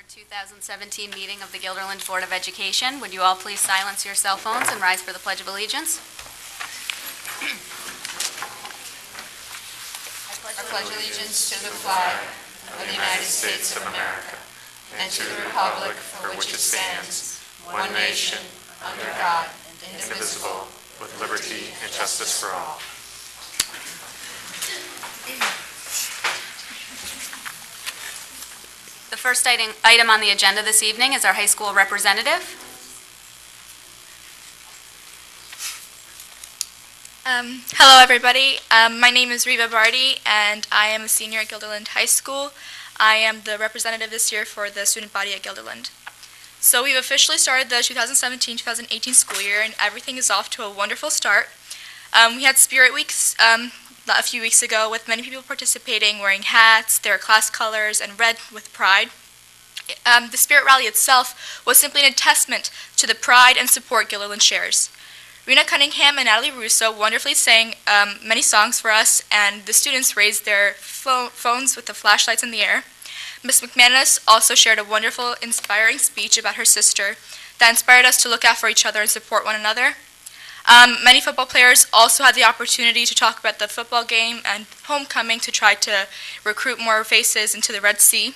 third 2017 meeting of the Guilderland Board of Education. Would you all please silence your cell phones and rise for the Pledge of Allegiance? I pledge allegiance to the flag of the United States of America and to the republic for which it stands, one nation, under God, indivisible, with liberty and justice for all. The first item on the agenda this evening is our high school representative. Hello everybody, my name is Reva Barty and I am a senior at Guilderland High School. I am the representative this year for the student body at Guilderland. So we've officially started the 2017-2018 school year and everything is off to a wonderful start. We had Spirit Weeks a few weeks ago with many people participating, wearing hats, their class colors, and red with pride. The Spirit Rally itself was simply an testament to the pride and support Guilderland shares. Rena Cunningham and Natalie Russo wonderfully sang many songs for us, and the students raised their phones with the flashlights in the air. Ms. McManus also shared a wonderful, inspiring speech about her sister that inspired us to look out for each other and support one another. Many football players also had the opportunity to talk about the football game and homecoming to try to recruit more faces into the Red Sea.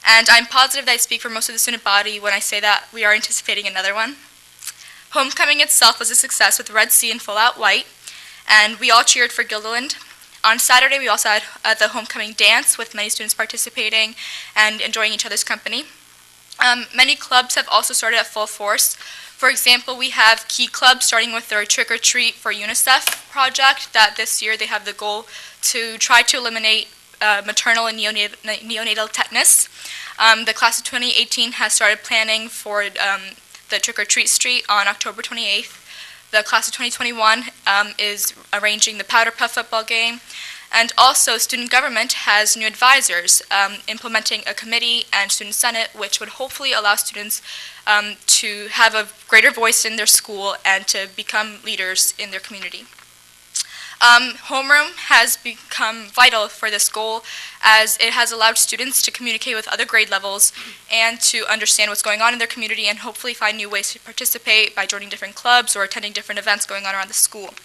And I'm positive that I speak for most of the student body when I say that we are anticipating another one. Homecoming itself was a success with Red Sea in full-out white, and we all cheered for Guilderland. On Saturday, we also had the homecoming dance with many students participating and enjoying each other's company. Many clubs have also started at full force. For example, we have Key Club starting with their Trick or Treat for UNICEF project that this year they have the goal to try to eliminate maternal and neonatal tetanus. The class of 2018 has started planning for the Trick or Treat Street on October 28th. The class of 2021 is arranging the Powder Puff football game. And also, student government has new advisors implementing a committee and student senate, which would hopefully allow students to have a greater voice in their school and to become leaders in their community. Homeroom has become vital for this goal as it has allowed students to communicate with other grade levels and to understand what's going on in their community and hopefully find new ways to participate by joining different clubs or attending different events going on around the school.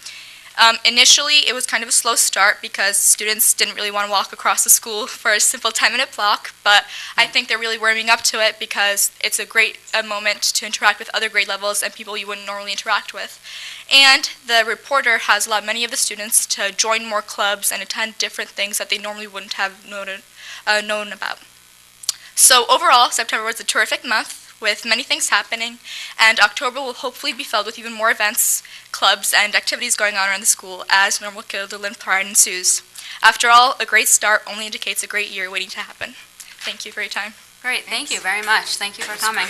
Initially, it was kind of a slow start because students didn't really want to walk across the school for a simple 10-minute block, but I think they're really warming up to it because it's a great moment to interact with other grade levels and people you wouldn't normally interact with. And the reporter has allowed many of the students to join more clubs and attend different things that they normally wouldn't have known about. So overall, September was a terrific month with many things happening, and October will hopefully be filled with even more events, clubs, and activities going on around the school as normal Guilderland pride ensues. After all, a great start only indicates a great year waiting to happen. Thank you for your time. Great, thank you very much. Thank you for coming.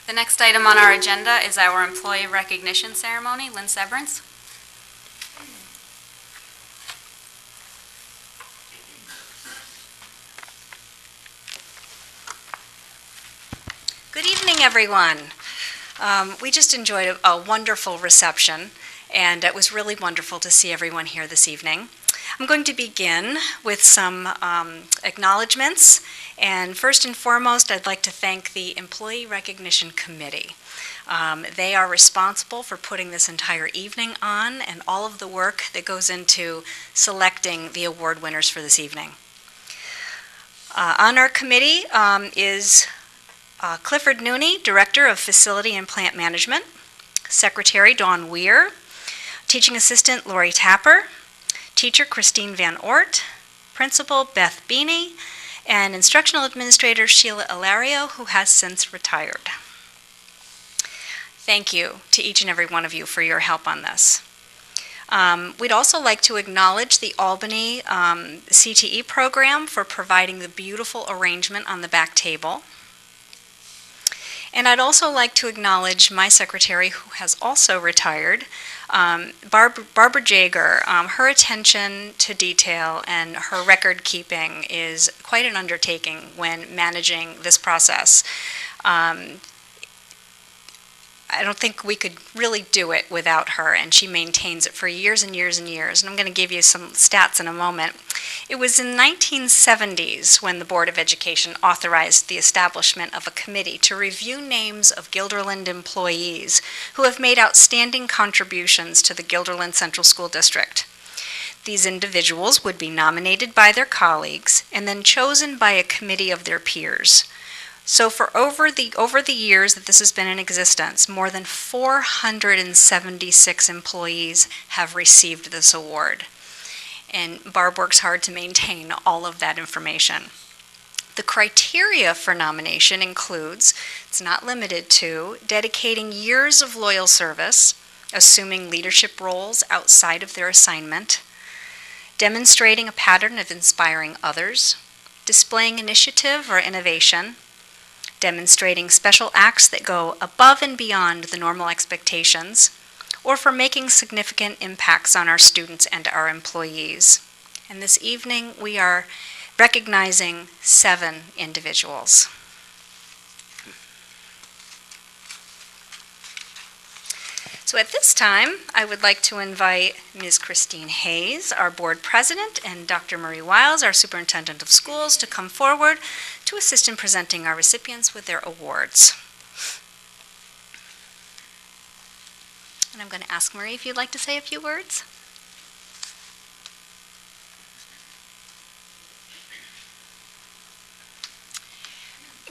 The next item on our agenda is our employee recognition ceremony. Lynn Severance. Good evening, everyone. We just enjoyed a wonderful reception, and it was really wonderful to see everyone here this evening. I'm going to begin with some acknowledgments, and first and foremost, I'd like to thank the Employee Recognition Committee. They are responsible for putting this entire evening on and all of the work that goes into selecting the award winners for this evening. On our committee is Clifford Nooney, Director of Facility and Plant Management, Secretary Dawn Weir, Teaching Assistant Lori Tapper, Teacher Christine Van Ort, Principal Beth Beanie, and Instructional Administrator Sheila Ilario, who has since retired. Thank you to each and every one of you for your help on this. We'd also like to acknowledge the Albany CTE program for providing the beautiful arrangement on the back table. And I'd also like to acknowledge my secretary, who has also retired, Barbara Jager. Her attention to detail and her record keeping is quite an undertaking when managing this process. I don't think we could really do it without her, and she maintains it for years and years and years. And I'm going to give you some stats in a moment. It was in the 1970s when the Board of Education authorized the establishment of a committee to review names of Guilderland employees who have made outstanding contributions to the Guilderland Central School District. These individuals would be nominated by their colleagues and then chosen by a committee of their peers. So for over the years that this has been in existence, more than 476 employees have received this award. And Barb works hard to maintain all of that information. The criteria for nomination includes, it's not limited to, dedicating years of loyal service, assuming leadership roles outside of their assignment, demonstrating a pattern of inspiring others, displaying initiative or innovation, demonstrating special acts that go above and beyond the normal expectations, or for making significant impacts on our students and our employees. And this evening, we are recognizing 7 individuals. So at this time, I would like to invite Ms. Christine Hayes, our board president, and Dr. Marie Wiles, our superintendent of schools, to come forward to assist in presenting our recipients with their awards. And I'm going to ask Marie if you'd like to say a few words.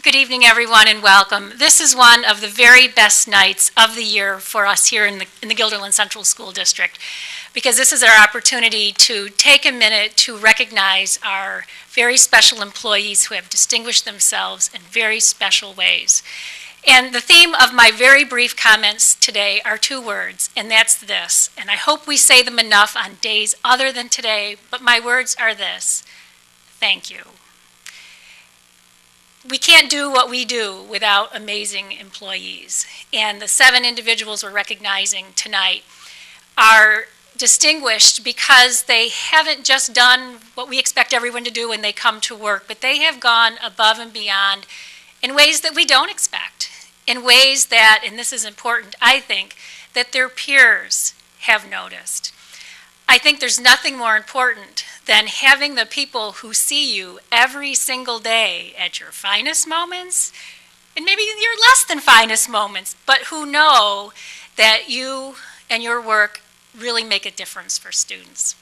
Good evening, everyone, and welcome. This is one of the very best nights of the year for us here in the Guilderland Central School District, because this is our opportunity to take a minute to recognize our very special employees who have distinguished themselves in very special ways. And the theme of my very brief comments today are 2 words, and that's this. And I hope we say them enough on days other than today, but my words are this: thank you. We can't do what we do without amazing employees. And the 7 individuals we're recognizing tonight are distinguished because they haven't just done what we expect everyone to do when they come to work, but they have gone above and beyond in ways that we don't expect, in ways that, and this is important, I think, that their peers have noticed. I think there's nothing more important than having the people who see you every single day at your finest moments, and maybe your less than finest moments, but who know that you and your work really make a difference for students.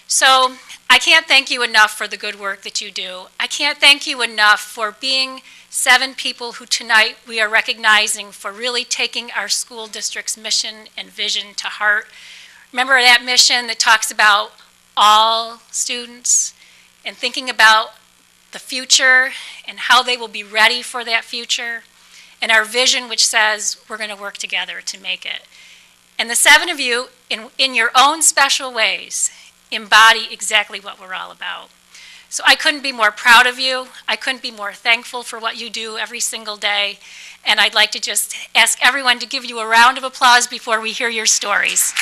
So I can't thank you enough for the good work that you do. I can't thank you enough for being 7 people who tonight we are recognizing for really taking our school district's mission and vision to heart. Remember that mission that talks about all students and thinking about the future and how they will be ready for that future, and our vision which says we're going to work together to make it. And the 7 of you, in your own special ways, embody exactly what we're all about. So I couldn't be more proud of you. I couldn't be more thankful for what you do every single day. And I'd like to just ask everyone to give you a round of applause before we hear your stories.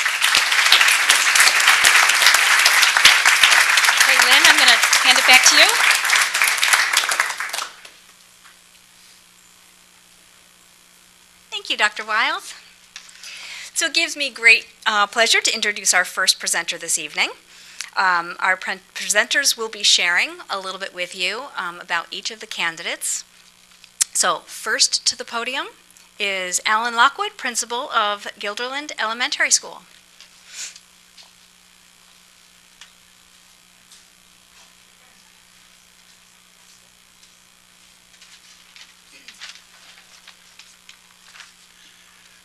Lynn, I'm going to hand it back to you. Thank you, Dr. Wiles. So it gives me great pleasure to introduce our first presenter this evening. Our presenters will be sharing a little bit with you about each of the candidates. So first to the podium is Alan Lockwood, principal of Guilderland Elementary School.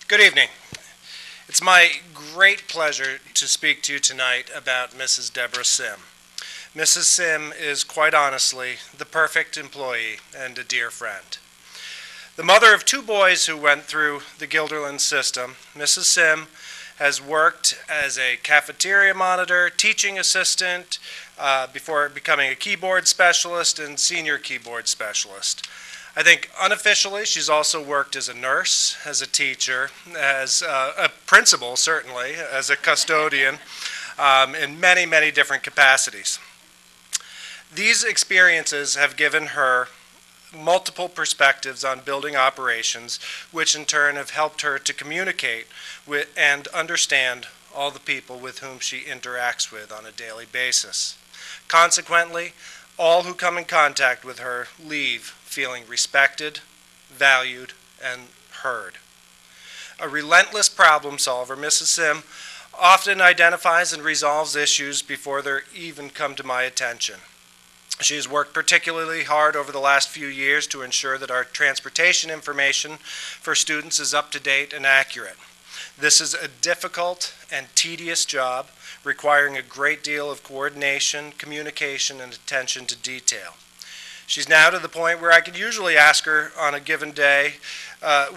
Good evening. It's my great pleasure to speak to you tonight about Mrs. Deborah Sim. Mrs. Sim is quite honestly the perfect employee and a dear friend. The mother of 2 boys who went through the Guilderland system, Mrs. Sim has worked as a cafeteria monitor, teaching assistant, before becoming a keyboard specialist and senior keyboard specialist. I think unofficially she's also worked as a nurse, as a teacher, as a principal certainly, as a custodian, in many, many different capacities. These experiences have given her multiple perspectives on building operations, which in turn have helped her to communicate with and understand all the people with whom she interacts with on a daily basis. Consequently, all who come in contact with her leave feeling respected, valued, and heard. A relentless problem solver, Mrs. Sim often identifies and resolves issues before they even come to my attention. She has worked particularly hard over the last few years to ensure that our transportation information for students is up to date and accurate. This is a difficult and tedious job, requiring a great deal of coordination, communication, and attention to detail. She's now to the point where I could usually ask her on a given day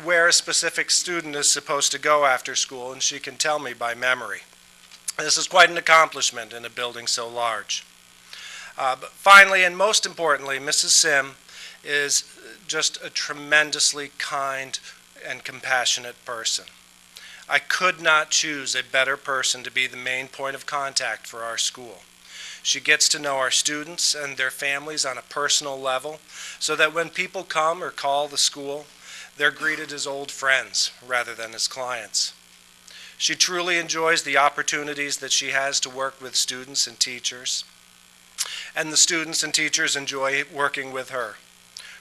where a specific student is supposed to go after school, and she can tell me by memory. This is quite an accomplishment in a building so large. But finally, and most importantly, Mrs. Sim is just a tremendously kind and compassionate person. I could not choose a better person to be the main point of contact for our school. She gets to know our students and their families on a personal level, so that when people come or call the school, they're greeted as old friends rather than as clients. She truly enjoys the opportunities that she has to work with students and teachers, and the students and teachers enjoy working with her.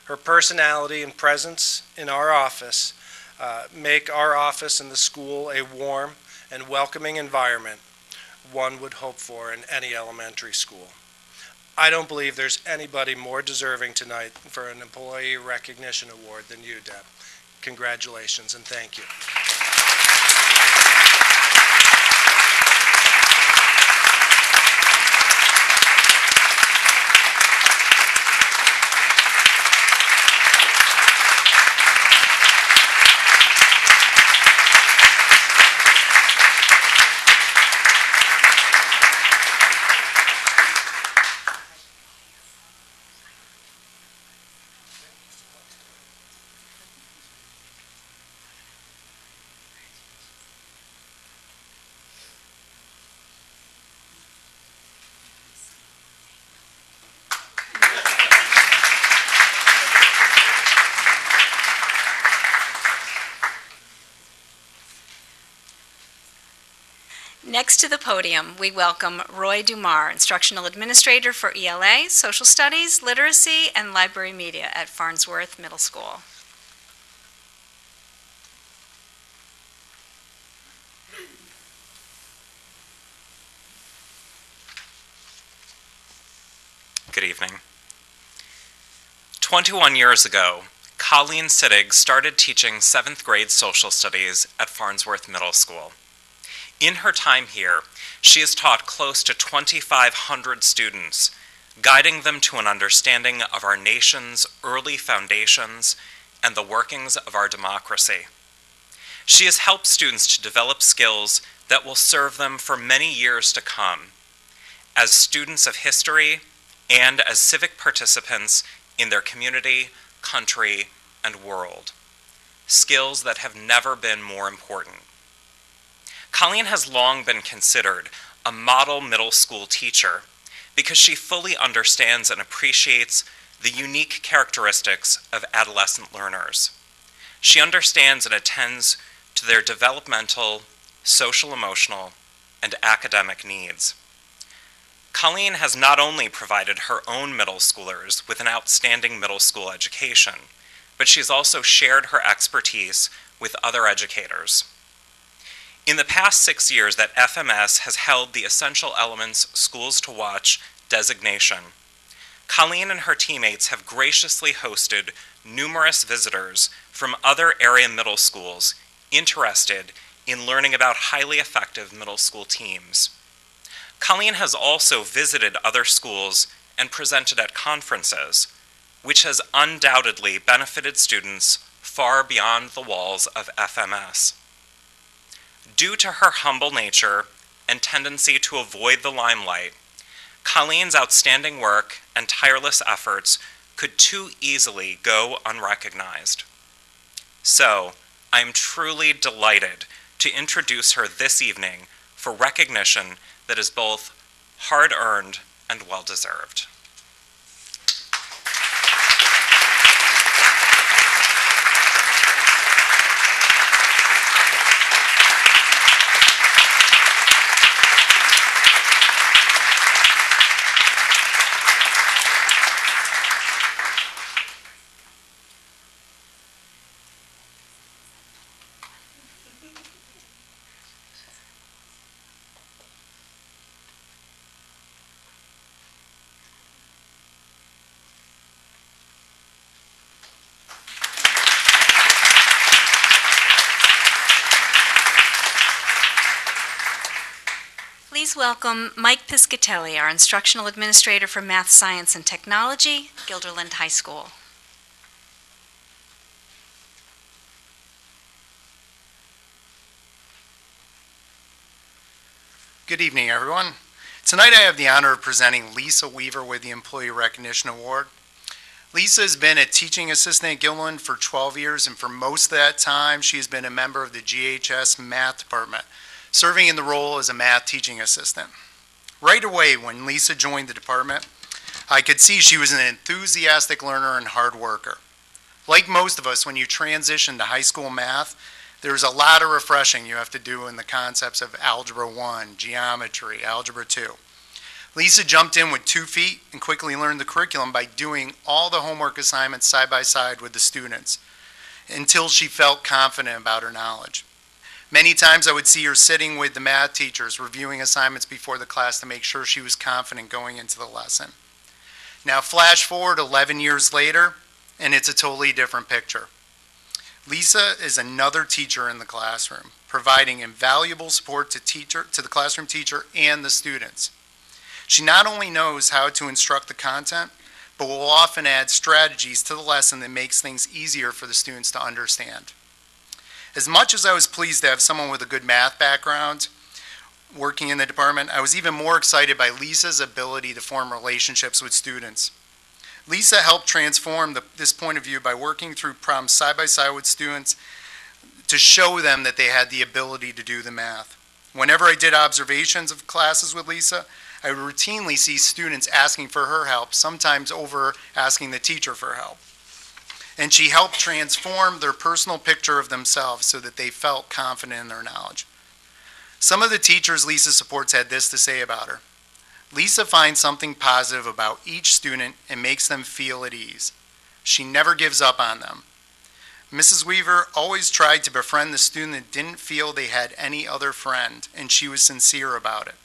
Her personality and presence in our office make our office and the school a warm and welcoming environment one would hope for in any elementary school. I don't believe there's anybody more deserving tonight for an Employee Recognition Award than you, Deb. Congratulations and thank you. Next to the podium, we welcome Roy Dumar, Instructional Administrator for ELA, Social Studies, Literacy, and Library Media at Farnsworth Middle School. Good evening. 21 years ago, Colleen Sittig started teaching 7th grade social studies at Farnsworth Middle School. In her time here, she has taught close to 2,500 students, guiding them to an understanding of our nation's early foundations and the workings of our democracy. She has helped students to develop skills that will serve them for many years to come as students of history and as civic participants in their community, country, and world. Skills that have never been more important. Colleen has long been considered a model middle school teacher because she fully understands and appreciates the unique characteristics of adolescent learners. She understands and attends to their developmental, social-emotional, and academic needs. Colleen has not only provided her own middle schoolers with an outstanding middle school education, but she's also shared her expertise with other educators. In the past 6 years that FMS has held the Essential Elements Schools to Watch designation, Colleen and her teammates have graciously hosted numerous visitors from other area middle schools interested in learning about highly effective middle school teams. Colleen has also visited other schools and presented at conferences, which has undoubtedly benefited students far beyond the walls of FMS. Due to her humble nature and tendency to avoid the limelight, Colleen's outstanding work and tireless efforts could too easily go unrecognized. So, I am truly delighted to introduce her this evening for recognition that is both hard-earned and well-deserved. please welcome Mike Piscatelli, our Instructional Administrator for Math, Science, and Technology, Guilderland High School. Good evening, everyone. Tonight I have the honor of presenting Lisa Weaver with the Employee Recognition Award. Lisa has been a teaching assistant at Guilderland for 12 years, and for most of that time, she has been a member of the GHS Math Department, serving in the role as a math teaching assistant. Right away, when Lisa joined the department, I could see she was an enthusiastic learner and hard worker. Like most of us, when you transition to high school math, there's a lot of refreshing you have to do in the concepts of Algebra 1, Geometry, Algebra 2. Lisa jumped in with 2 feet and quickly learned the curriculum by doing all the homework assignments side by side with the students until she felt confident about her knowledge. Many times I would see her sitting with the math teachers reviewing assignments before the class to make sure she was confident going into the lesson. Now flash forward 11 years later, and it's a totally different picture. Lisa is another teacher in the classroom, providing invaluable support to the classroom teacher and the students. She not only knows how to instruct the content, but will often add strategies to the lesson that makes things easier for the students to understand. As much as I was pleased to have someone with a good math background working in the department, I was even more excited by Lisa's ability to form relationships with students. Lisa helped transform this point of view by working through problems side by side with students to show them that they had the ability to do the math. Whenever I did observations of classes with Lisa, I would routinely see students asking for her help, sometimes over asking the teacher for help. And she helped transform their personal picture of themselves so that they felt confident in their knowledge. Some of the teachers Lisa supports had this to say about her. Lisa finds something positive about each student and makes them feel at ease. She never gives up on them. Mrs. Weaver always tried to befriend the student that didn't feel they had any other friend, and she was sincere about it.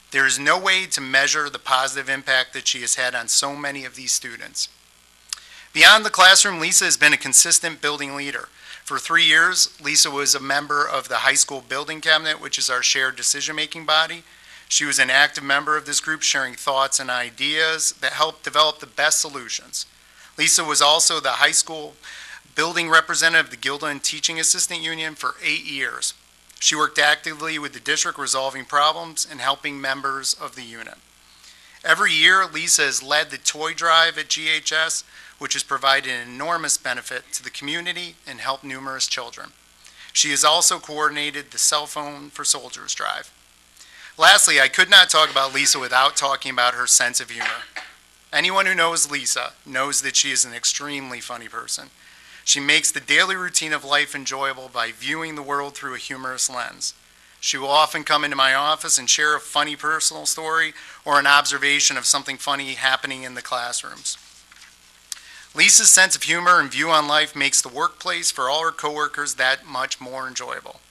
There is no way to measure the positive impact that she has had on so many of these students. Beyond the classroom, Lisa has been a consistent building leader. For 3 years, Lisa was a member of the high school building cabinet, which is our shared decision-making body. She was an active member of this group, sharing thoughts and ideas that helped develop the best solutions. Lisa was also the high school building representative of the Guilderland Teaching Assistant Union for 8 years. She worked actively with the district, resolving problems and helping members of the unit. Every year, Lisa has led the toy drive at GHS, which has provided an enormous benefit to the community and helped numerous children. She has also coordinated the Cell Phone for Soldiers drive. Lastly, I could not talk about Lisa without talking about her sense of humor. Anyone who knows Lisa knows that she is an extremely funny person. She makes the daily routine of life enjoyable by viewing the world through a humorous lens. She will often come into my office and share a funny personal story or an observation of something funny happening in the classrooms. Lisa's sense of humor and view on life makes the workplace for all her coworkers that much more enjoyable.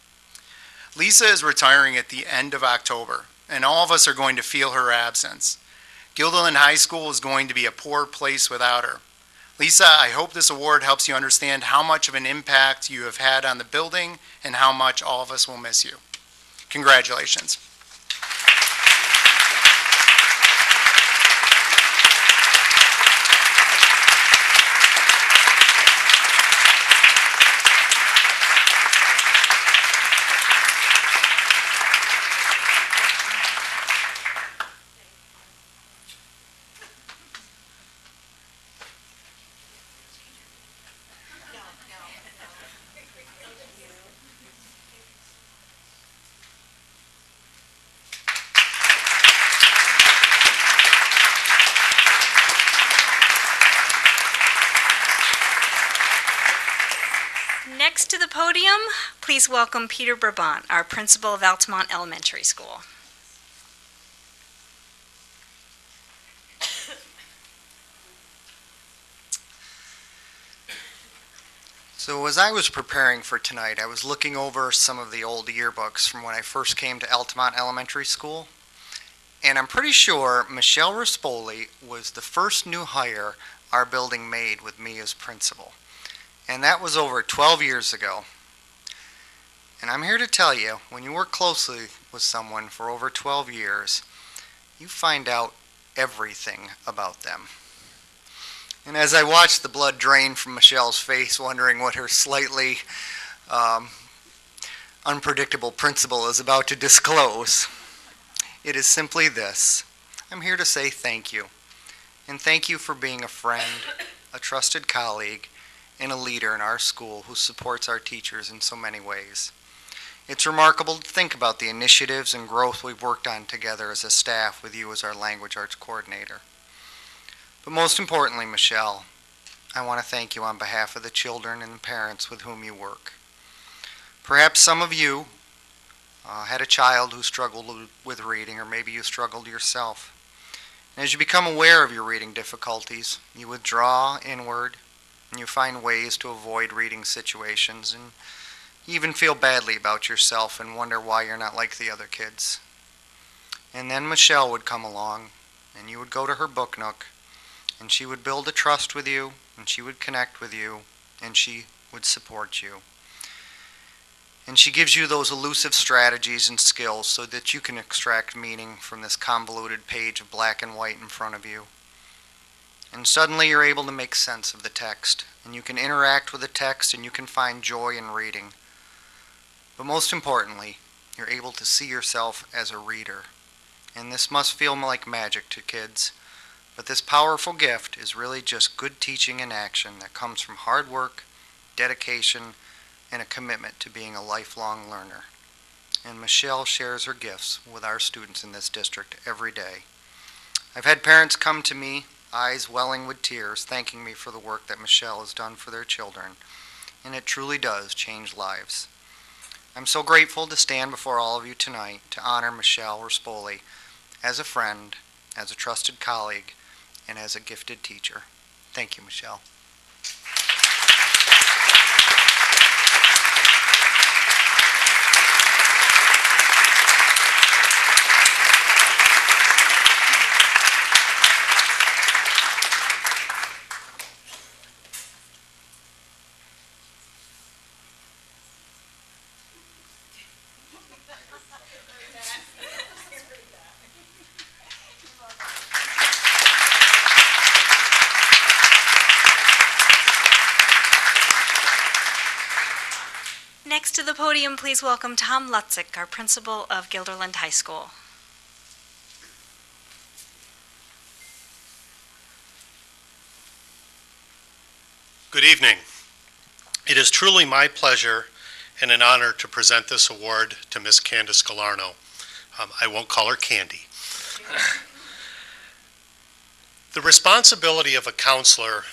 Lisa is retiring at the end of October, and all of us are going to feel her absence. Guilderland High School is going to be a poor place without her. Lisa, I hope this award helps you understand how much of an impact you have had on the building and how much all of us will miss you. Congratulations. Next to the podium, please welcome Peter Brabant, our principal of Altamont Elementary School. So as I was preparing for tonight, I was looking over some of the old yearbooks from when I first came to Altamont Elementary School, and I'm pretty sure Michelle Rispoli was the first new hire our building made with me as principal. And that was over 12 years ago. And I'm here to tell you, when you work closely with someone for over 12 years, you find out everything about them. And as I watched the blood drain from Michelle's face, wondering what her slightly unpredictable principal is about to disclose, it is simply this. I'm here to say thank you. And thank you for being a friend, a trusted colleague, and a leader in our school who supports our teachers in so many ways. It's remarkable to think about the initiatives and growth we've worked on together as a staff with you as our language arts coordinator. But most importantly, Michelle, I want to thank you on behalf of the children and the parents with whom you work. Perhaps some of you had a child who struggled with reading, or maybe you struggled yourself. And as you become aware of your reading difficulties, you withdraw inward, and you find ways to avoid reading situations, and you even feel badly about yourself and wonder why you're not like the other kids. And then Michelle would come along, and you would go to her book nook, and she would build a trust with you, and she would connect with you, and she would support you. And she gives you those elusive strategies and skills so that you can extract meaning from this convoluted page of black and white in front of you. And suddenly you're able to make sense of the text, and you can interact with the text, and you can find joy in reading. But most importantly, you're able to see yourself as a reader. And this must feel like magic to kids, but this powerful gift is really just good teaching in action that comes from hard work, dedication, and a commitment to being a lifelong learner. And Michelle shares her gifts with our students in this district every day. I've had parents come to me, eyes welling with tears, thanking me for the work that Michelle has done for their children, and it truly does change lives. I'm so grateful to stand before all of you tonight to honor Michelle Rispoli as a friend, as a trusted colleague, and as a gifted teacher. Thank you, Michelle. Next to the podium, please welcome Tom Lutzik, our principal of Guilderland High School. Good evening. It is truly my pleasure and an honor to present this award to Miss Candace Galarno. I won't call her Candy. The responsibility of a counselor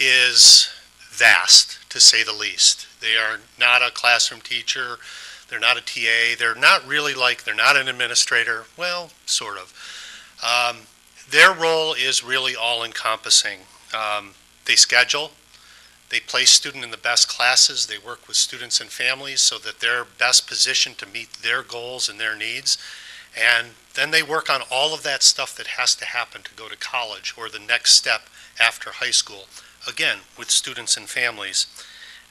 is vast, to say the least. They are not a classroom teacher, they're not a TA, they're not an administrator, well, sort of. Their role is really all-encompassing. They schedule, they place students in the best classes, they work with students and families so that they're best positioned to meet their goals and their needs, and then they work on all of that stuff that has to happen to go to college or the next step after high school, again, with students and families.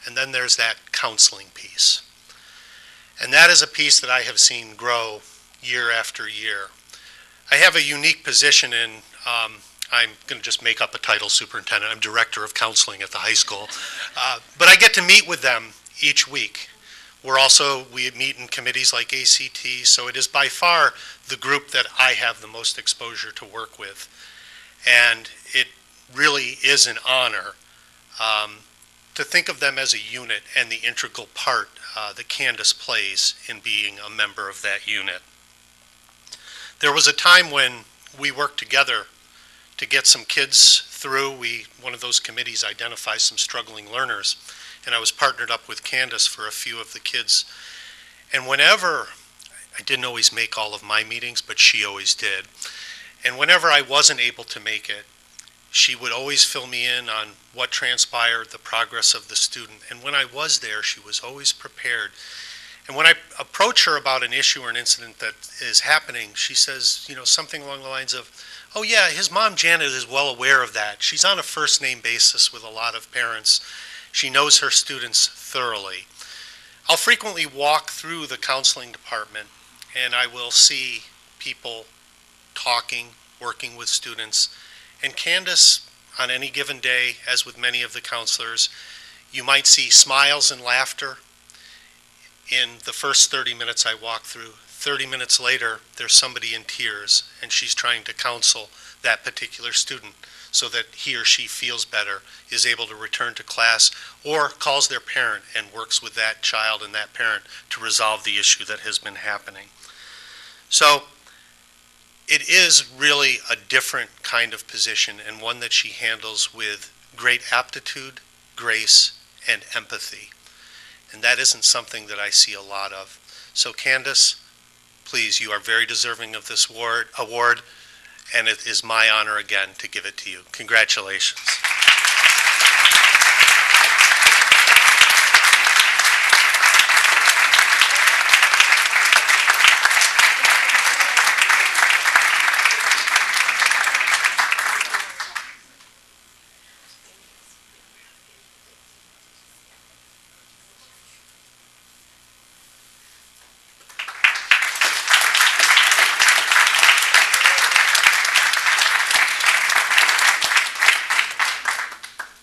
And then there's that counseling piece. And that is a piece that I have seen grow year after year. I have a unique position in, I'm going to just make up a title, superintendent. I'm director of counseling at the high school. But I get to meet with them each week. We meet in committees like ACT, so it is by far the group that I have the most exposure to work with. And it really is an honor to think of them as a unit and the integral part that Candace plays in being a member of that unit. There was a time when we worked together to get some kids through. One of those committees identifies some struggling learners, and I was partnered up with Candace for a few of the kids. And whenever, I didn't always make all of my meetings, but she always did. And whenever I wasn't able to make it, she would always fill me in on what transpired, the progress of the student. And when I was there, she was always prepared. And when I approach her about an issue or an incident that is happening, she says, something along the lines of, oh yeah, his mom Janet is well aware of that. She's on a first name basis with a lot of parents. She knows her students thoroughly. I'll frequently walk through the counseling department, and I will see people talking, working with students. And Candace, on any given day, as with many of the counselors, you might see smiles and laughter in the first 30 minutes I walk through. 30 minutes later, there's somebody in tears, and she's trying to counsel that particular student so that he or she feels better, is able to return to class, or calls their parent and works with that child and that parent to resolve the issue that has been happening. So it is really a different kind of position, and one that she handles with great aptitude, grace, and empathy. And that isn't something that I see a lot of. So Candace, please, you are very deserving of this award, and it is my honor again to give it to you. Congratulations.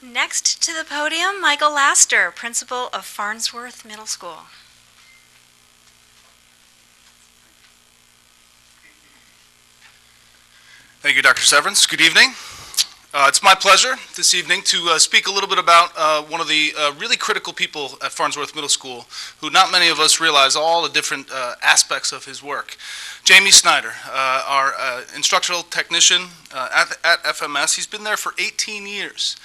Next to the podium, Michael Laster, principal of Farnsworth Middle School. Thank you, Dr. Severance. Good evening. It's my pleasure this evening to speak a little bit about one of the really critical people at Farnsworth Middle School, who not many of us realize all the different aspects of his work. Jamie Snyder, our instructional technician at FMS. He's been there for 18 years.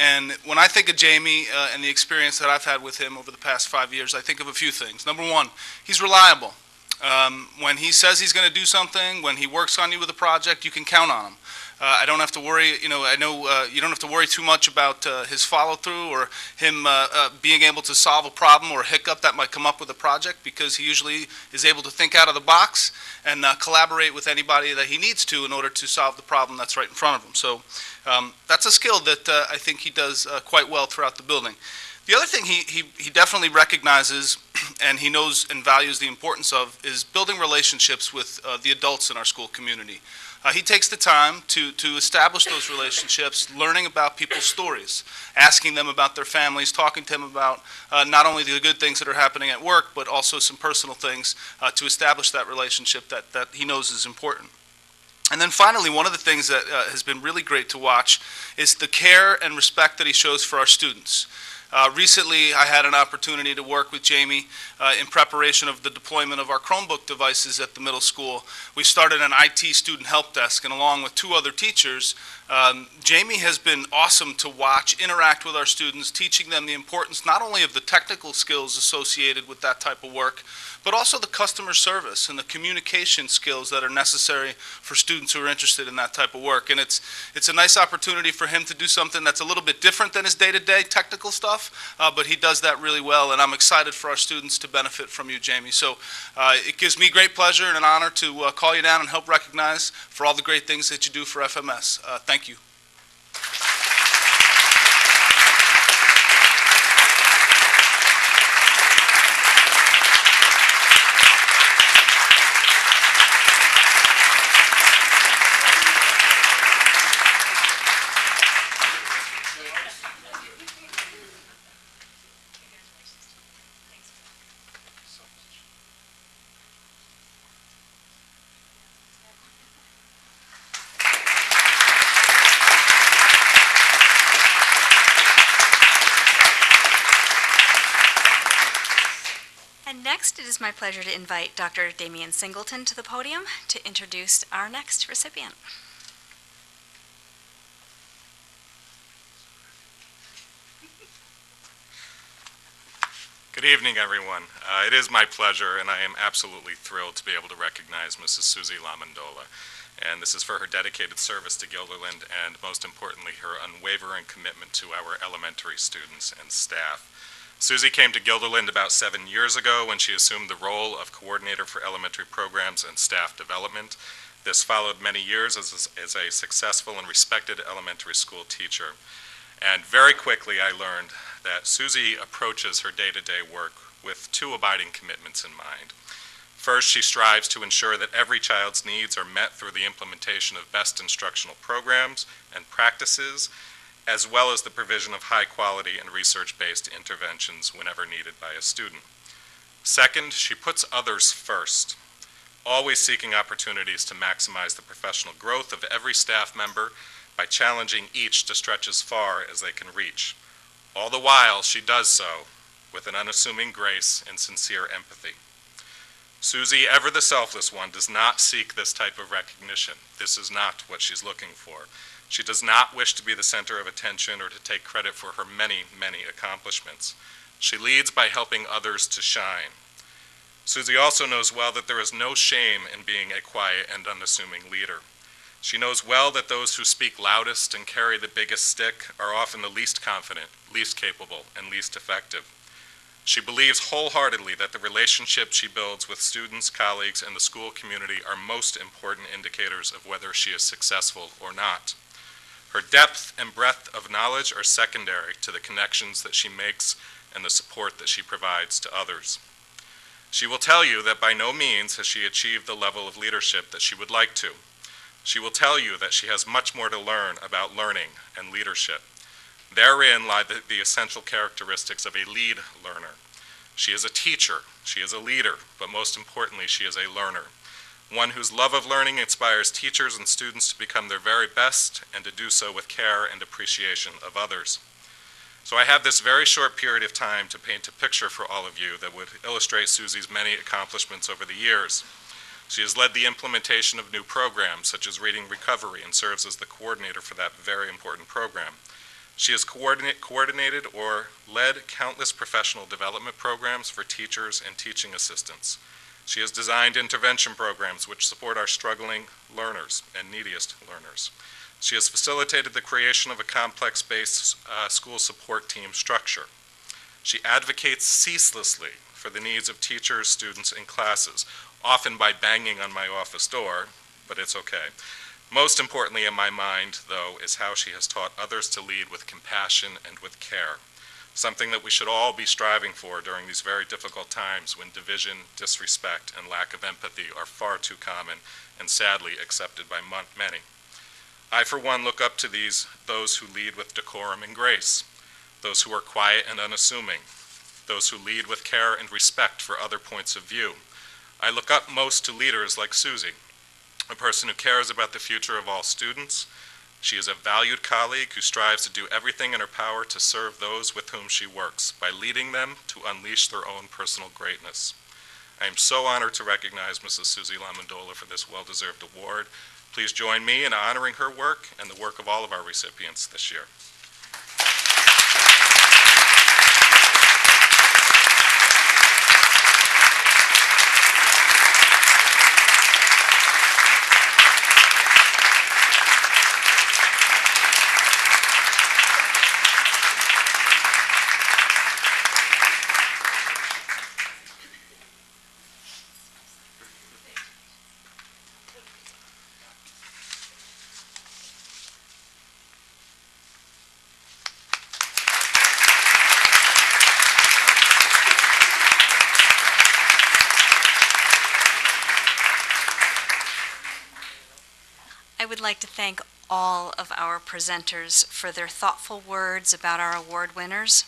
And when I think of Jamie and the experience that I've had with him over the past 5 years, I think of a few things. Number one, he's reliable. When he says he's going to do something, when he works on you with a project, you can count on him. I don't have to worry, you know you don't have to worry too much about his follow-through or him being able to solve a problem or a hiccup that might come up with a project, because he usually is able to think out of the box and collaborate with anybody that he needs to in order to solve the problem that's right in front of him. So that's a skill that I think he does quite well throughout the building. The other thing he definitely recognizes and he knows and values the importance of is building relationships with the adults in our school community. He takes the time to establish those relationships, learning about people's stories, asking them about their families, talking to them about not only the good things that are happening at work, but also some personal things to establish that relationship that he knows is important. And then finally, one of the things that has been really great to watch is the care and respect that he shows for our students. Recently, I had an opportunity to work with Jamie in preparation of the deployment of our Chromebook devices at the middle school. We started an IT student help desk, and along with 2 other teachers, Jamie has been awesome to watch, interact with our students, teaching them the importance not only of the technical skills associated with that type of work, but also the customer service and the communication skills that are necessary for students who are interested in that type of work. And it's a nice opportunity for him to do something that's a little bit different than his day-to-day technical stuff, but he does that really well, and I'm excited for our students to benefit from you, Jamie. So it gives me great pleasure and an honor to call you down and help recognize for all the great things that you do for FMS. Thank you. Next, it is my pleasure to invite Dr. Damian Singleton to the podium to introduce our next recipient. Good evening, everyone. It is my pleasure, and I am absolutely thrilled to be able to recognize Mrs. Susie Lamondola. And this is for her dedicated service to Guilderland and, most importantly, her unwavering commitment to our elementary students and staff. Susie came to Guilderland about 7 years ago when she assumed the role of coordinator for elementary programs and staff development. This followed many years as a successful and respected elementary school teacher. And very quickly I learned that Susie approaches her day-to-day work with two abiding commitments in mind. First, she strives to ensure that every child's needs are met through the implementation of best instructional programs and practices, as well as the provision of high-quality and research-based interventions whenever needed by a student. Second, she puts others first, always seeking opportunities to maximize the professional growth of every staff member by challenging each to stretch as far as they can reach. All the while, she does so with an unassuming grace and sincere empathy. Susie, ever the selfless one, does not seek this type of recognition. This is not what she's looking for. She does not wish to be the center of attention or to take credit for her many, many accomplishments. She leads by helping others to shine. Susie also knows well that there is no shame in being a quiet and unassuming leader. She knows well that those who speak loudest and carry the biggest stick are often the least confident, least capable, and least effective. She believes wholeheartedly that the relationships she builds with students, colleagues, and the school community are most important indicators of whether she is successful or not. Her depth and breadth of knowledge are secondary to the connections that she makes and the support that she provides to others. She will tell you that by no means has she achieved the level of leadership that she would like to. She will tell you that she has much more to learn about learning and leadership. Therein lie the essential characteristics of a lead learner. She is a teacher, she is a leader, but most importantly, she is a learner. One whose love of learning inspires teachers and students to become their very best and to do so with care and appreciation of others. So I have this very short period of time to paint a picture for all of you that would illustrate Susie's many accomplishments over the years. She has led the implementation of new programs such as Reading Recovery and serves as the coordinator for that very important program. She has coordinated or led countless professional development programs for teachers and teaching assistants. She has designed intervention programs which support our struggling learners and neediest learners. She has facilitated the creation of a complex-based school support team structure. She advocates ceaselessly for the needs of teachers, students, and classes, often by banging on my office door, but it's okay. Most importantly in my mind, though, is how she has taught others to lead with compassion and with care, something that we should all be striving for during these very difficult times when division, disrespect, and lack of empathy are far too common and sadly accepted by many. I, for one, look up to those who lead with decorum and grace, those who are quiet and unassuming, those who lead with care and respect for other points of view. I look up most to leaders like Susie, a person who cares about the future of all students. She is a valued colleague who strives to do everything in her power to serve those with whom she works by leading them to unleash their own personal greatness. I am so honored to recognize Mrs. Susie Lamondola for this well-deserved award. Please join me in honoring her work and the work of all of our recipients this year. I would like to thank all of our presenters for their thoughtful words about our award winners.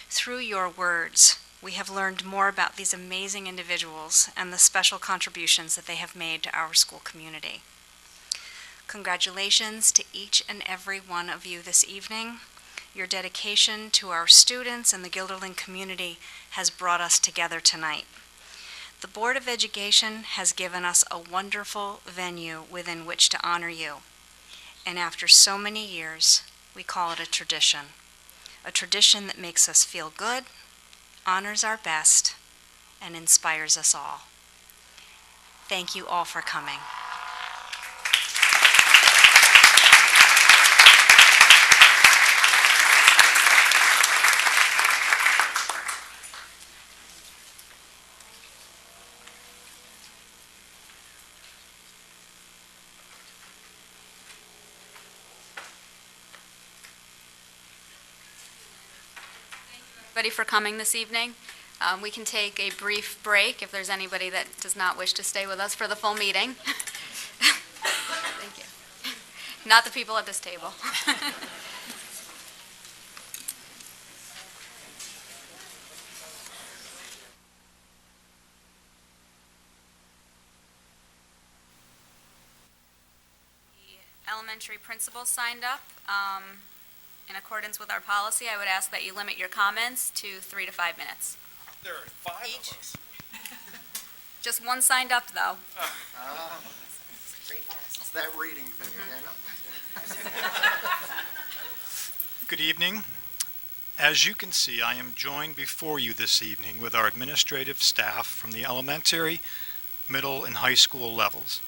Through your words, we have learned more about these amazing individuals and the special contributions that they have made to our school community. Congratulations to each and every one of you this evening. Your dedication to our students and the Guilderland community has brought us together tonight. The Board of Education has given us a wonderful venue within which to honor you. And after so many years, we call it a tradition that makes us feel good, honors our best, and inspires us all. Thank you all for coming. everybody for coming this evening. We can take a brief break if there's anybody that does not wish to stay with us for the full meeting. Thank you. Not the people at this table. The elementary principals signed up. In accordance with our policy, I would ask that you limit your comments to 3 to 5 minutes. There are 5 of us. Just one signed up, though. It's that reading thing again. Good evening. As you can see, I am joined before you this evening with our administrative staff from the elementary, middle, and high school levels.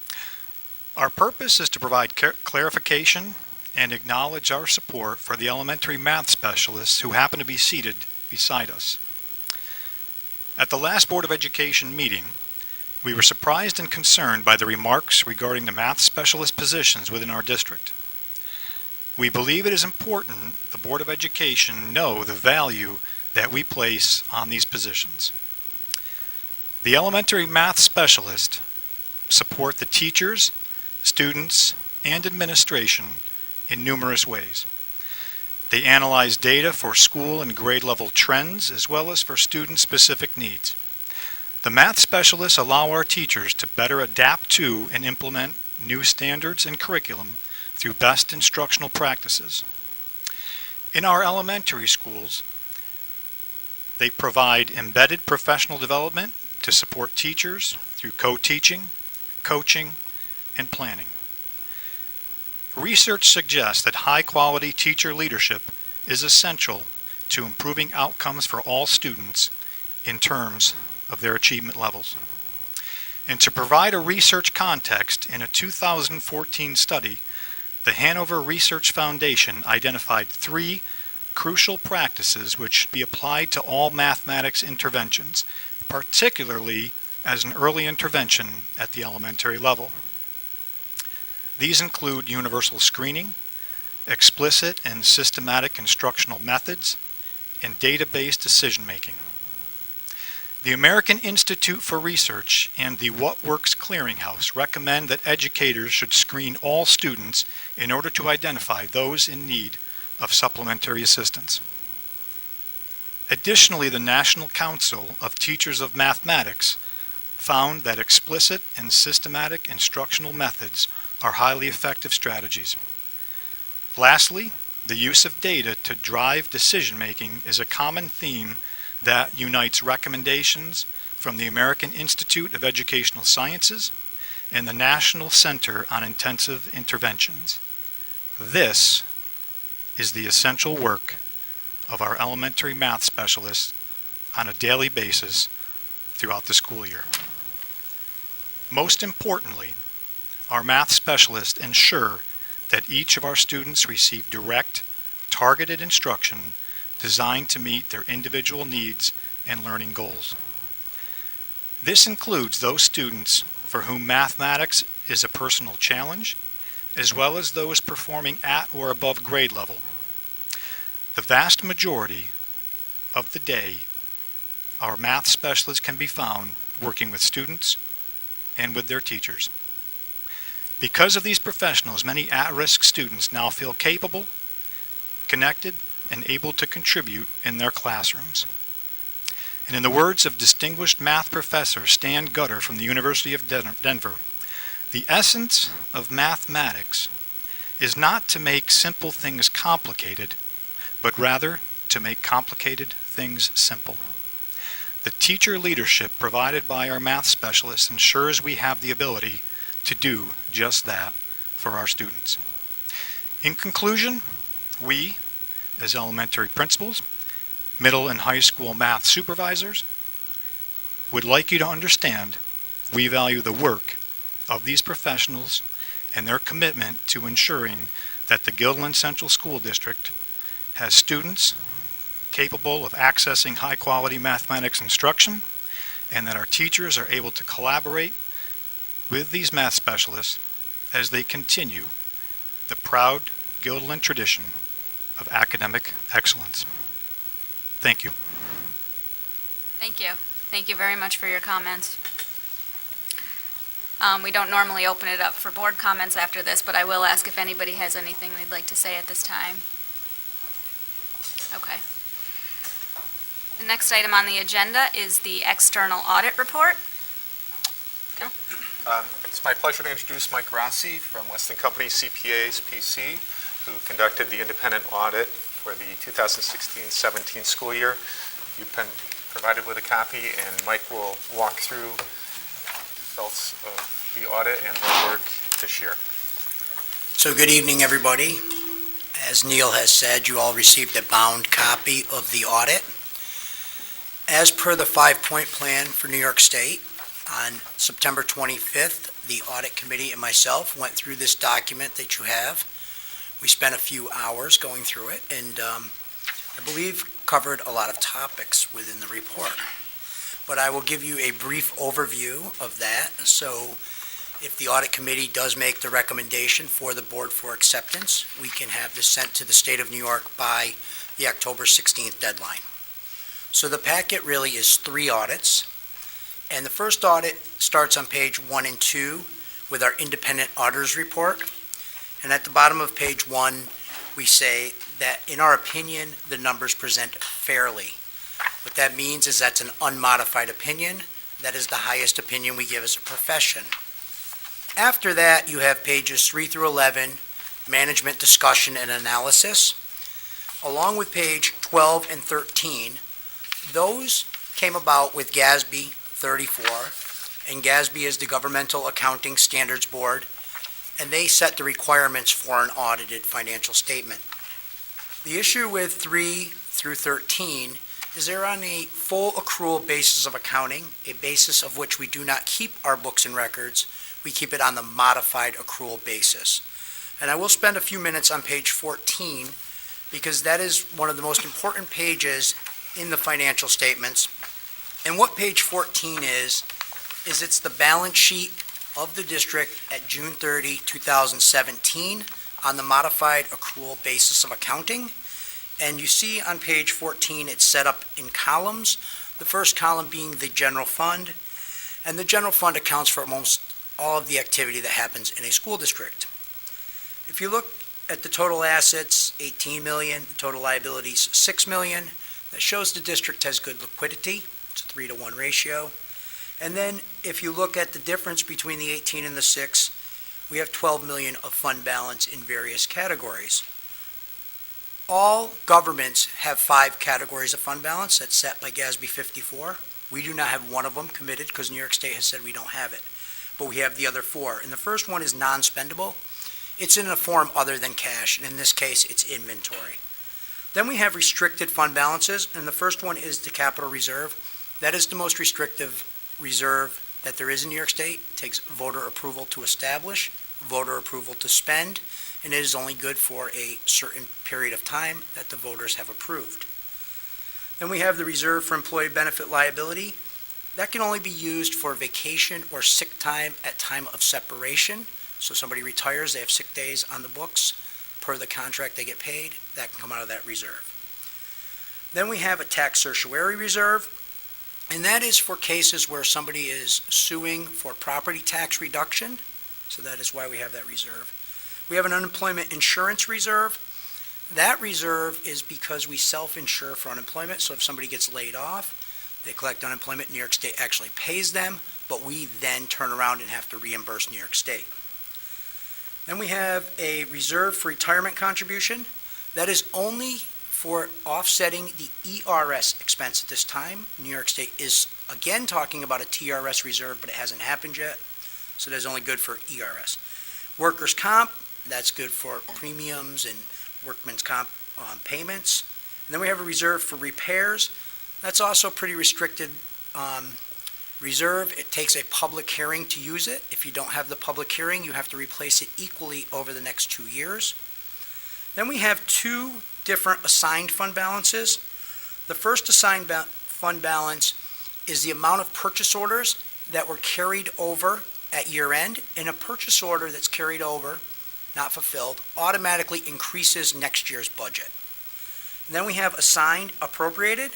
Our purpose is to provide clarification and acknowledge our support for the elementary math specialists who happen to be seated beside us. At the last Board of Education meeting, we were surprised and concerned by the remarks regarding the math specialist positions within our district. We believe it is important the Board of Education know the value that we place on these positions. The elementary math specialists support the teachers, students, and administration in numerous ways. They analyze data for school and grade level trends as well as for student-specific needs. The math specialists allow our teachers to better adapt to and implement new standards and curriculum through best instructional practices. In our elementary schools, they provide embedded professional development to support teachers through co-teaching, coaching, and planning. Research suggests that high-quality teacher leadership is essential to improving outcomes for all students in terms of their achievement levels. And to provide a research context, in a 2014 study, the Hanover Research Foundation identified 3 crucial practices which should be applied to all mathematics interventions, particularly as an early intervention at the elementary level. These include universal screening, explicit and systematic instructional methods, and data-based decision-making. The American Institute for Research and the What Works Clearinghouse recommend that educators should screen all students in order to identify those in need of supplementary assistance. Additionally, the National Council of Teachers of Mathematics found that explicit and systematic instructional methods are highly effective strategies. Lastly, the use of data to drive decision-making is a common theme that unites recommendations from the American Institute of Educational Sciences and the National Center on Intensive Interventions. This is the essential work of our elementary math specialists on a daily basis throughout the school year. Most importantly, our math specialists ensure that each of our students receive direct, targeted instruction designed to meet their individual needs and learning goals. This includes those students for whom mathematics is a personal challenge, as well as those performing at or above grade level. The vast majority of the day, our math specialists can be found working with students and with their teachers. Because of these professionals, many at-risk students now feel capable, connected, and able to contribute in their classrooms. And in the words of distinguished math professor Stan Gutter from the University of Denver, the essence of mathematics is not to make simple things complicated, but rather to make complicated things simple. The teacher leadership provided by our math specialists ensures we have the ability to do just that for our students. In conclusion, we, as elementary principals, middle and high school math supervisors, would like you to understand we value the work of these professionals and their commitment to ensuring that the Guilderland Central School District has students capable of accessing high-quality mathematics instruction, and that our teachers are able to collaborate with these math specialists as they continue the proud Guilderland tradition of academic excellence. Thank you. Thank you. Thank you very much for your comments. We don't normally open it up for board comments after this, but I will ask if anybody has anything they'd like to say at this time. Okay. The next item on the agenda is the external audit report. It's my pleasure to introduce Mike Rossi from Weston Company CPAs PC, who conducted the independent audit for the 2016-17 school year. You've been provided with a copy, and Mike will walk through the results of the audit and their work this year. So good evening, everybody. As Neil has said, you all received a bound copy of the audit. As per the 5-point plan for New York State, on September 25th, the audit committee and myself went through this document that you have. We spent a few hours going through it, and I believe covered a lot of topics within the report. But I will give you a brief overview of that. So if the audit committee does make the recommendation for the board for acceptance, we can have this sent to the state of New York by the October 16th deadline. So the packet really is 3 audits. And the first audit starts on page 1 and 2 with our independent auditor's report. And at the bottom of page 1, we say that, in our opinion, the numbers present fairly. What that means is that's an unmodified opinion. That is the highest opinion we give as a profession. After that, you have pages 3 through 11, management discussion and analysis. Along with page 12 and 13, those came about with GASB 34, and GASB is the Governmental Accounting Standards Board, and they set the requirements for an audited financial statement. The issue with 3 through 13 is they're on a full accrual basis of accounting, a basis of which we do not keep our books and records. We keep it on the modified accrual basis. And I will spend a few minutes on page 14 because that is one of the most important pages in the financial statements. And what page 14 is it's the balance sheet of the district at June 30, 2017 on the modified accrual basis of accounting. And you see on page 14 it's set up in columns, the first column being the general fund. And the general fund accounts for almost all of the activity that happens in a school district. If you look at the total assets, 18 million, the total liabilities, 6 million, that shows the district has good liquidity. It's a 3-to-1 ratio. And then if you look at the difference between the 18 and the 6, we have 12 million of fund balance in various categories. All governments have 5 categories of fund balance that's set by GASB 54. We do not have one of them committed because New York State has said we don't have it. But we have the other 4. And the first one is non-spendable. It's in a form other than cash, and in this case, it's inventory. Then we have restricted fund balances, and the first one is the capital reserve. That is the most restrictive reserve that there is in New York State. It takes voter approval to establish, voter approval to spend, and it is only good for a certain period of time that the voters have approved. Then we have the reserve for employee benefit liability. That can only be used for vacation or sick time at time of separation. So somebody retires, they have sick days on the books. Per the contract, they get paid. That can come out of that reserve. Then we have a tax certiorari reserve, and that is for cases where somebody is suing for property tax reduction. So that is why we have that reserve. We have an unemployment insurance reserve. That reserve is because we self-insure for unemployment. So if somebody gets laid off, they collect unemployment. New York State actually pays them, but we then turn around and have to reimburse New York State. Then we have a reserve for retirement contribution. That is only for offsetting the ERS expense at this time. New York State is again talking about a TRS reserve, but it hasn't happened yet. So that's only good for ERS. Workers' comp, that's good for premiums and workman's comp payments. And then we have a reserve for repairs. That's also pretty restricted reserve. It takes a public hearing to use it. If you don't have the public hearing, you have to replace it equally over the next 2 years. Then we have 2 different assigned fund balances. The first assigned fund balance is the amount of purchase orders that were carried over at year end, and a purchase order that's carried over, not fulfilled, automatically increases next year's budget. Then we have assigned appropriated,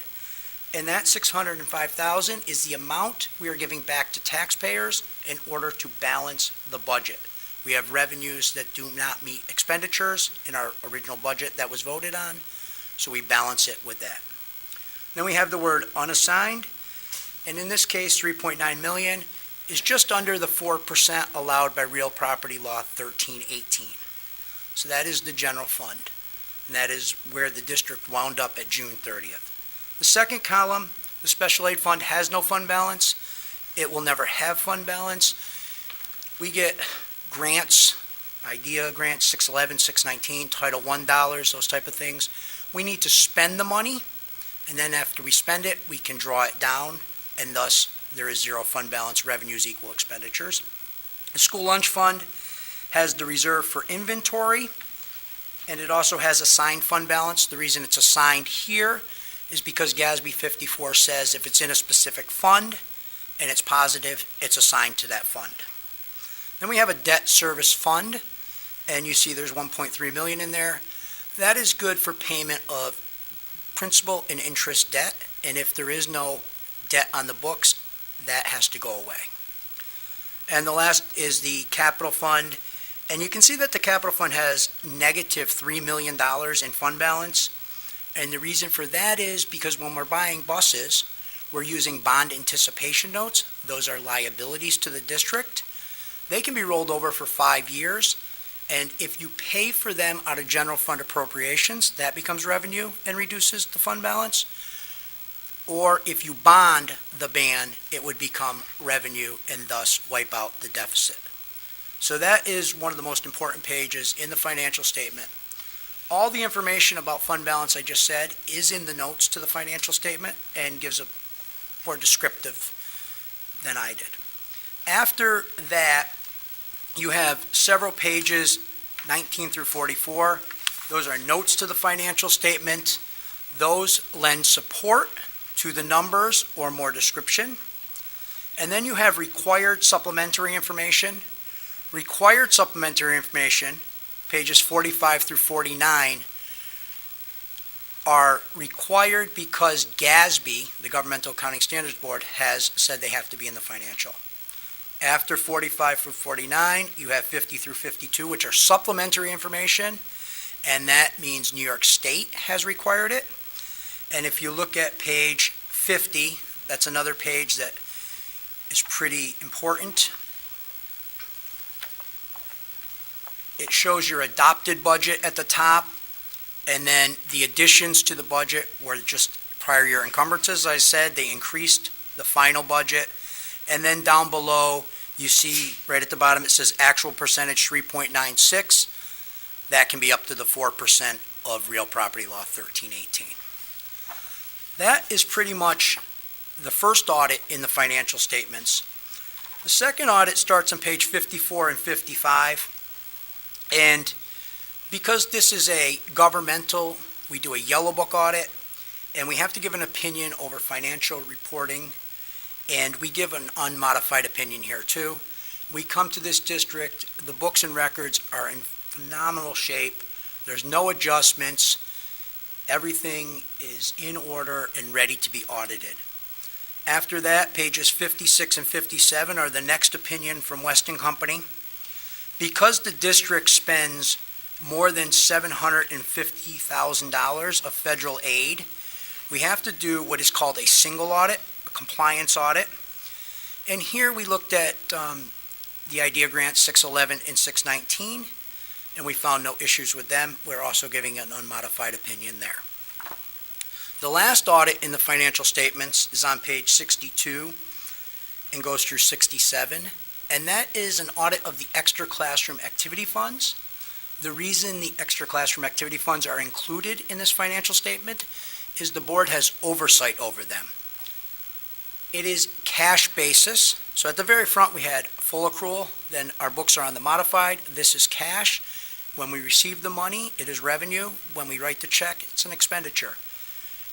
and that $605,000 is the amount we are giving back to taxpayers in order to balance the budget. We have revenues that do not meet expenditures in our original budget that was voted on, so we balance it with that. Then we have the word unassigned, and in this case, 3.9 million is just under the 4% allowed by Real Property Law 1318. So that is the general fund, and that is where the district wound up at June 30th. The second column, the special aid fund, has no fund balance. It will never have fund balance. We get grants, IDEA grants, 611, 619, Title I dollars, those type of things. We need to spend the money, and then after we spend it, we can draw it down, and thus there is zero fund balance, revenues equal expenditures. The school lunch fund has the reserve for inventory, and it also has assigned fund balance. The reason it's assigned here is because GASB 54 says if it's in a specific fund and it's positive, it's assigned to that fund. Then we have a debt service fund, and you see there's 1.3 million in there. That is good for payment of principal and interest debt, and if there is no debt on the books, that has to go away. And the last is the capital fund, and you can see that the capital fund has negative $3 million in fund balance, and the reason for that is because when we're buying buses, we're using bond anticipation notes. Those are liabilities to the district. They can be rolled over for 5 years, and if you pay for them out of general fund appropriations, that becomes revenue and reduces the fund balance. Or if you bond the ban, it would become revenue and thus wipe out the deficit. So that is one of the most important pages in the financial statement. All the information about fund balance I just said is in the notes to the financial statement and gives a more descriptive than I did. After that, you have several pages, 19 through 44. Those are notes to the financial statement. Those lend support to the numbers or more description. And then you have required supplementary information. Required supplementary information, pages 45 through 49, are required because GASB, the Governmental Accounting Standards Board, has said they have to be in the financial. After 45 through 49, you have 50 through 52, which are supplementary information, and that means New York State has required it. And if you look at page 50, that's another page that is pretty important. It shows your adopted budget at the top, and then the additions to the budget were just prior year encumbrances. As I said, they increased the final budget. And then down below, you see right at the bottom, it says actual percentage 3.96. That can be up to the 4% of Real Property Law 1318. That is pretty much the first audit in the financial statements. The second audit starts on page 54 and 55. And because this is a governmental, we do a yellow book audit, and we have to give an opinion over financial reporting, and we give an unmodified opinion here too. We come to this district, the books and records are in phenomenal shape. There's no adjustments. Everything is in order and ready to be audited. After that, pages 56 and 57 are the next opinion from Weston Company. Because the district spends more than $750,000 of federal aid, we have to do what is called a single audit, a compliance audit. And here we looked at the IDEA grants 611 and 619, and we found no issues with them. We're also giving an unmodified opinion there. The last audit in the financial statements is on page 62 and goes through 67, and that is an audit of the extra classroom activity funds. The reason the extra classroom activity funds are included in this financial statement is the board has oversight over them. It is cash basis, so at the very front we had full accrual, then our books are on the modified. This is cash. When we receive the money, it is revenue. When we write the check, it's an expenditure.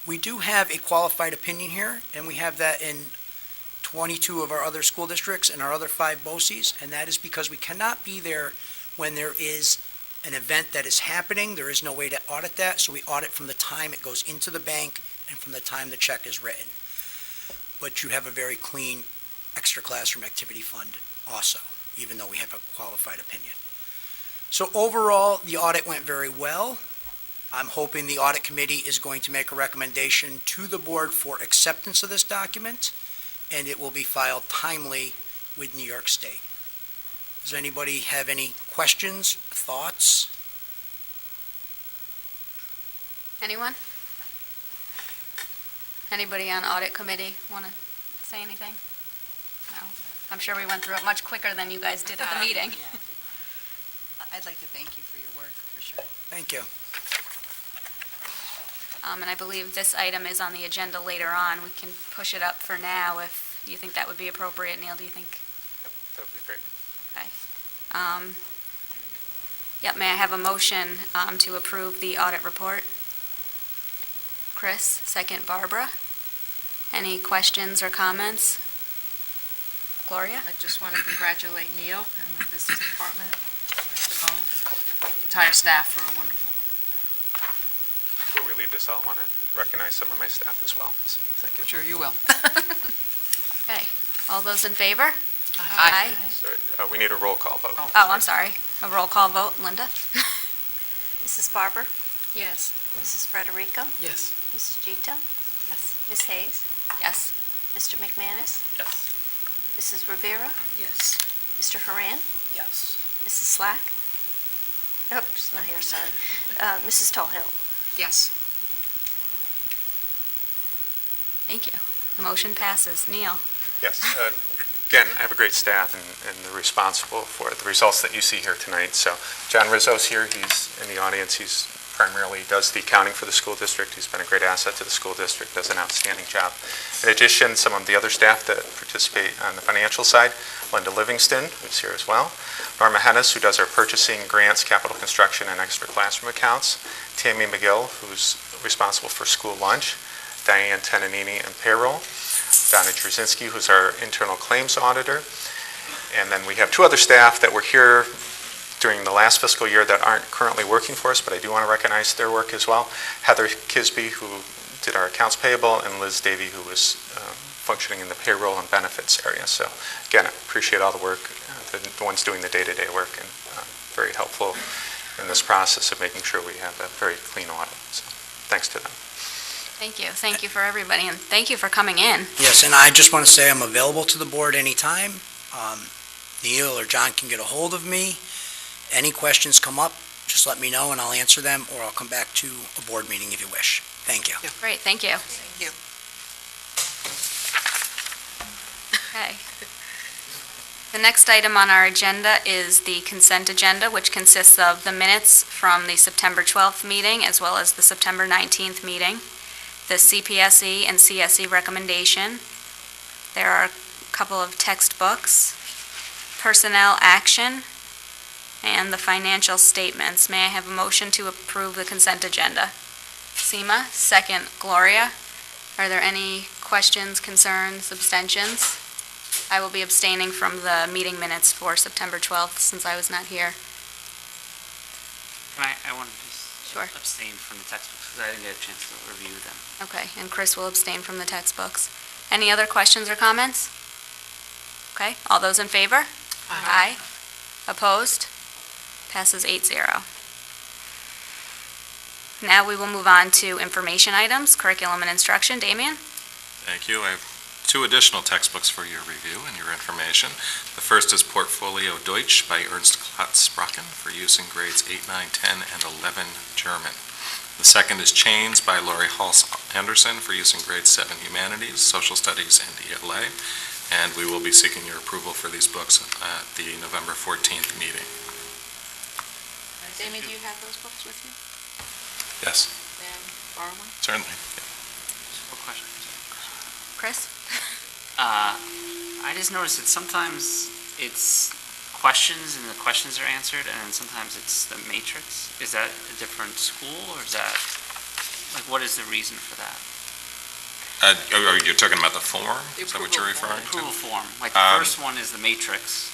We do have a qualified opinion here, and we have that in 22 of our other school districts and our other 5 BOCES, and that is because we cannot be there when there is an event that is happening, there is no way to audit that, so we audit from the time it goes into the bank and from the time the check is written. But you have a very clean extra classroom activity fund also, even though we have a qualified opinion. So overall, the audit went very well. I'm hoping the audit committee is going to make a recommendation to the board for acceptance of this document, and it will be filed timely with New York State. Does anybody have any questions, thoughts? Anyone? Anybody on audit committee want to say anything? No? I'm sure we went through it much quicker than you guys did at the meeting. I'd like to thank you for your work, for sure. Thank you. And I believe this item is on the agenda later on. We can push it up for now if you think that would be appropriate. Neil, do you think? Yep, that would be great. Okay. Yep, may I have a motion to approve the audit report? Chris, second Barbara. Any questions or comments? Gloria? I just want to congratulate Neil and the business department, and all the entire staff for a wonderful work. Before we leave this, I'll want to recognize some of my staff as well. So, thank you. Sure you will. Okay, all those in favor? Aye. Sorry, we need a roll call vote. Oh, I'm sorry. A roll call vote. Linda? Mrs. Barber? Yes. Mrs. Frederico? Yes. Mrs. Gito? Yes. Ms. Hayes? Yes. Mr. McManus? Yes. Mrs. Rivera? Yes. Mr. Haran? Yes. Mrs. Slack? Nope, she's not here, sorry. Mrs. Tallhill? Yes. Thank you. The motion passes. Neil? Yes. Again, I have a great staff, and they're responsible for the results that you see here tonight. So John Rizzo's here. He's in the audience. He's primarily does the accounting for the school district. He's been a great asset to the school district, does an outstanding job. In addition, some of the other staff that participate on the financial side, Linda Livingston, who's here as well, Norma Hennis, who does our purchasing, grants, capital construction, and extra classroom accounts, Tammy McGill, who's responsible for school lunch, Diane Tenanini and payroll, Donna Trzynski, who's our internal claims auditor, and then we have two other staff that were here during the last fiscal year that aren't currently working for us, but I do want to recognize their work as well. Heather Kisby, who did our accounts payable, and Liz Davey, who was functioning in the payroll and benefits area. So again, I appreciate all the work, the ones doing the day-to-day work, and very helpful in this process of making sure we have a very clean audit. So thanks to them. Thank you. Thank you for everybody, and thank you for coming in. Yes, and I just want to say I'm available to the board anytime. Neil or John can get a hold of me. Any questions come up, just let me know and I'll answer them, or I'll come back to a board meeting if you wish. Thank you. Great, thank you. Thank you. Okay. The next item on our agenda is the consent agenda, which consists of the minutes from the September 12th meeting as well as the September 19th meeting, the CPSE and CSE recommendation. There are a couple of textbooks, personnel action, and the financial statements. May I have a motion to approve the consent agenda? Seema, second Gloria. Are there any questions, concerns, abstentions? I will be abstaining from the meeting minutes for September 12th since I was not here. I want to just Sure. abstain from the textbooks because I didn't get a chance to review them. Okay, and Chris will abstain from the textbooks. Any other questions or comments? Okay, all those in favor? Aye. Opposed? Passes 8-0. Now we will move on to information items, curriculum and instruction. Damien? Thank you. I have two additional textbooks for your review and your information. The first is Portfolio Deutsch by Ernst Klotz-Sprachen for use in grades 8, 9, 10, and 11 German. The second is Chains by Laurie Halse Anderson for use in grades 7 Humanities, Social Studies, and ELA. And we will be seeking your approval for these books at the November 14th meeting. Jamie, do you have those books with you? Yes, May I borrow one? certainly. Just a question. Chris? I just noticed that sometimes it's questions and the questions are answered, and then sometimes it's the matrix. Is that a different school, or is that, like, what is the reason for that? Are you talking about the form? Is that what you're referring to? Approval form. Like, the first one is the matrix,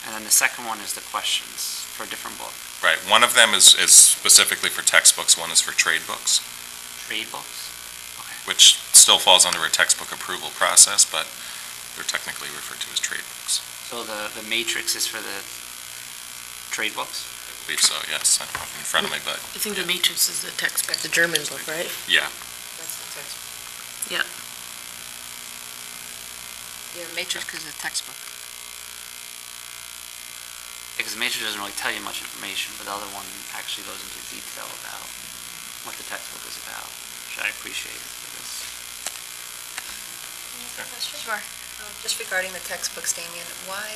And then the second one is the questions for a different book. Right, one of them is specifically for textbooks, one is for trade books, Trade books? which still falls under a textbook approval process, but they're technically referred to as trade books. So the matrix is for the trade books? I believe so, yes, I don't have it in front of me, but I think the Matrix is the textbook, the German book, right? yeah. That's the textbook. Yeah. Yeah, Matrix is a textbook. Because the matrix doesn't really tell you much information, but the other one actually goes into detail about what the textbook is about, which I appreciate for this. Sure. Just regarding the textbooks, Damien, why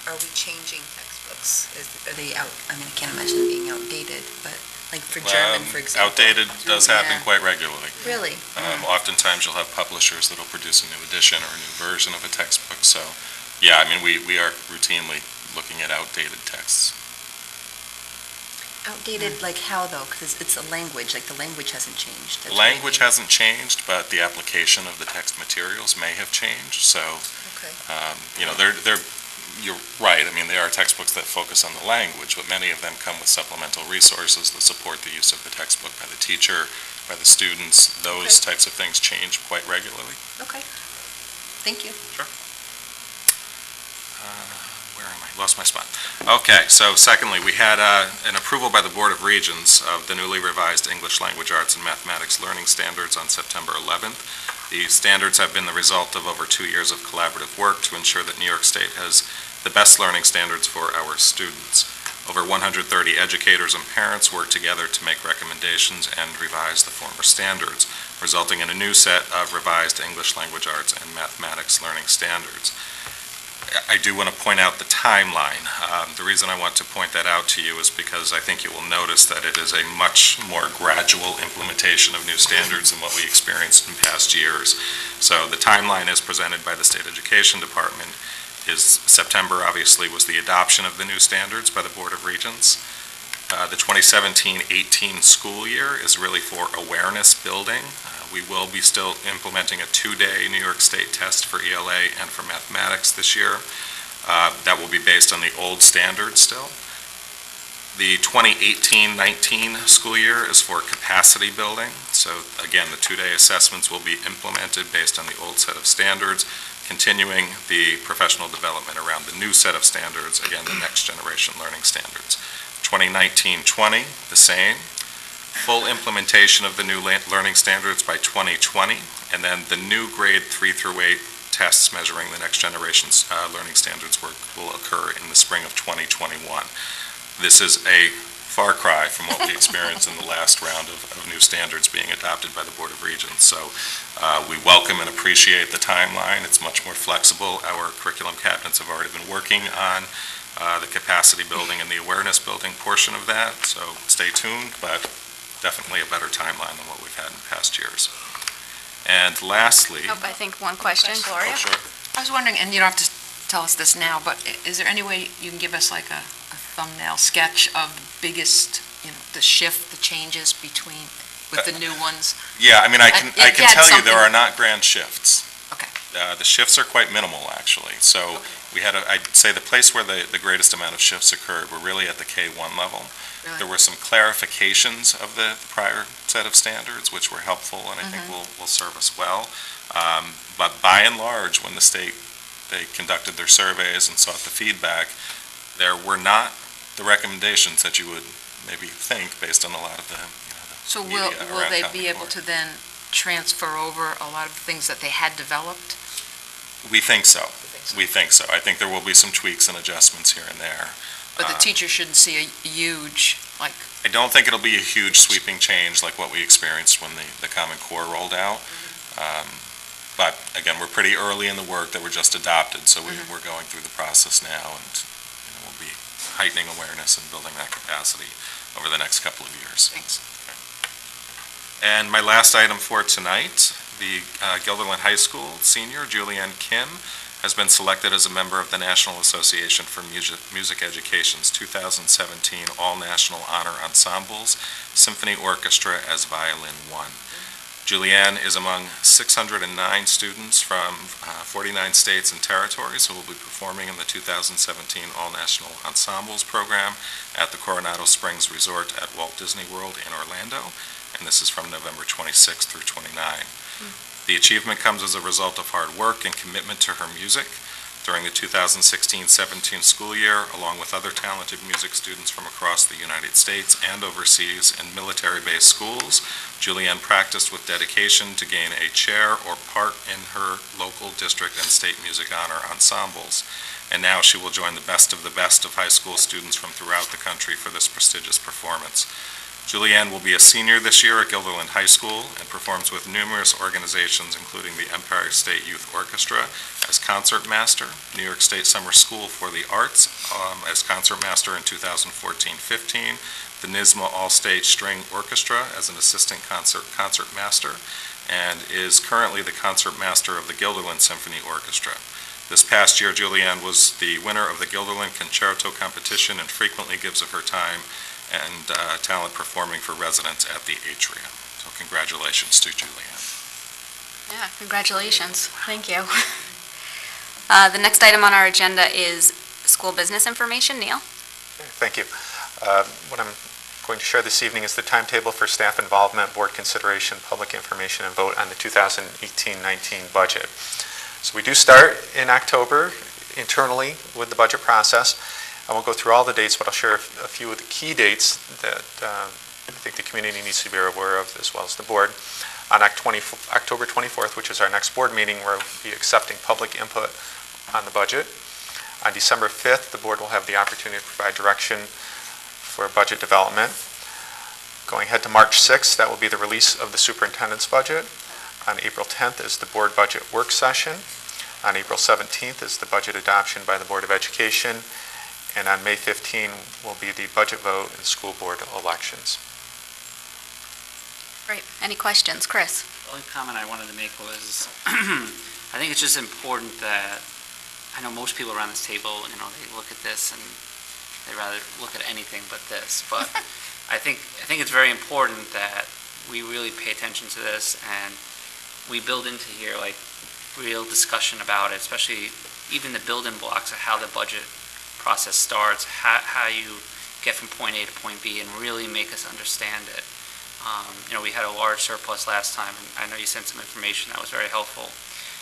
are we changing textbooks? Are they out, I mean, I can't imagine them being outdated, but like for German, for example. Outdated does happen Yeah. quite regularly. Really? Oftentimes you'll have publishers that'll produce a new edition or a new version of a textbook, so, yeah, I mean, we are routinely looking at outdated texts. Outdated, like how though? Because it's a language, like the language hasn't changed. The That's what I language mean. hasn't changed, but the application of the text materials may have changed, so, Okay. you know, you're right, I mean, they are textbooks that focus on the language, but many of them come with supplemental resources that support the use of the textbook by the teacher, by the students. Those types of things change quite regularly. Okay. Thank you. Sure. Where am I? Lost my spot. Okay, so secondly, we had an approval by the Board of Regents of the newly revised English Language Arts and Mathematics Learning Standards on September 11th. The standards have been the result of over 2 years of collaborative work to ensure that New York State has the best learning standards for our students. Over 130 educators and parents worked together to make recommendations and revise the former standards, resulting in a new set of revised English Language Arts and Mathematics Learning Standards. I do want to point out the timeline. The reason I want to point that out to you is because I think you will notice that it is a much more gradual implementation of new standards than what we experienced in past years. So the timeline as presented by the State Education Department is September, obviously, was the adoption of the new standards by the Board of Regents. The 2017-18 school year is really for awareness building. We will be still implementing a 2-day New York State test for ELA and for mathematics this year. That will be based on the old standards still. The 2018-19 school year is for capacity building. So again, the 2-day assessments will be implemented based on the old set of standards, continuing the professional development around the new set of standards, again, the next generation learning standards. 2019-20, the same. Full implementation of the new learning standards by 2020, and then the new grade 3 through 8 tests measuring the next generation's learning standards work will occur in the spring of 2021. This is a far cry from what we experienced in the last round of new standards being adopted by the Board of Regents. So we welcome and appreciate the timeline. It's much more flexible. Our curriculum cabinets have already been working on the capacity building and the awareness building portion of that, so stay tuned, but definitely a better timeline than what we've had in past years. And lastly... Oh, I think one question, Gloria? Oh, sure. I was wondering, and you don't have to tell us this now, but is there any way you can give us like a thumbnail sketch of the biggest, the shift, the changes with the new ones? Yeah, I mean, I can It had tell you there something- are not grand shifts. Okay. The shifts are quite minimal, actually. So we had, I'd say the place where the greatest amount of shifts occurred were really at the K-1 level. Really? There were some clarifications of the prior set of standards, which were helpful and I think will serve us well. But by and large, when the state, they conducted their surveys and sought the feedback, there were not the recommendations that you would maybe think based on a lot of the So media will around they Common be able Core. to then transfer over a lot of the things that they had developed? We think so. We think so. I think there will be some tweaks and adjustments here and there. But the teacher shouldn't see a huge, like, I don't think it'll be a huge sweeping change like what we experienced when the Common Core rolled out. But again, we're pretty early in the work that were just adopted, so we're going through the process now, and we'll be heightening awareness and building that capacity over the next couple of years. Thanks. And my last item for tonight, the Guilderland High School senior, Julianne Kim, has been selected as a member of the National Association for Music Education's 2017 All National Honor Ensembles Symphony Orchestra as Violin 1. Julianne is among 609 students from 49 states and territories who will be performing in the 2017 All-National Ensembles program at the Coronado Springs Resort at Walt Disney World in Orlando, and this is from November 26 through 29. The achievement comes as a result of hard work and commitment to her music. During the 2016-17 school year, along with other talented music students from across the United States and overseas in military-based schools, Julianne practiced with dedication to gain a chair or part in her local district and state music honor ensembles. And now she will join the best of high school students from throughout the country for this prestigious performance. Julianne will be a senior this year at Guilderland High School and performs with numerous organizations, including the Empire State Youth Orchestra as concert master, New York State Summer School for the Arts as concert master in 2014-15, the NYSSMA All-State String Orchestra as an assistant concert master, and is currently the concert master of the Guilderland Symphony Orchestra. This past year, Julianne was the winner of the Guilderland Concerto Competition and frequently gives of her time and talent performing for residents at the Atrium. So congratulations to Julianne. Yeah, congratulations. Thank you. The next item on our agenda is school business information. Neil? Thank you. What I'm going to share this evening is the timetable for staff involvement, board consideration, public information, and vote on the 2018-19 budget. So we do start in October internally with the budget process. I won't go through all the dates, but I'll share a few of the key dates that I think the community needs to be aware of, as well as the board. On October 24th, which is our next board meeting, we'll be accepting public input on the budget. On December 5th, the board will have the opportunity to provide direction for budget development. Going ahead to March 6th, that will be the release of the superintendent's budget. On April 10th is the board budget work session. On April 17th is the budget adoption by the Board of Education. And on May 15 will be the budget vote and school board elections. Great. Any questions? Chris? The only comment I wanted to make was, I think it's just important that, I know most people around this table, they look at this and they rather look at anything but this, but I think it's very important that we really pay attention to this and we build into here like real discussion about it, especially even the building blocks of how the budget process starts, how you get from point A to point B and really make us understand it. We had a large surplus last time, and I know you sent some information that was very helpful,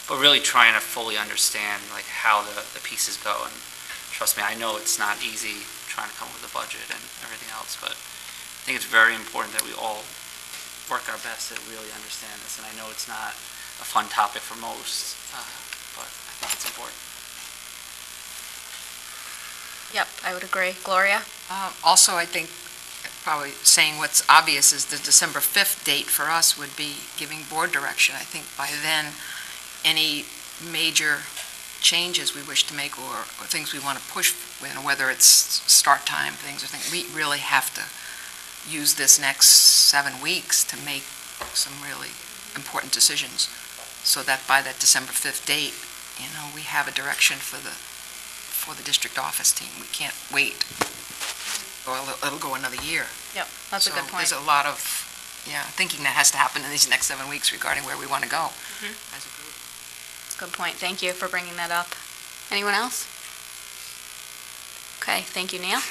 but really trying to fully understand like how the pieces go. And trust me, I know it's not easy trying to come up with a budget and everything else, but I think it's very important that we all work our best to really understand this. And I know it's not a fun topic for most, but I think it's important. Yep, I would agree. Gloria? Also, I think probably saying what's obvious is the December 5th date for us would be giving board direction. I think by then, any major changes we wish to make or things we want to push, whether it's start time things or things, we really have to use this next 7 weeks to make some really important decisions so that by that December 5th date, we have a direction for the district office team. We can't wait. Or it'll go another year. Yep, that's a good point. There's a lot of thinking that has to happen in these next 7 weeks regarding where we want to go as a group. That's a good point. Thank you for bringing that up. Anyone else? Okay, thank you, Neil.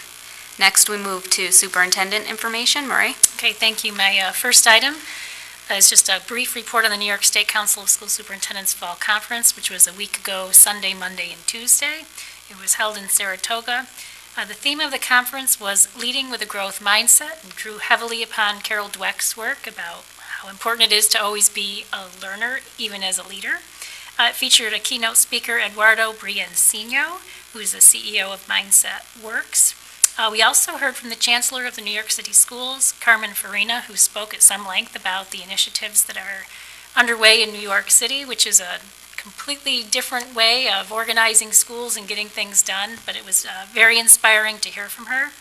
Next, we move to superintendent information. Marie? Okay, thank you. My first item is just a brief report on the New York State Council of School Superintendents Fall Conference, which was a week ago, Sunday, Monday, and Tuesday. It was held in Saratoga. The theme of the conference was Leading with a Growth Mindset, and drew heavily upon Carol Dweck's work about how important it is to always be a learner, even as a leader. It featured a keynote speaker, Eduardo Briancino, who's the CEO of Mindset Works. We also heard from the Chancellor of the New York City Schools, Carmen Farina, who spoke at some length about the initiatives that are underway in New York City, which is a completely different way of organizing schools and getting things done, but it was very inspiring to hear from her.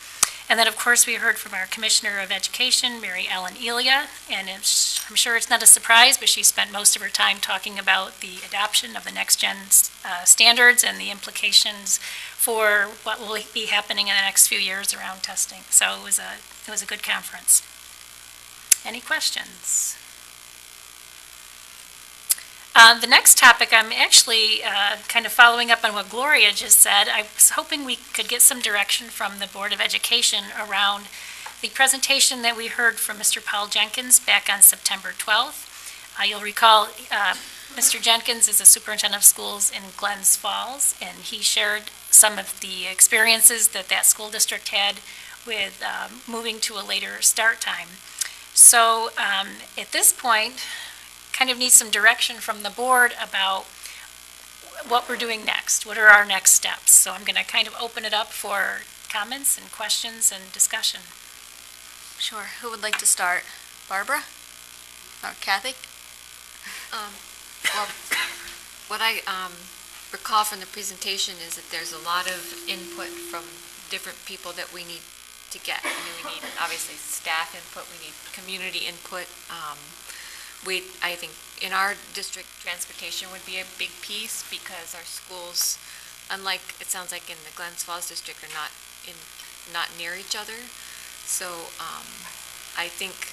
And then, of course, we heard from our Commissioner of Education, Mary Ellen Elia, and I'm sure it's not a surprise, but she spent most of her time talking about the adoption of the next-gen standards and the implications for what will be happening in the next few years around testing. So it was a good conference. Any questions? The next topic, I'm actually kind of following up on what Gloria just said. I was hoping we could get some direction from the Board of Education around the presentation that we heard from Mr. Paul Jenkins back on September 12th. You'll recall Mr. Jenkins is a superintendent of schools in Glens Falls, and he shared some of the experiences that that school district had with moving to a later start time. So at this point, kind of need some direction from the board about what we're doing next. What are our next steps? So I'm going to kind of open it up for comments and questions and discussion. Sure. Who would like to start? Barbara? Or Kathy? Well, what I recall from the presentation is that there's a lot of input from different people that we need to get. I mean, we need obviously staff input, we need community input. I think in our district, transportation would be a big piece because our schools, unlike it sounds like in the Glens Falls district, are not near each other. So I think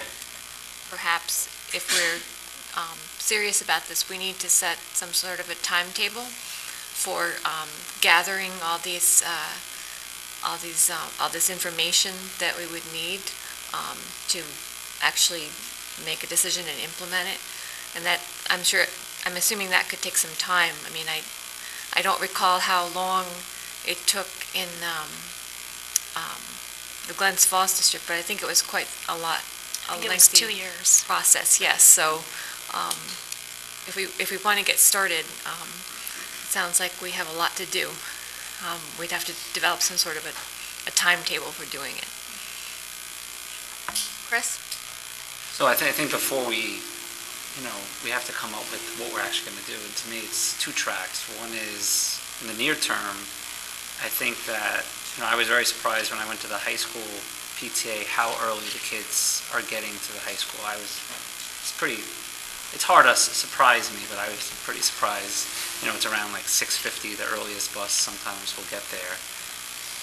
perhaps if we're serious about this, we need to set some sort of a timetable for gathering all this information that we would need to actually make a decision and implement it. And that I'm assuming that could take some time. I mean, I don't recall how long it took in the Glens Falls district, but I think it was quite a lot. I think it was 2 years. Process, yes. So if we want to get started, it sounds like we have a lot to do. We'd have to develop some sort of a timetable for doing it. Chris? So I think before we have to come up with what we're actually going to do. And to me, it's two tracks. One is, in the near term, I think that, I was very surprised when I went to the high school PTA how early the kids are getting to the high school. It's hard to surprise me, but I was pretty surprised. It's around like 6:50, the earliest bus sometimes will get there.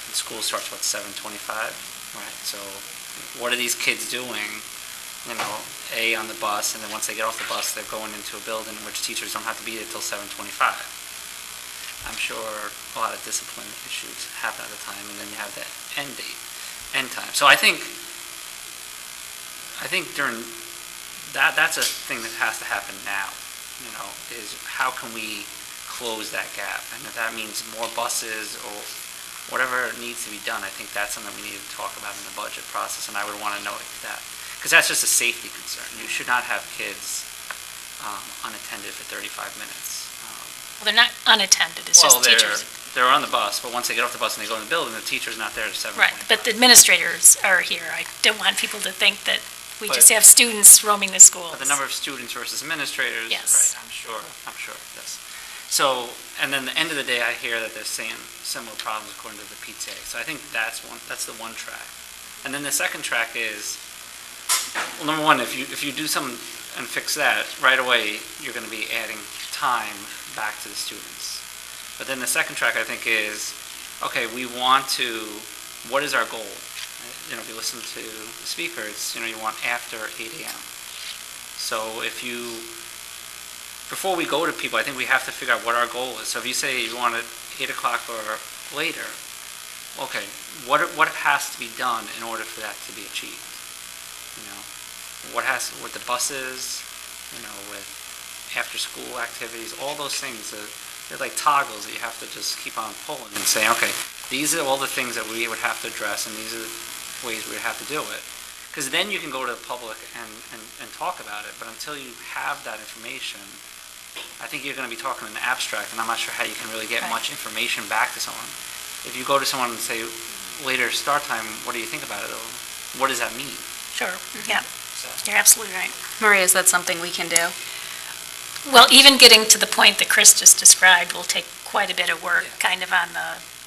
And school starts, 7:25, right? So what are these kids doing? On the bus, and then once they get off the bus, they're going into a building in which teachers don't have to be there till 7:25. I'm sure a lot of discipline issues happen at the time, and then you have that end time. So I think during that's a thing that has to happen now, is how can we close that gap? And if that means more buses or whatever needs to be done, I think that's something we need to talk about in the budget process, and I would want to know that. Because that's just a safety concern. You should not have kids unattended for 35 minutes. Well, they're not unattended, it's just teachers. They're on the bus, but once they get off the bus and they go in the building, the teacher's not there at 7:25. Right, but the administrators are here. I don't want people to think that we just have students roaming the schools. But the number of students versus administrators, yes. Right, I'm sure, yes. So, and then the end of the day, I hear that they're seeing similar problems according to the PTA. So I think that's the one track. And then the second track is, well, number one, if you do something and fix that, right away, you're going to be adding time back to the students. But then the second track, I think, is, okay, what is our goal? If you listen to the speaker, it's, you want after 8 a.m. So before we go to people, I think we have to figure out what our goal is. So if you say you want it 8 o'clock or later, okay, what has to be done in order for that to be achieved? With the buses, with after-school activities, all those things, they're like toggles that you have to just keep on pulling and say, okay, these are all the things that we would have to address, and these are the ways we would have to do it. Because then you can go to the public and talk about it, but until you have that information, I think you're going to be talking in the abstract, and I'm not sure how you can really get much information back to someone. If you go to someone and say, later start time, what do you think about it? What does that mean? Sure, yeah. You're absolutely right. Maria, is that something we can do? Well, even getting to the point that Chris just described will take quite a bit of work, kind of on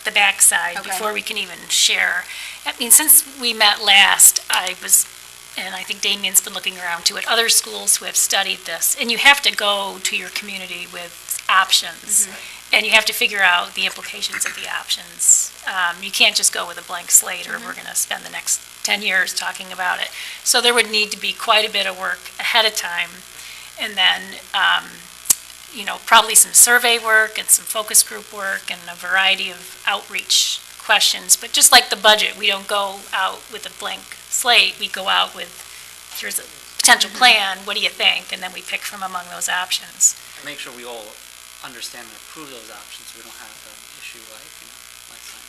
the backside, before we can even share. I mean, since we met last, and I think Damien's been looking around too at other schools who have studied this, and you have to go to your community with options, and you have to figure out the implications of the options. You can't just go with a blank slate, or we're going to spend the next 10 years talking about it. So there would need to be quite a bit of work ahead of time, and then probably some survey work and some focus group work and a variety of outreach questions. But just like the budget, we don't go out with a blank slate. We go out with, here's a potential plan, what do you think? And then we pick from among those options. Make sure we all understand and approve those options, so we don't have an issue like, last time,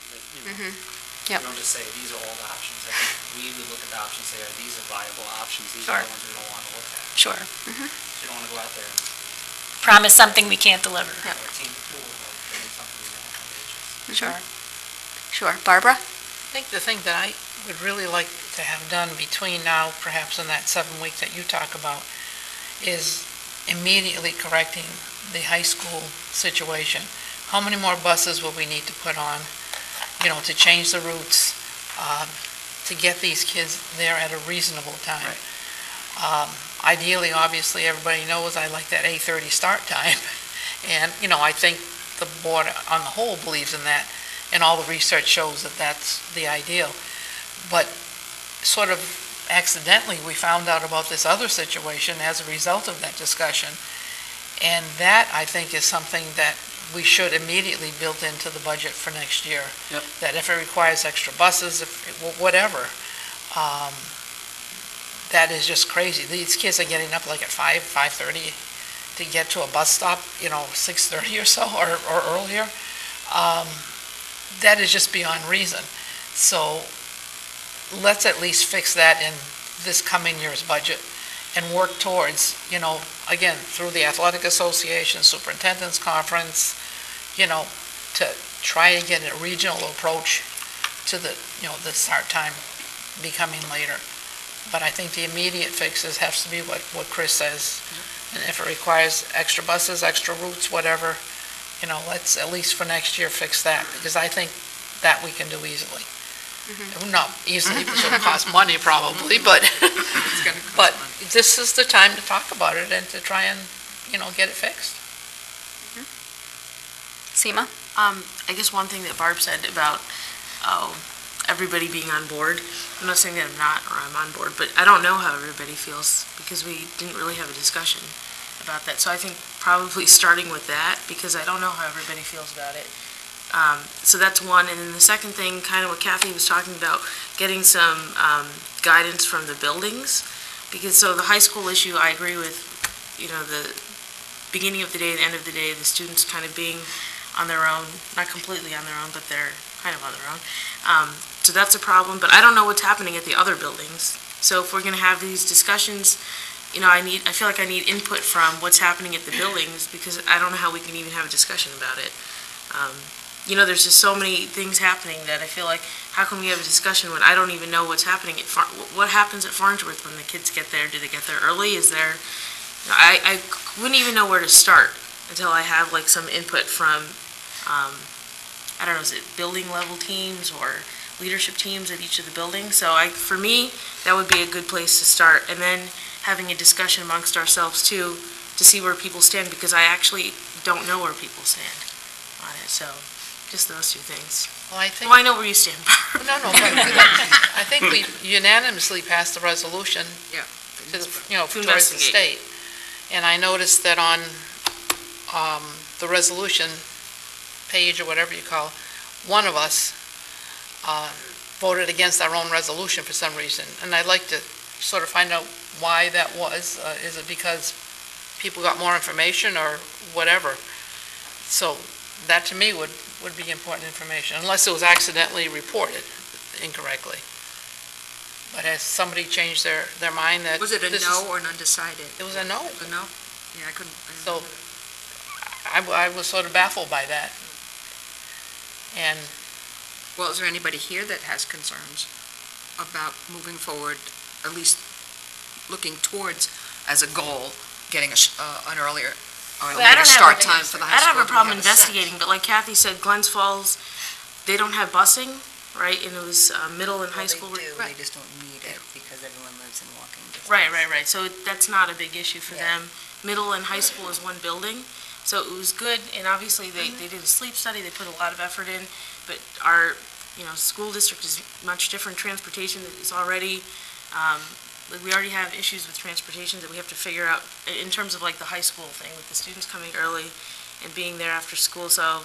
Yep. we don't just say, these are all the options. I think we would look at the options, say, these are viable options, these are Sure. the ones we don't want to look at. Sure. So you don't want to go out there and Promise something we can't deliver. or team pool or doing something we don't have. Sure. Sure. Barbara? I think the thing that I would really like to have done between now, perhaps in that 7 week that you talk about, is immediately correcting the high school situation. How many more buses will we need to put on, to change the routes, to get these kids there at a reasonable time? Ideally, obviously, everybody knows I like that 8:30 start time. And, I think the board on the whole believes in that, and all the research shows that that's the ideal. But sort of accidentally, we found out about this other situation as a result of that discussion. And that, I think, is something that we should immediately build into the budget for next year. Yep. That if it requires extra buses, whatever, that is just crazy. These kids are getting up like at 5:30 to get to a bus stop, 6:30 or so, or earlier. That is just beyond reason. So let's at least fix that in this coming year's budget and work towards, again, through the Athletic Association, Superintendent's Conference, to try and get a regional approach to the start time becoming later. But I think the immediate fixes has to be what Chris says. And if it requires extra buses, extra routes, whatever, let's at least for next year fix that, because I think that we can do easily. Not easily, because it'll cost money probably, but this is the time to talk about it and to try and, get it fixed. Seema? I guess one thing that Barb said about everybody being on board, I'm not saying that I'm not, or I'm on board, but I don't know how everybody feels, because we didn't really have a discussion about that. So I think probably starting with that, because I don't know how everybody feels about it. So that's one. And then the second thing, kind of what Kathy was talking about, getting some guidance from the buildings. Because so the high school issue, I agree with, the beginning of the day, the end of the day, the students kind of being on their own, not completely on their own, but they're kind of on their own. So that's a problem, but I don't know what's happening at the other buildings. So if we're going to have these discussions, I feel like I need input from what's happening at the buildings, because I don't know how we can even have a discussion about it. There's just so many things happening that I feel like, how can we have a discussion when I don't even know what's happening at what happens at Farnsworth when the kids get there? Do they get there early? Is there, I wouldn't even know where to start until I have like some input from, I don't know, is it building level teams or leadership teams at each of the buildings? So for me, that would be a good place to start. And then having a discussion amongst ourselves too, to see where people stand, because I actually don't know where people stand on it. So just those two things. Well, I know where you stand. No, but I think we unanimously passed the resolution to towards the state. And I noticed that on the resolution page, or whatever you call, one of us voted against our own resolution for some reason. And I'd like to sort of find out why that was. Is it because people got more information or whatever? So that to me would be important information, unless it was accidentally reported incorrectly. But has somebody changed their mind that... Was it a no or an undecided? It was a no. A no? Yeah, I couldn't... So I was sort of baffled by that. And... Well, is there anybody here that has concerns about moving forward, at least looking towards, as a goal, getting an earlier or a later start time for the high school? I don't have a problem investigating, but like Kathy said, Glens Falls, they don't have busing, right? And it was middle and high school. They do, they just don't need it because everyone lives in walking distance. Right. So that's not a big issue for them. Middle and high school is one building, so it was good. And obviously, they did a sleep study, they put a lot of effort in, but our school district is much different. Transportation is already like, we already have issues with transportation that we have to figure out in terms of like the high school thing with the students coming early and being there after school. So,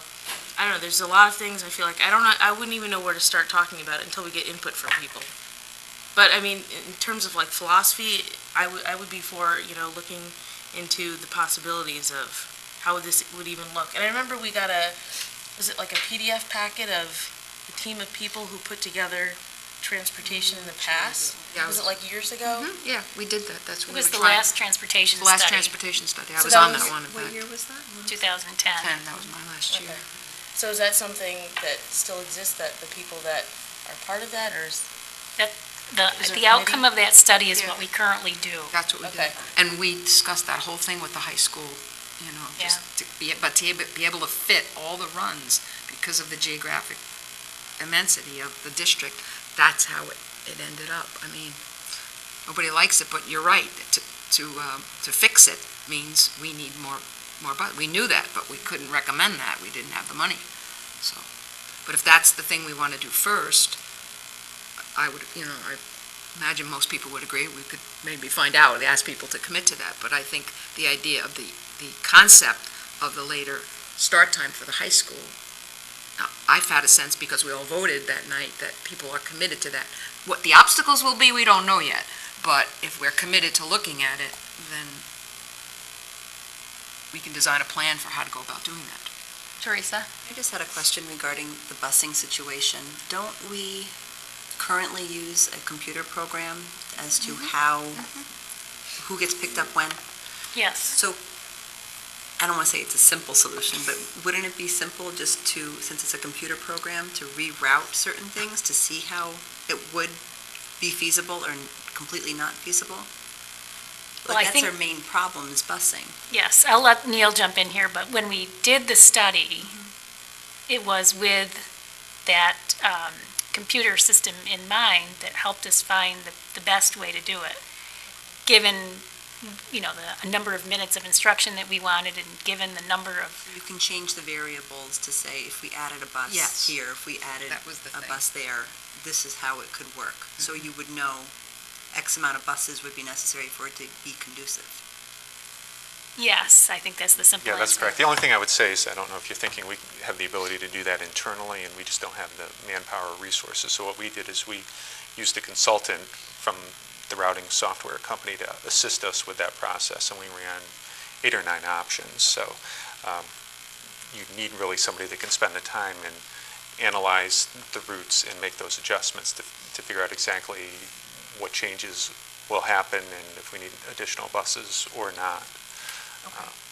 I don't know, there's a lot of things I feel like, I wouldn't even know where to start talking about it until we get input from people. But, I mean, in terms of like philosophy, I would be for, looking into the possibilities of how this would even look. And I remember we got was it like a PDF packet of the team of people who put together transportation in the past? Yeah, Was it like years ago? Yeah, we did that. That's what It we was were the trying. last transportation The last study. transportation study. I So was that on was- that one, in What fact. year was that? 2010. 10, that was my last year. Okay. So is that something that still exists, that the people that are part of that, or is? Is there The a outcome of that study is what we currently do. That's what we did. Okay. And we discussed that whole thing with the high school, just to be able to fit all the runs because of the geographic immensity of the district. That's how it ended up. I mean, nobody likes it, but you're right. To fix it means we need more bus. We knew that, but we couldn't recommend that. We didn't have the money. So, but if that's the thing we want to do first, I would, I imagine most people would agree. We could maybe find out, ask people to commit to that. But I think the idea of the concept of the later start time for the high school, I've had a sense, because we all voted that night, that people are committed to that. What the obstacles will be, we don't know yet. But if we're committed to looking at it, then we can design a plan for how to go about doing that. Teresa? I just had a question regarding the busing situation. Don't we currently use a computer program as to who gets picked up when? Yes. So, I don't want to say it's a simple solution, but wouldn't it be simple just to, since it's a computer program, to reroute certain things to see how it would be feasible or completely not feasible? Well, I That's think- our main problem, is busing. Yes, I'll let Neil jump in here, but when we did the study, it was with that computer system in mind that helped us find the best way to do it, given, the number of minutes of instruction that we wanted and given the number of... You can change the variables to say, if we added a bus Yes. here, if we added That was the a thing. bus there, this is how it could work. So you would know X amount of buses would be necessary for it to be conducive. Yes, I think that's the simple Yeah, answer. that's correct. The only thing I would say is, I don't know if you're thinking we have the ability to do that internally, and we just don't have the manpower or resources. So what we did is we used a consultant from the routing software company to assist us with that process, and we ran 8 or 9 options. So you need really somebody that can spend the time and analyze the routes and make those adjustments to figure out exactly what changes will happen and if we need additional buses or not.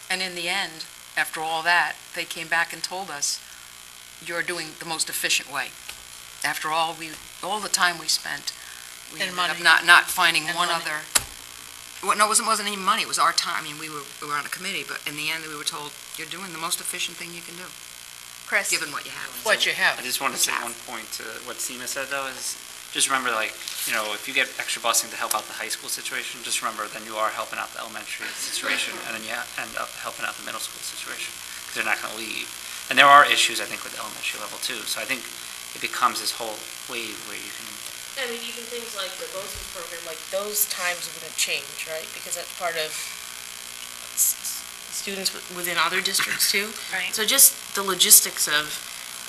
And in the end, after all that, they came back and told us, you're doing the most efficient way. After all the time we spent, we And ended up money. not finding And one money. other. Well, no, it wasn't even money, it was our time. I mean, we were on a committee, but in the end, we were told, you're doing the most efficient thing you can do, Chris? given what you have. What you have. I just want to say one point to what Seema said, though, is just remember, if you get extra busing to help out the high school situation, just remember, then you are helping out the elementary situation, and then you end up helping out the middle school situation, because they're not going to leave. And there are issues, I think, with the elementary level, too. So I think it becomes this whole wave where you can... I mean, even things like the BOSI's program, like those times wouldn't change, right? Because that's part of students within other districts too. Right. So just the logistics of,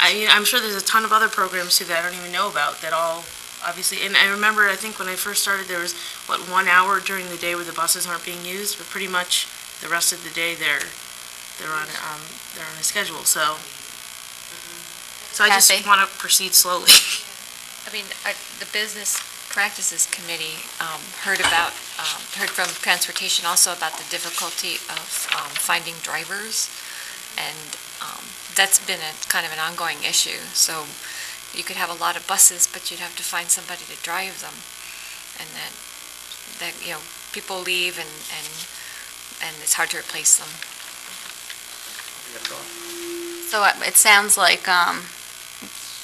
I'm sure there's a ton of other programs too that I don't even know about that all, obviously, and I remember, I think when I first started, there was, 1 hour during the day where the buses aren't being used, but pretty much the rest of the day they're on a schedule, so. So I just Kathy? want to proceed slowly. I mean, the Business Practices Committee heard from Transportation also about the difficulty of finding drivers, and that's been a kind of an ongoing issue. So you could have a lot of buses, but you'd have to find somebody to drive them, and that people leave, and it's hard to replace them. So it sounds like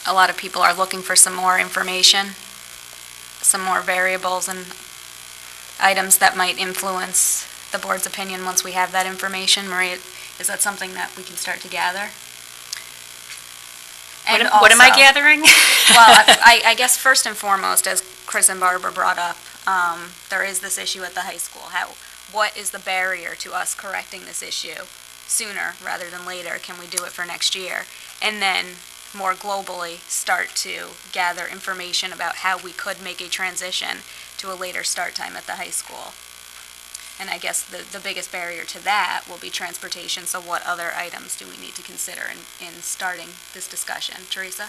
a lot of people are looking for some more information, some more variables and items that might influence the board's opinion once we have that information. Maria, is that something that we can start to gather? What And am I also- gathering? Well, I guess first and foremost, as Chris and Barbara brought up, there is this issue at the high school? What is the barrier to us correcting this issue sooner rather than later? Can we do it for next year? And then more globally, start to gather information about how we could make a transition to a later start time at the high school. And I guess the biggest barrier to that will be transportation, so what other items do we need to consider in starting this discussion? Teresa?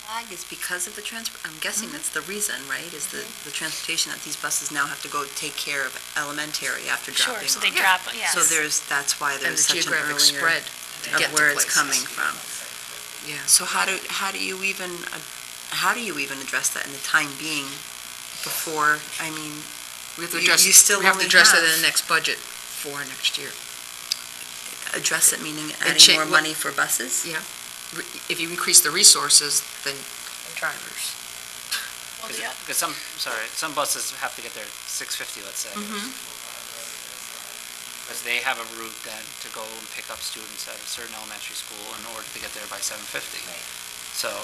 Lag is because of the I'm guessing that's the reason, right? Is the transportation that these buses now have to go take care of elementary after dropping off. Sure, so they drop, yes. So that's why there's such an earlier spread of where it's coming from. Yeah. So how do you even address that in the time being before? I mean, we have to address that in the next budget for next year. Address it meaning adding more money for buses. Yeah. If you increase the resources, then drivers. Because some buses have to get there at 6:50, let's say. Because they have a route then to go and pick up students at a certain elementary school in order to get there by 7:50. So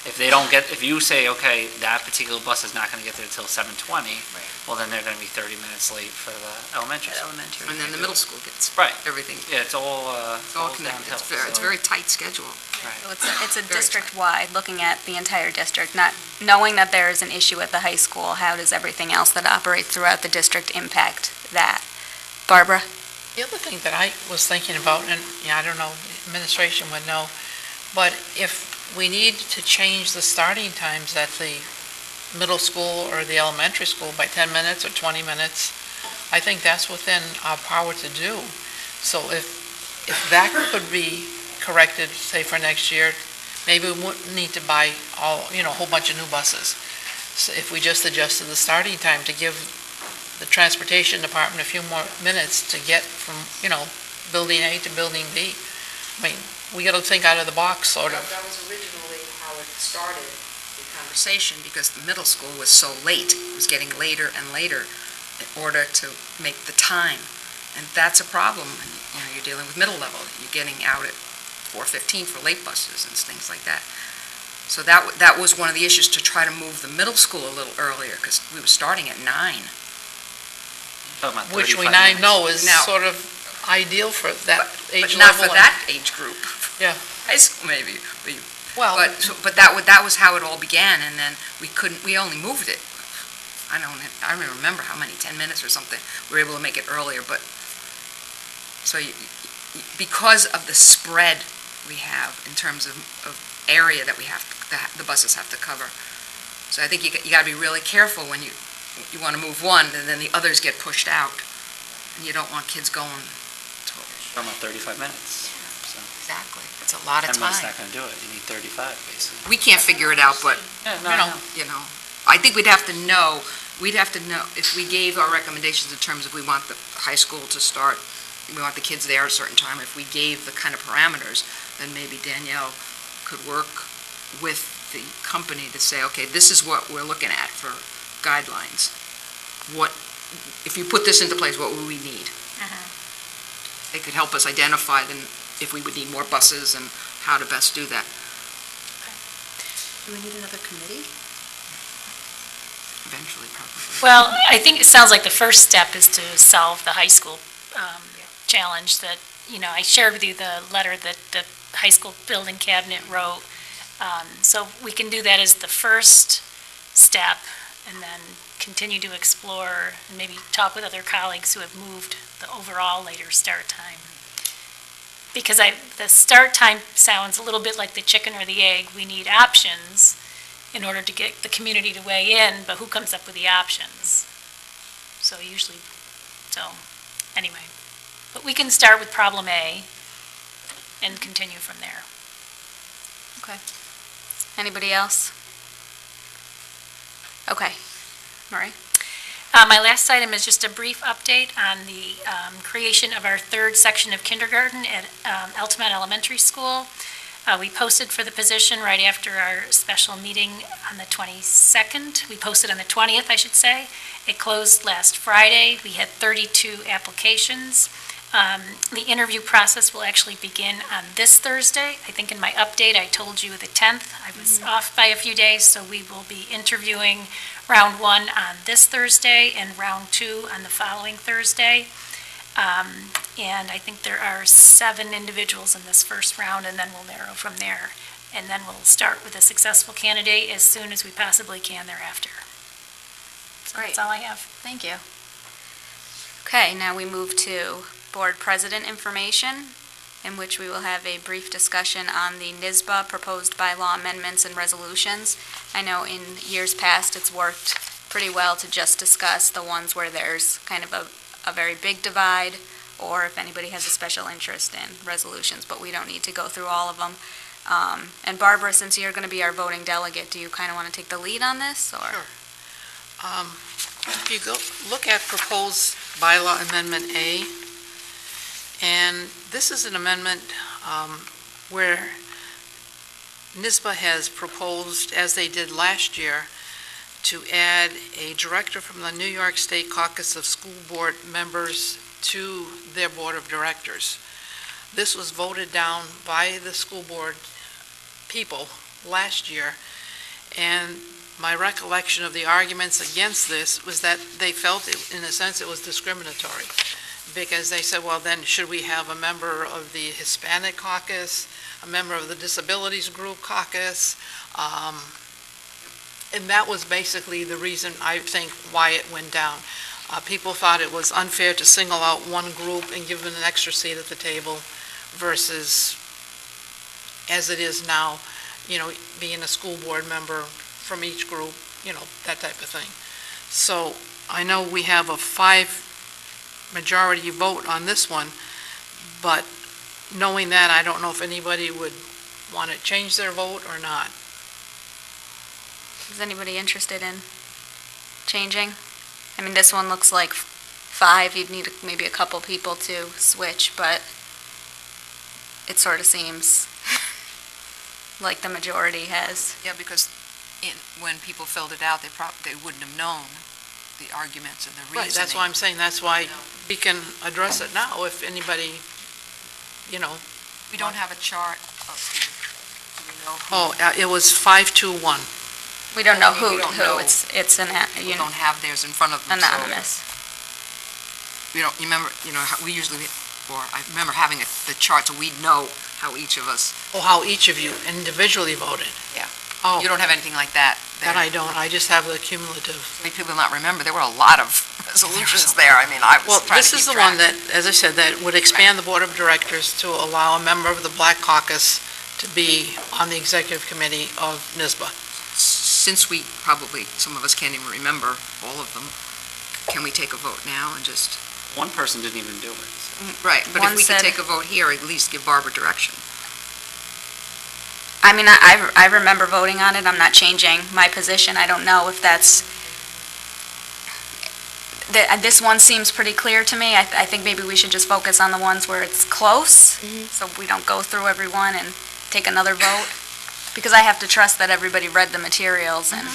if you say, okay, that particular bus is not going to get there until 7:20, well, then they're going to be 30 minutes late for the elementary school. And then the middle school gets everything. Yeah, it's all connected. downhill. It's a very tight schedule. So it's a district-wide, looking at the entire district, not knowing that there is an issue at the high school. How does everything else that operates throughout the district impact that? Barbara? The other thing that I was thinking about, and I don't know, administration would know, but if we need to change the starting times at the middle school or the elementary school by 10 minutes or 20 minutes, I think that's within our power to do. So if that could be corrected, say for next year, maybe we wouldn't need to buy a whole bunch of new buses. So if we just adjusted the starting time to give the transportation department a few more minutes to get from, building A to building B. I mean, we got to think out of the box, sort of. That was originally how it started, the conversation, because the middle school was so late. It was getting later and later in order to make the time. And that's a problem when you're dealing with middle level. You're getting out at 4:15 for late buses and things like that. So that was one of the issues, to try to move the middle school a little earlier, because we were starting at 9. Which we now know is sort of ideal for that age level. But not for that age group. Yeah. High school maybe. Well, but that was how it all began, and then we only moved it. I don't remember how many, 10 minutes or something. We were able to make it earlier, but so because of the spread we have in terms of area that the buses have to cover. So I think you got to be really careful when you want to move one, and then the others get pushed out, and you don't want kids going. From 35 minutes. So. Exactly. It's a lot of 10 time. minutes not going to do it. You need 35, basically. We can't figure it out, but I think we'd have to know if we gave our recommendations in terms of we want the high school to start, we want the kids there at a certain time. If we gave the kind of parameters, then maybe Danielle could work with the company to say, okay, this is what we're looking at for guidelines. If you put this into place, what would we need? It could help us identify if we would need more buses and how to best do that. Do we need another committee? Eventually, probably. Well, I think it sounds like the first step is to solve the high school challenge that, I shared with you the letter that the high school building cabinet wrote. So we can do that as the first step, and then continue to explore and maybe talk with other colleagues who have moved the overall later start time. Because the start time sounds a little bit like the chicken or the egg. We need options in order to get the community to weigh in, but who comes up with the options? Anyway. But we can start with problem A and continue from there. Okay. Anybody else? Okay. Marie? My last item is just a brief update on the creation of our third section of kindergarten at Altamont Elementary School. We posted for the position right after our special meeting on the 22nd. We posted on the 20th, I should say. It closed last Friday. We had 32 applications. The interview process will actually begin on this Thursday. I think in my update, I told you the 10th. I was off by a few days, so we will be interviewing round 1 on this Thursday and round 2 on the following Thursday. And I think there are 7 individuals in this first round, and then we'll narrow from there. And then we'll start with a successful candidate as soon as we possibly can thereafter. So that's all I have. Thank you. Okay, now we move to Board President information, in which we will have a brief discussion on the NYSBA proposed bylaw amendments and resolutions. I know in years past, it's worked pretty well to just discuss the ones where there's kind of a very big divide, or if anybody has a special interest in resolutions, but we don't need to go through all of them. And Barbara, since you're going to be our voting delegate, do you kind of want to take the lead on this, or? Sure. If you go look at proposed bylaw amendment A, and this is an amendment where NYSBA has proposed, as they did last year, to add a director from the New York State Caucus of School Board members to their board of directors. This was voted down by the school board people last year, and my recollection of the arguments against this was that they felt, in a sense, it was discriminatory, because they said, well, then should we have a member of the Hispanic caucus, a member of the Disabilities Group caucus? And that was basically the reason, I think, why it went down. People thought it was unfair to single out one group and give them an extra seat at the table versus, as it is now, being a school board member from each group, that type of thing. So I know we have a 5 majority vote on this one, but knowing that, I don't know if anybody would want to change their vote or not. Is anybody interested in changing? I mean, this one looks like 5. You'd need maybe a couple people to switch, but it sort of seems like the majority has. Yeah, because when people filled it out, they wouldn't have known the arguments and the reasoning. Right, that's why I'm saying, that's why we can address it now if anybody, We don't have a chart of who, do we know who? Oh, it was 5-2-1. We don't know We who, don't know. it's People don't have theirs in front of them. anonymous. So you remember, how we usually, or I remember having the chart so we'd know how each of us. Oh, how each of you individually voted? Yeah. Oh. You don't have anything like that there. That I don't, I just have the cumulative. Many people not remember, there were a lot of resolutions there. I mean, I was Well, trying this to is keep the one track. that, as I said, that would expand the Board of Directors to allow a member of the Black Caucus to be on the executive committee of NYSBA. Since we probably, some of us can't even remember all of them, can we take a vote now and just? One person didn't even do it. Right, but One if we could said- take a vote here, at least give Barbara direction. I mean, I remember voting on it. I'm not changing my position. I don't know if that's, this one seems pretty clear to me. I think maybe we should just focus on the ones where it's close, so we don't go through every one and take another vote. Because I have to trust that everybody read the materials and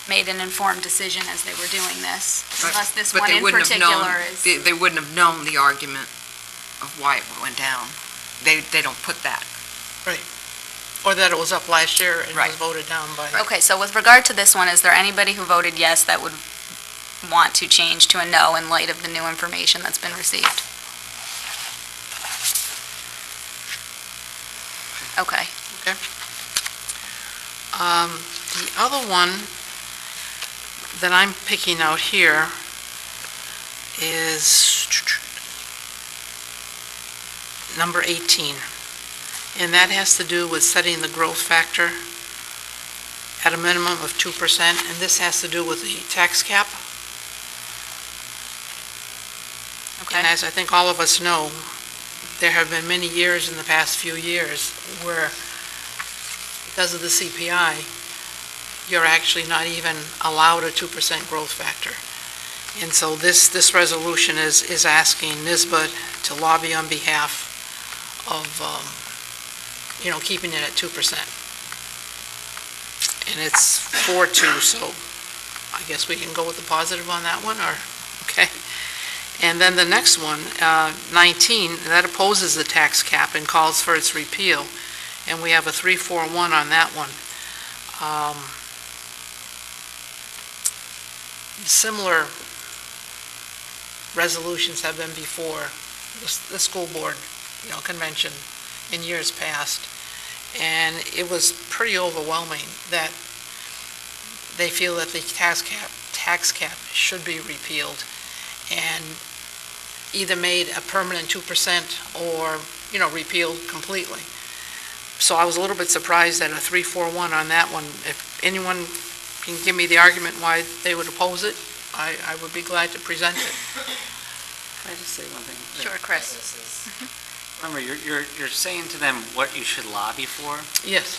made an informed decision as they were doing this. Unless this But one they in wouldn't have known, particular is. they wouldn't have known the argument of why it went down. They don't put that. Or that it was up last year and Right. was voted down by. Okay, so with regard to this one, is there anybody who voted yes that would want to change to a no in light of the new information that's been received? Okay. The other one that I'm picking out here is number 18. And that has to do with setting the growth factor at a minimum of 2%, and this has to do with the tax cap. Okay. And as I think all of us know, there have been many years in the past few years where, because of the CPI, you're actually not even allowed a 2% growth factor. And so this resolution is asking NYSBA to lobby on behalf of, keeping it at 2%. And it's 4-2, so I guess we can go with the positive on that one, or, okay. And then the next one, 19, that opposes the tax cap and calls for its repeal. And we have a 3-4-1 on that one. Similar resolutions have been before the school board, convention in years past. And it was pretty overwhelming that they feel that the tax cap should be repealed and either made a permanent 2% or, repealed completely. So I was a little bit surprised at a 3-4-1 on that one. If anyone can give me the argument why they would oppose it, I would be glad to present it. Can I just say one thing? Sure, Chris. Remember, you're saying to them what you should lobby for? Yes.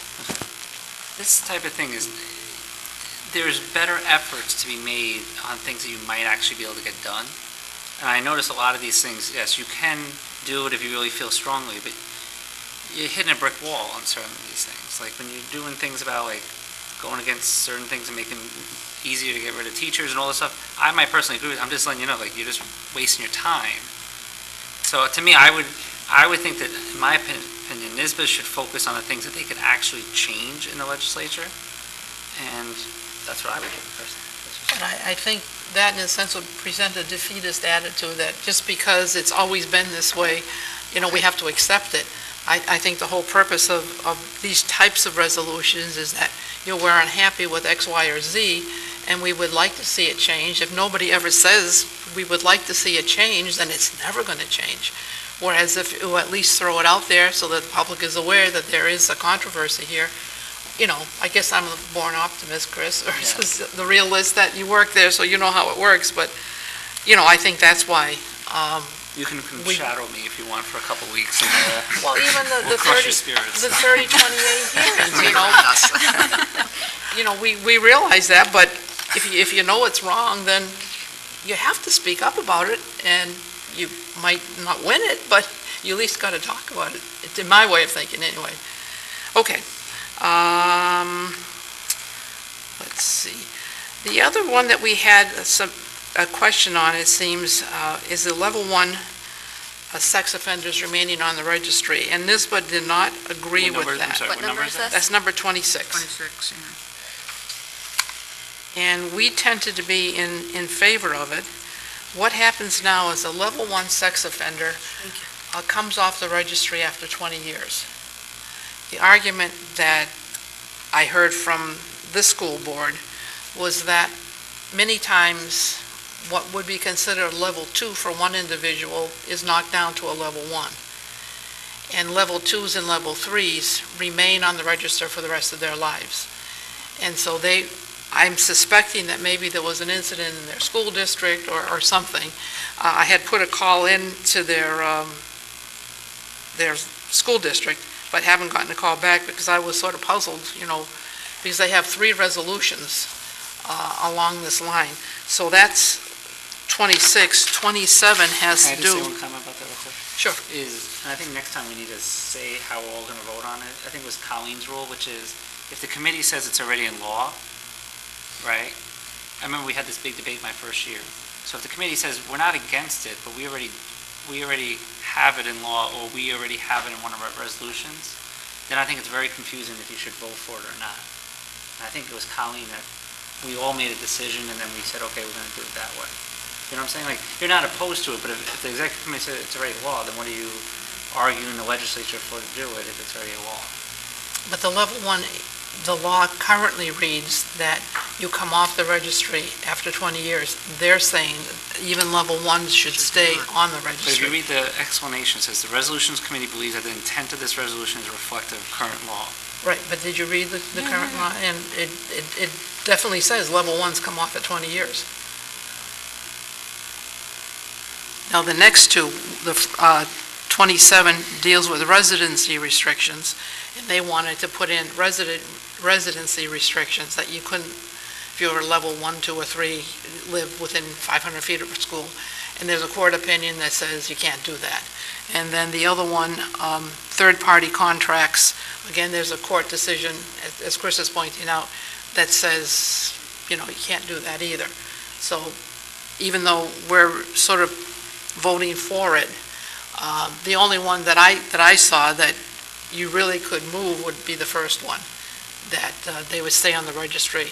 This type of thing is, there's better efforts to be made on things that you might actually be able to get done. And I notice a lot of these things, yes, you can do it if you really feel strongly, but you're hitting a brick wall on certain of these things. Like when you're doing things about like going against certain things and making it easier to get rid of teachers and all this stuff, I might personally agree with, I'm just letting you know, like you're just wasting your time. So to me, I would think that, in my opinion, NYSBA should focus on the things that they could actually change in the legislature, and that's what I would do personally. And I think that, in a sense, would present a defeatist attitude that just because it's always been this way, we have to accept it. I think the whole purpose of these types of resolutions is that, we're unhappy with X, Y, or Z, and we would like to see it change. If nobody ever says we would like to see it change, then it's never going to change. Whereas if you at least throw it out there so that the public is aware that there is a controversy here, I guess I'm a born optimist, Chris, or the realist that you work there, so you know how it works. But, I think that's why. You can shadow me if you want for a couple weeks. And, well, even we'll crush your spirits. the 30-28 hearings, we realize that, but if you know it's wrong, then you have to speak up about it, and you might not win it, but you at least got to talk about it. It's in my way of thinking, anyway. Okay. Let's see. The other one that we had a question on, it seems, is the level 1 sex offenders remaining on the registry, and NYSBA did not agree with that. What number is this? That's number 26. 26, yeah. And we tended to be in favor of it. What happens now is a level 1 sex offender comes off the registry after 20 years. The argument that I heard from this school board was that many times what would be considered level 2 for one individual is knocked down to a level 1. And level 2s and level 3s remain on the register for the rest of their lives. And so I'm suspecting that maybe there was an incident in their school district or something. I had put a call in to their school district, but haven't gotten a call back because I was sort of puzzled, because they have 3 resolutions along this line. So that's 26. 27 has Can I to just do. say one comment about that real quick? Sure. And I think next time we need to say how we're all going to vote on it. I think it was Colleen's rule, which is if the committee says it's already in law, right? I remember we had this big debate my first year. So if the committee says we're not against it, but we already have it in law, or we already have it in one of our resolutions, then I think it's very confusing if you should vote for it or not. And I think it was Colleen that we all made a decision, and then we said, okay, we're going to do it that way. You know what I'm saying? Like, you're not opposed to it, but if the executive committee says it's already law, then what are you arguing the legislature for to do it if it's already a law? But the level 1, the law currently reads that you come off the registry after 20 years. They're saying even level 1s should stay on the But if registry. you read the explanation, it says the resolutions committee believes that the intent of this resolution is reflective of current law. Right, but did you read the current law? And it definitely says level 1s come off at 20 years. Now, the next two, the 27 deals with residency restrictions, and they wanted to put in residency restrictions that you couldn't, if you were level 1, 2, or 3, live within 500 feet of a school. And there's a court opinion that says you can't do that. And then the other one, third-party contracts, again, there's a court decision, as Chris is pointing out, that says, you can't do that either. So even though we're sort of voting for it. The only one that I saw that you really could move would be the first one, that they would stay on the registry,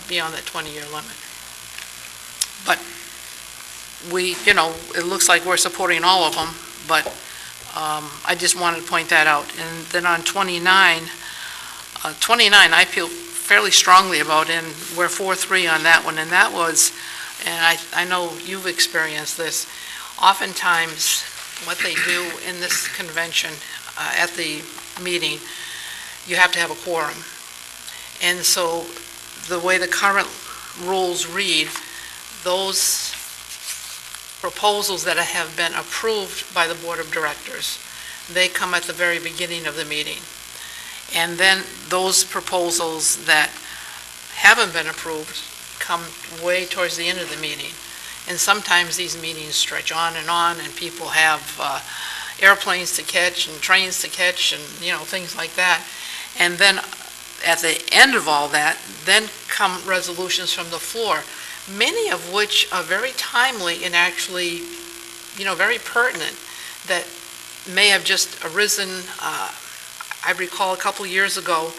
beyond that 20-year limit. But it looks like we're supporting all of them, but I just wanted to point that out. And then on 29, I feel fairly strongly about, and we're 4-3 on that one, and that was, and I know you've experienced this, oftentimes what they do in this convention, at the meeting, you have to have a quorum. And so the way the current rules read, those proposals that have been approved by the Board of Directors, they come at the very beginning of the meeting. And then those proposals that haven't been approved come way towards the end of the meeting. And sometimes these meetings stretch on, and people have airplanes to catch and trains to catch and, things like that. And then at the end of all that, then come resolutions from the floor, many of which are very timely and actually, very pertinent, that may have just arisen. I recall a couple years ago,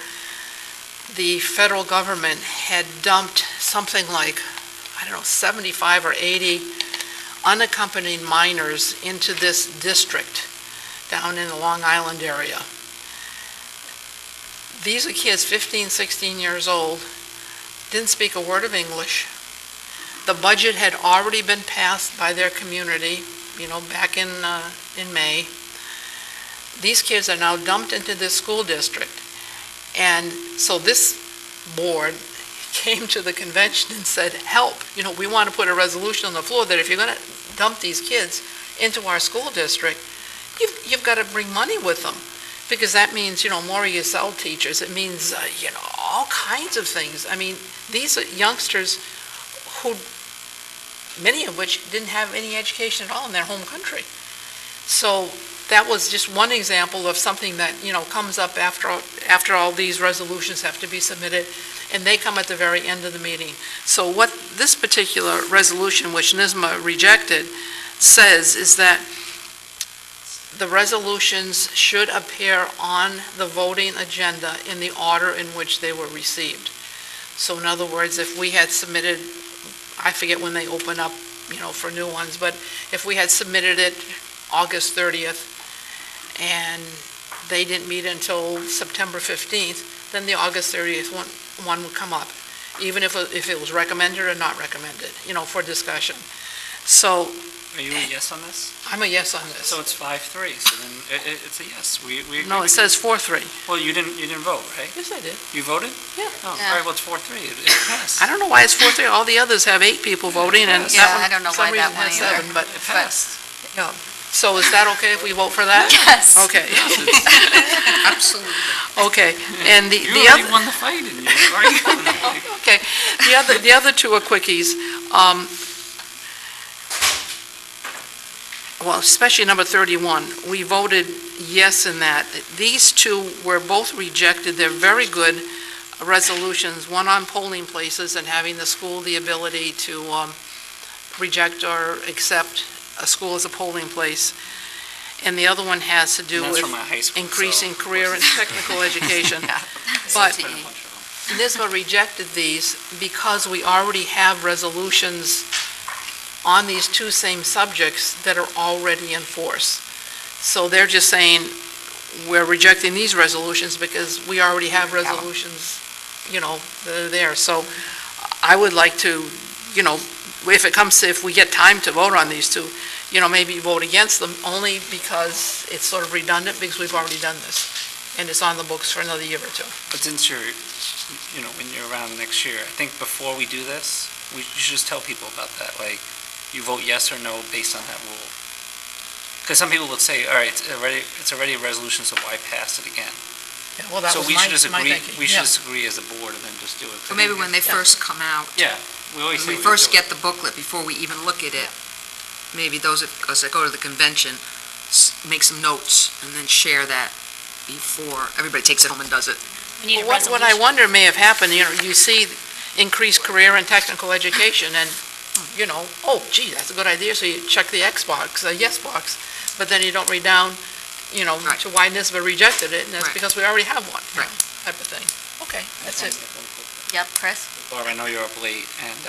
the federal government had dumped something like, 75 or 80 unaccompanied minors into this district down in the Long Island area. These are kids 15, 16 years old, didn't speak a word of English. The budget had already been passed by their community, back in May. These kids are now dumped into this school district. And so this board came to the convention and said, help, we want to put a resolution on the floor that if you're going to dump these kids into our school district, you've got to bring money with them. Because that means, more ESL teachers. It means, all kinds of things. I mean, these are youngsters who, many of which didn't have any education at all in their home country. So that was just one example of something that, comes up after all these resolutions have to be submitted, and they come at the very end of the meeting. So what this particular resolution, which NISMA rejected, says is that the resolutions should appear on the voting agenda in the order in which they were received. So in other words, if we had submitted, I forget when they open up, for new ones, but if we had submitted it August 30th and they didn't meet until September 15th, then the August 30th one would come up, even if it was recommended or not recommended, for discussion. So. Are you a yes on this? I'm a yes on this. So it's 5-3, so then it's a yes. We agree. No, it says 4-3. Well, you didn't vote, right? Yes, I did. You voted? Yeah. Oh, all right, well, it's 4-3. It passed. I don't know why it's 4-3. All the others have 8 people voting, and that one, I don't know for some why that reason, one has either. 7, but. It passed. Yeah. So is that okay if we vote for that? Yes. Okay. Absolutely. Okay, and the You other. already won the fight, and you're arguing. Okay, the other two are quickies. Well, especially number 31, we voted yes in that. These two were both rejected. They're very good resolutions, one on polling places and having the school the ability to reject or accept a school as a polling place. And the other one has to do And that's with from my high school, increasing so- career and technical education. But NISBA rejected these because we already have resolutions on these two same subjects that are already in force. So they're just saying, we're rejecting these resolutions because we already have resolutions, that are there. So I would like to, if we get time to vote on these two, maybe vote against them, only because it's sort of redundant, because we've already done this, and it's on the books for another year or two. But since you're, when you're around next year, I think before we do this, you should just tell people about that, like, you vote yes or no based on that rule. Because some people would say, all right, it's already a resolution, so why pass it again? Yeah, well, that So was we should just my agree, thinking. we should Yeah. just agree as a board and then just do it. Or maybe when they first come out. Yeah, we always say When we we first do it. get the booklet, before we even look at it, maybe those of us that go to the convention, make some notes and then share that before everybody takes it home and does it. We need a What I resolution. wonder may have happened, you see increased career and technical education, and oh, gee, that's a good idea, so you check the X box, the yes box, but then you don't read down, to why NISBA rejected it, and that's because we already have one, type of thing. Okay, that's it. Yep, Chris? Barb, I know you're up late, and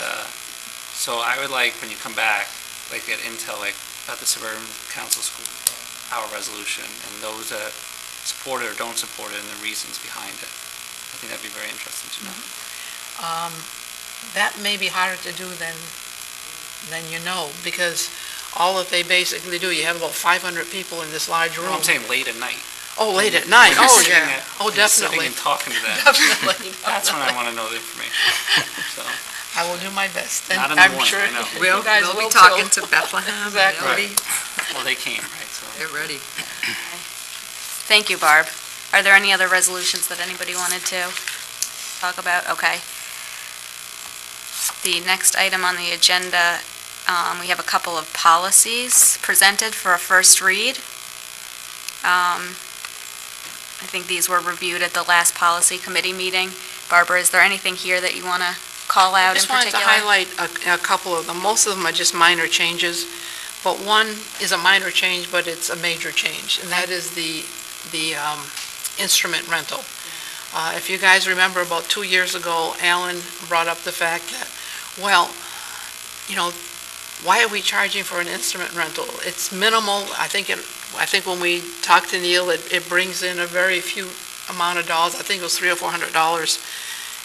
so I would like, when you come back, like get intel about the Suburban Council School Power Resolution, and those that support it or don't support it, and the reasons behind it. I think that'd be very interesting to know. That may be harder to do than because all that they basically do, you have about 500 people in this large room. I'm saying late at night. Oh, late at night, When you're oh, sitting yeah, at- oh, when you're sitting definitely. and talking to them. Definitely. That's when I want to know the information. So, I will do my best, and Not in the I'm morning, sure I know. you guys We'll will be talking too. to Bethlehem. Exactly. well, they came, right, so. They're ready. Thank you, Barb. Are there any other resolutions that anybody wanted to talk about? Okay. The next item on the agenda, we have a couple of policies presented for a first read. I think these were reviewed at the last policy committee meeting. Barbara, is there anything here that you want to call out in I just wanted particular? to highlight a couple of them. Most of them are just minor changes, but one is a minor change, but it's a major change, and that is the instrument rental. If you guys remember, about 2 years ago, Alan brought up the fact that, why are we charging for an instrument rental? It's minimal. I think when we talked to Neil, it brings in a very few amount of dollars. I think it was $300 or $400.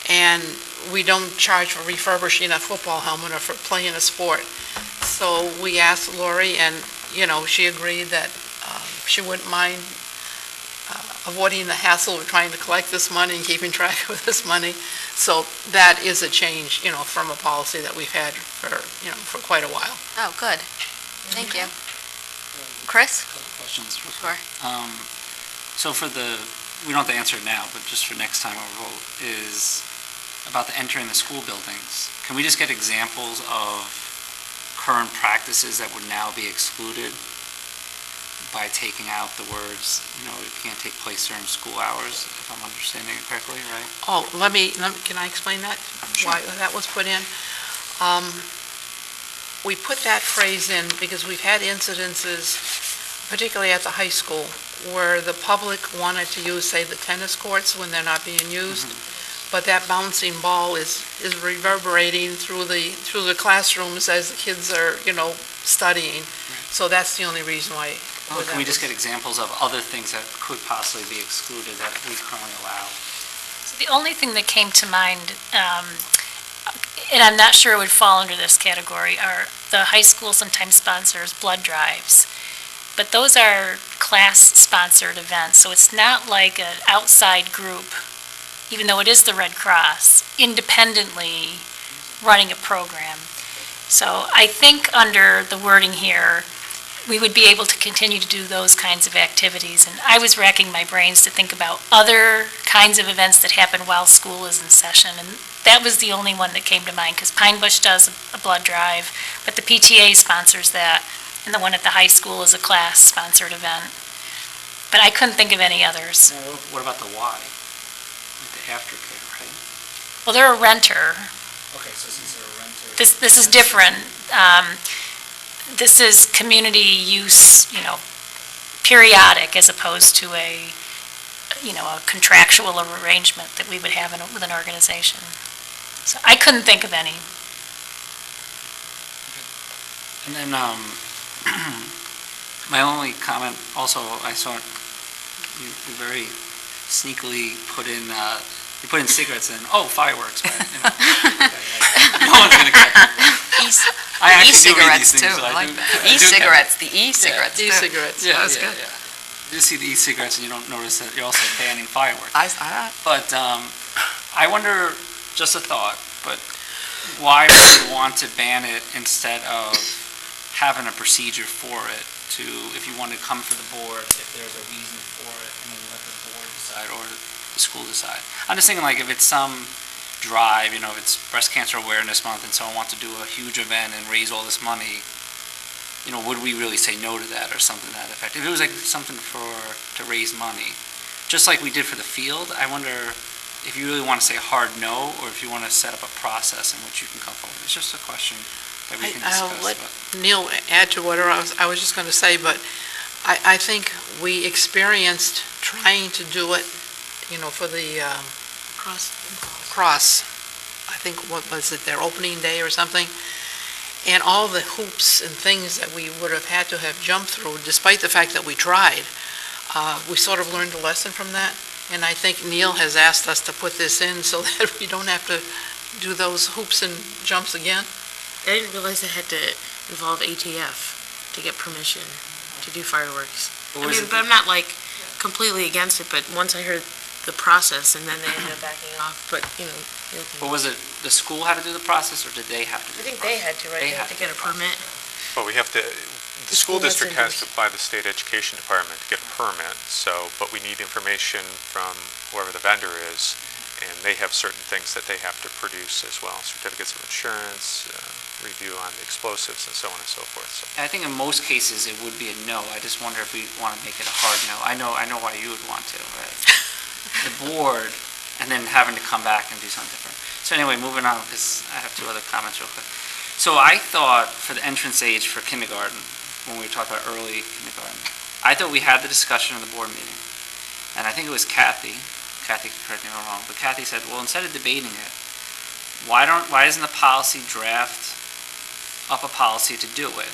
And we don't charge for refurbishing a football helmet or for playing a sport. So we asked Lori, and, she agreed that she wouldn't mind avoiding the hassle of trying to collect this money and keeping track of this money. So that is a change, from a policy that we've had for quite a while. Oh, good. Thank you. Chris? Questions? Sure. So we don't have to answer it now, but just for next time our vote, is about the entering the school buildings. Can we just get examples of current practices that would now be excluded by taking out the words, it can't take place during school hours, if I'm understanding it correctly, right? Oh, can I explain that? Sure. Why that was put in? We put that phrase in because we've had incidences, particularly at the high school, where the public wanted to use, say, the tennis courts when they're not being used, but that bouncing ball is reverberating through the classrooms as the kids are, studying. So that's the only reason why. Can we just get examples of other things that could possibly be excluded that we currently allow? So the only thing that came to mind, and I'm not sure it would fall under this category, are the high school sometimes sponsors blood drives. But those are class-sponsored events, so it's not like an outside group, even though it is the Red Cross, independently running a program. So I think under the wording here, we would be able to continue to do those kinds of activities. And I was racking my brains to think about other kinds of events that happen while school is in session. And that was the only one that came to mind, because Pine Bush does a blood drive, but the PTA sponsors that, and the one at the high school is a class-sponsored event. But I couldn't think of any others. What about the Y? Like the aftercare, right? Well, they're a renter. Okay, so since they're a renter. This is different. This is community use, periodic, as opposed to a contractual arrangement that we would have with an organization. So I couldn't think of any. And then, my only comment, also, I saw you very sneakily put in cigarettes and, fireworks, but, no one's gonna catch it. I actually do read these E-cigarettes things, too, so I like do- that. I do E-cigarettes, catch it. the e-cigarettes too. E-cigarettes. That was good. You see the e-cigarettes and you don't notice that you're also banning fireworks. I But I wonder, just a thought, but why would you want to ban it instead of having a procedure for it to, if you want to come for the board, if there's a reason for it, and then let the board decide or the school decide? I'm just thinking, like, if it's some drive, if it's Breast Cancer Awareness Month and someone wants to do a huge event and raise all this money, would we really say no to that or something to that effect? If it was like something to raise money, just like we did for the field, I wonder if you really want to say hard no, or if you want to set up a process in which you can come forward. It's just a question that we can I'll discuss. let but- Neil add to what I was just going to say, but I think we experienced trying to do it, for the cross, I think, what was it, their opening day or something? And all the hoops and things that we would have had to have jumped through, despite the fact that we tried, we sort of learned a lesson from that. And I think Neil has asked us to put this in so that we don't have to do those hoops and jumps again. I didn't realize it had to involve ATF to get permission to do fireworks. What was it? But I'm not like completely against it, but once I heard the process and then they ended up backing off, but But was it the school had to do the process, or did they have to do I the think they had to, right? They They had had to get a permit. Well, we have to, the school school has district to has to apply to the state education department to get a permit, but we need information from whoever the vendor is, and they have certain things that they have to produce as well, certificates of insurance, review on the explosives, and so on and so forth. So I think in most cases, it would be a no. I just wonder if we want to make it a hard no. I know why you would want to, right? The board, and then having to come back and do something different. So anyway, moving on, because I have two other comments real quick. So I thought for the entrance age for kindergarten, when we were talking about early kindergarten, I thought we had the discussion in the board meeting. And I think it was Kathy can correct me if I'm wrong, but Kathy said, well, instead of debating it, why doesn't the policy draft up a policy to do it?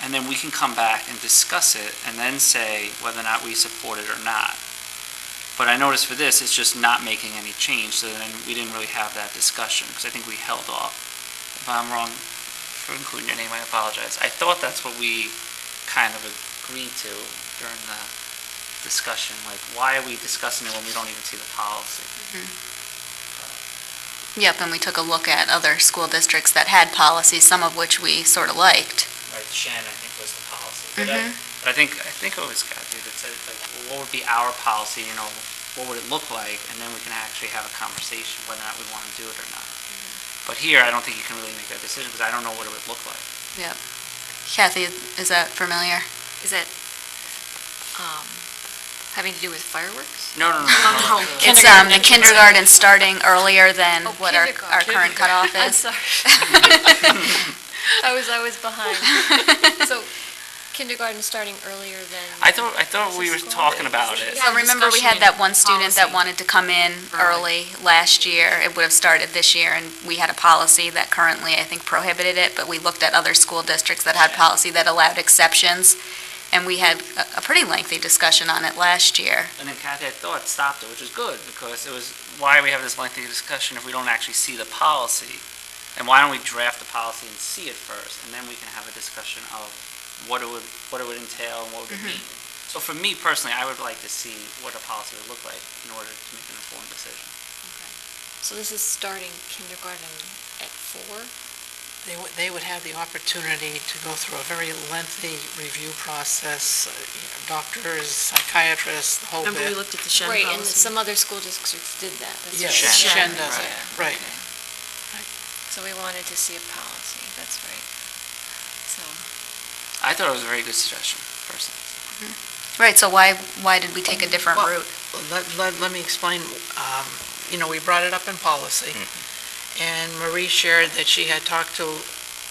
And then we can come back and discuss it and then say whether or not we support it or not. But I noticed for this, it's just not making any change, so then we didn't really have that discussion, because I think we held off. If I'm wrong for including your name, I apologize. I thought that's what we kind of agreed to during the discussion, like, why are we discussing it when we don't even see the policy? Yep, and we took a look at other school districts that had policies, some of which we sort of liked. Right, Shen, I think, was the policy. But I think it was Kathy that said, like, well, what would be our policy, what would it look like? And then we can actually have a conversation whether or not we want to do it or not. But here, I don't think you can really make that decision, because I don't know what it would look like. Yep. Kathy, is that familiar? Is that having to do with fireworks? No. It's the kindergarten starting earlier than what our current cutoff I'm is. sorry. I was behind. So kindergarten starting earlier than... I thought we were talking about it. So remember, we had that one student that wanted to come in early last year. It would have started this year, and we had a policy that currently, I think, prohibited it, but we looked at other school districts that had policy that allowed exceptions, and we had a pretty lengthy discussion on it last year. And then Kathy, I thought, stopped it, which was good, because it was, why we have this lengthy discussion if we don't actually see the policy? And why don't we draft the policy and see it first, and then we can have a discussion of what it would entail and what would it mean. So for me personally, I would like to see what a policy would look like in order to make an informed decision. So this is starting kindergarten at 4? They would have the opportunity to go through a very lengthy review process, doctors, psychiatrists, the whole bit. Remember we looked at the Shen Right, policy? and some other school districts did that. That's Yes, right. Shen does it, right. So we wanted to see a policy, that's right. So, I thought it was a very good suggestion, personally. Right, so why did we take a different Well, route? Let me explain. We brought it up in policy, and Marie shared that she had talked to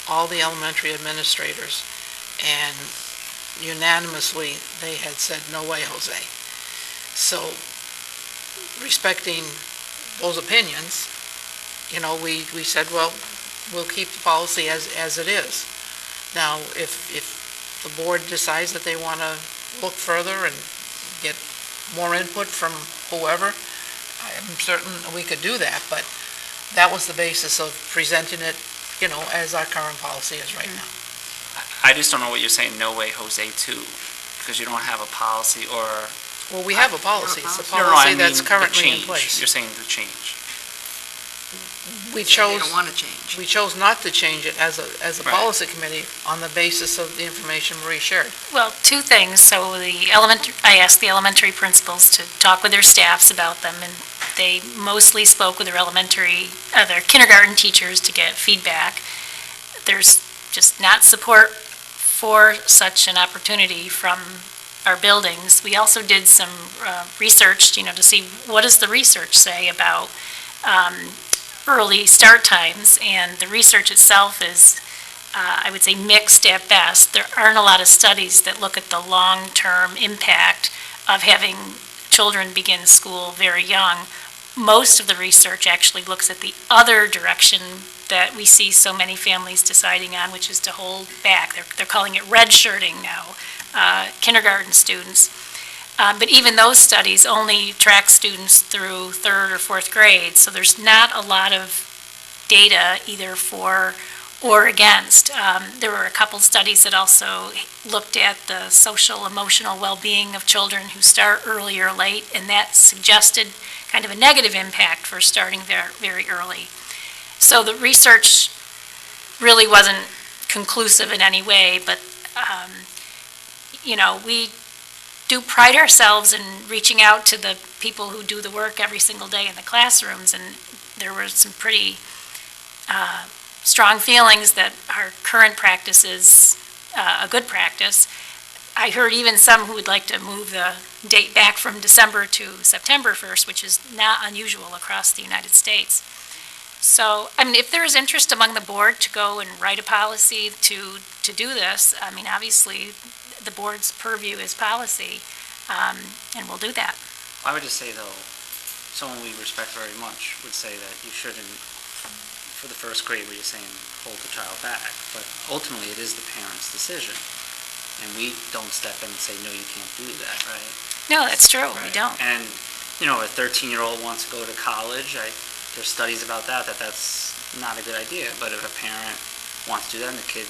all the elementary administrators, and unanimously, they had said, no way, Jose. So, respecting those opinions, we said, well, we'll keep the policy as it is. Now, if the board decides that they want to look further and get more input from whoever, I'm certain we could do that, but that was the basis of presenting it, as our current policy is right now. I just don't know what you're saying, no way, Jose, too, because you don't have a policy or... Well, we have a policy. It's a No, policy I that's mean the currently in change. place. You're saying the change. We They chose, don't want to change. we chose not to change it as a Right. policy committee on the basis of the information Marie shared. Well, two things. So I asked the elementary principals to talk with their staffs about them, and they mostly spoke with their kindergarten teachers to get feedback. There's just not support for such an opportunity from our buildings. We also did some research, to see what does the research say about early start times, and the research itself is I would say mixed at best. There aren't a lot of studies that look at the long-term impact of having children begin school very young. Most of the research actually looks at the other direction that we see so many families deciding on, which is to hold back. They're calling it redshirting now, kindergarten students. But even those studies only track students through third or fourth grade, so there's not a lot of data either for or against. There were a couple studies that also looked at the social, emotional well-being of children who start early or late, and that suggested kind of a negative impact for starting very, very early. So the research really wasn't conclusive in any way, but, we do pride ourselves in reaching out to the people who do the work every single day in the classrooms, and there were some pretty strong feelings that our current practice is a good practice. I heard even some who would like to move the date back from December to September 1st, which is not unusual across the United States. So, if there is interest among the board to go and write a policy to do this, obviously, the board's purview is policy, and we'll do that. I would just say, though, someone we respect very much would say that you shouldn't, for the first grade where you're saying hold the child back, but ultimately it is the parent's decision. And we don't step in and say, no, you can't do that, right? No, that's true, we don't. And, a 13-year-old wants to go to college, there's studies about that's not a good idea, but if a parent wants to do that and the kid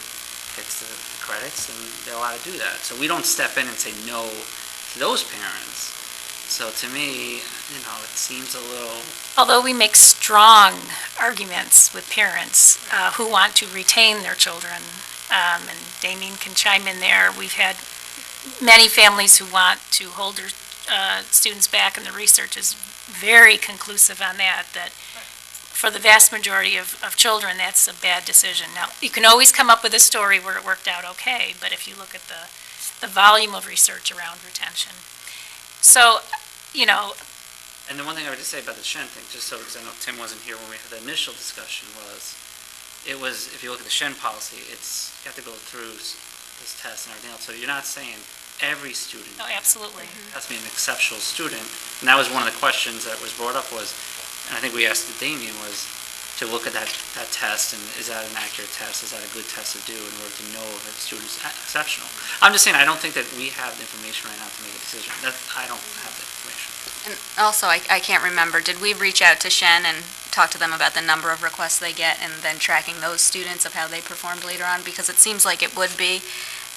gets the credits, then they're allowed to do that. So we don't step in and say no to those parents. So to me, it seems a little... Although we make strong arguments with parents who want to retain their children, and Damien can chime in there, we've had many families who want to hold their students back, and the research is very conclusive on that for the vast majority of children, that's a bad decision. Now, you can always come up with a story where it worked out okay, but if you look at the volume of research around retention. So, And the one thing I would just say about the Shen thing, just so, because I know Tim wasn't here when we had the initial discussion, was, if you look at the Shen policy, you have to go through this test and everything else. So you're not saying every student. Oh, absolutely. Has to be an exceptional student. And that was one of the questions that was brought up and I think we asked Damien, was to look at that test, and is that an accurate test? Is that a good test to do in order to know if a student's exceptional? I'm just saying, I don't think that we have the information right now to make a decision. I don't have the information. And also, I can't remember, did we reach out to Shen and talk to them about the number of requests they get and then tracking those students of how they performed later on? Because it seems like it would be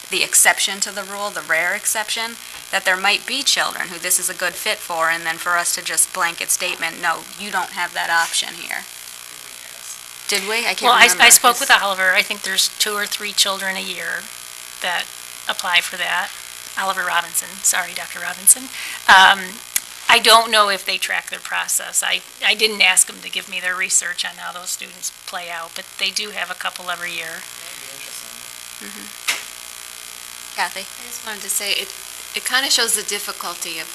the exception to the rule, the rare exception, that there might be children who this is a good fit for, and then for us to just blanket statement, no, you don't have that option here. Did we? I can't remember. I spoke with Oliver. I think there's 2 or 3 children a year that apply for that. Oliver Robinson, sorry, Dr. Robinson. I don't know if they track their process. I didn't ask them to give me their research on how those students play out, but they do have a couple every year. Kathy? I just wanted to say, it kind of shows the difficulty of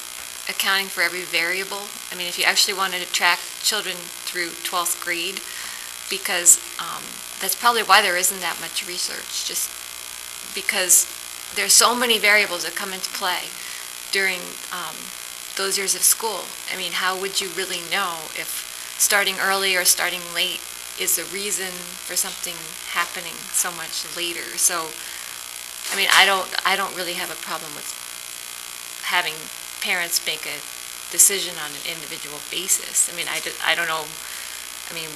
accounting for every variable. If you actually wanted to track children through 12th grade, because that's probably why there isn't that much research, just because there's so many variables that come into play during those years of school. How would you really know if starting early or starting late is the reason for something happening so much later? So, I don't really have a problem with having parents make a decision on an individual basis. I don't know.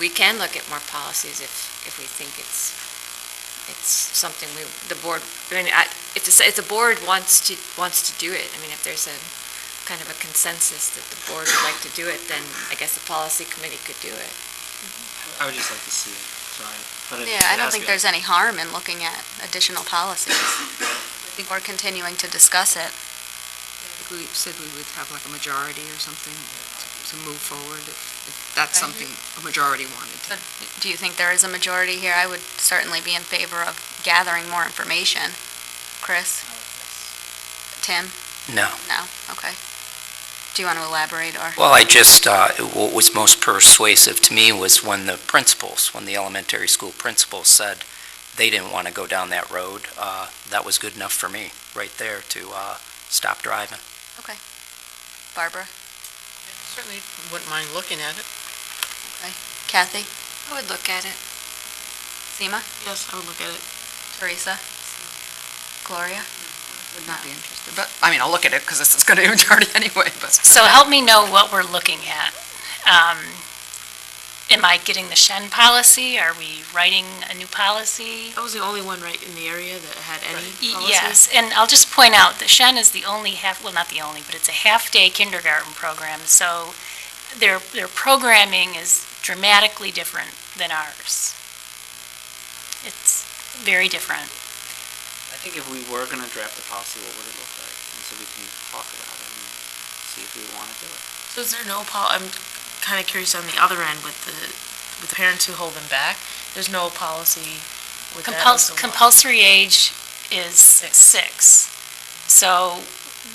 We can look at more policies if we think it's something the board. If the board wants to do it. If there's a kind of a consensus that the board would like to do it, then I guess the policy committee could do it. I would just like to see it. I don't think there's any harm in looking at additional policies. I think we're continuing to discuss it. We said we would have like a majority or something to move forward if that's something a majority wanted to. But do you think there is a majority here? I would certainly be in favor of gathering more information. Chris? Tim? No. No? Okay. Do you want to elaborate, or? Well, what was most persuasive to me was when the elementary school principals said they didn't want to go down that road, that was good enough for me, right there, to stop driving. Okay. Barbara? Certainly wouldn't mind looking at it. Okay. Kathy? I would look at it. Seema? Yes, I would look at it. Teresa? Gloria? Would not be interested, but, I mean, I'll look at it because this is going to be majority anyway, but. So help me know what we're looking at. Am I getting the Shen policy? Are we writing a new policy? That was the only one right in the area that had any policy. Yes, and I'll just point out that Shen is the only well, not the only, but it's a half-day kindergarten program, so their programming is dramatically different than ours. It's very different. I think if we were going to draft the policy, what would it look like? And so we can talk about it and see if we want to do it. So is there no I'm kind of curious on the other end with the parents who hold them back. There's no policy with that as well. Compulsory age is 6. So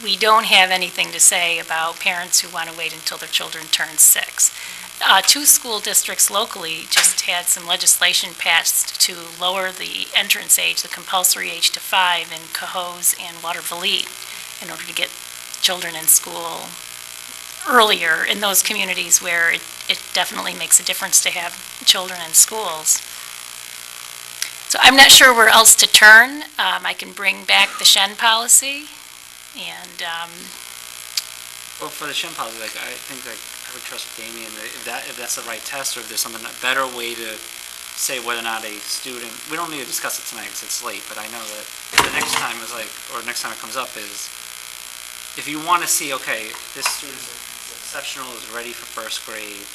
we don't have anything to say about parents who want to wait until their children turn 6. 2 school districts locally just had some legislation passed to lower the entrance age, the compulsory age, to 5 in Cohoes and Watervliet in order to get children in school earlier in those communities where it definitely makes a difference to have children in schools. So I'm not sure where else to turn. I can bring back the Shen policy, and Well, for the Shen policy, I think I would trust Damien that if that's the right test, or if there's a better way to say whether or not a student. We don't need to discuss it tonight because it's late, but I know that the next time next time it comes up is if you want to see, okay, this student is exceptional, is ready for first grade,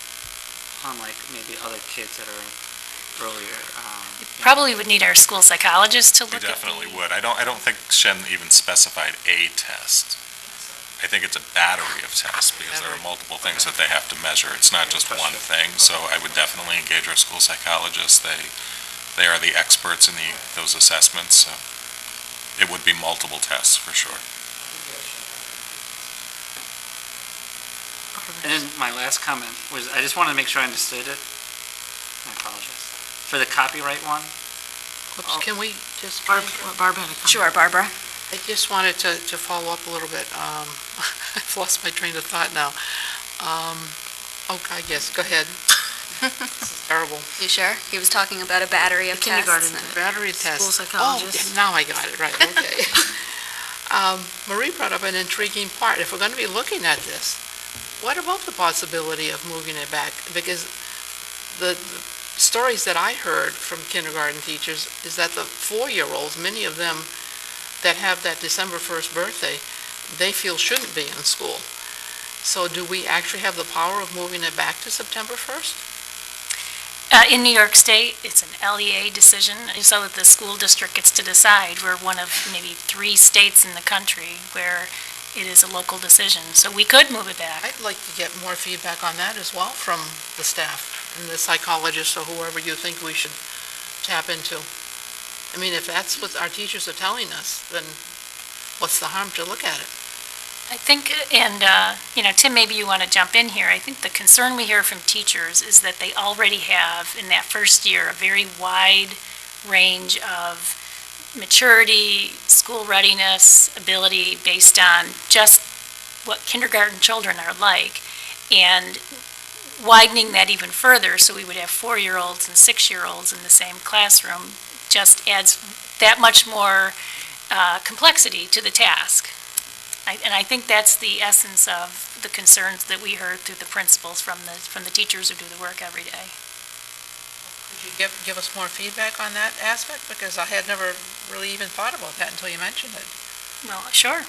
unlike maybe other kids that are earlier. probably would need our school psychologist to We look at. definitely would. I don't think Shen even specified a test. I think it's a battery of tests because there are multiple things that they have to measure. It's not just one thing, so I would definitely engage our school psychologists. They are the experts in those assessments, so it would be multiple tests for sure. And then my last comment was, I just wanted to make sure I understood it. I apologize. For the copyright one, Oops, can we just? Barb had a comment. Sure, Barbara. I just wanted to follow up a little bit. I've lost my train of thought now. I guess, go ahead. This is terrible. You sure? He was talking about a battery of tests. Kindergarten. Battery test. School psychologist. Oh, now I got it, right, okay. Marie brought up an intriguing part. If we're going to be looking at this, what about the possibility of moving it back? Because the stories that I heard from kindergarten teachers is that the 4-year-olds, many of them that have that December 1st birthday, they feel shouldn't be in school. So do we actually have the power of moving it back to September 1st? In New York State, it's an LEA decision, so that the school district gets to decide. We're one of maybe 3 states in the country where it is a local decision, so we could move it back. I'd like to get more feedback on that as well from the staff and the psychologists or whoever you think we should tap into. I mean, if that's what our teachers are telling us, then what's the harm to look at it? I think, and, Tim, maybe you want to jump in here. I think the concern we hear from teachers is that they already have, in that first year, a very wide range of maturity, school readiness, ability based on just what kindergarten children are like, and widening that even further, so we would have 4-year-olds and 6-year-olds in the same classroom, just adds that much more complexity to the task. And I think that's the essence of the concerns that we heard through the principals from the teachers who do the work every day. Could you give us more feedback on that aspect? Because I had never really even thought about that until you mentioned it. Well, sure.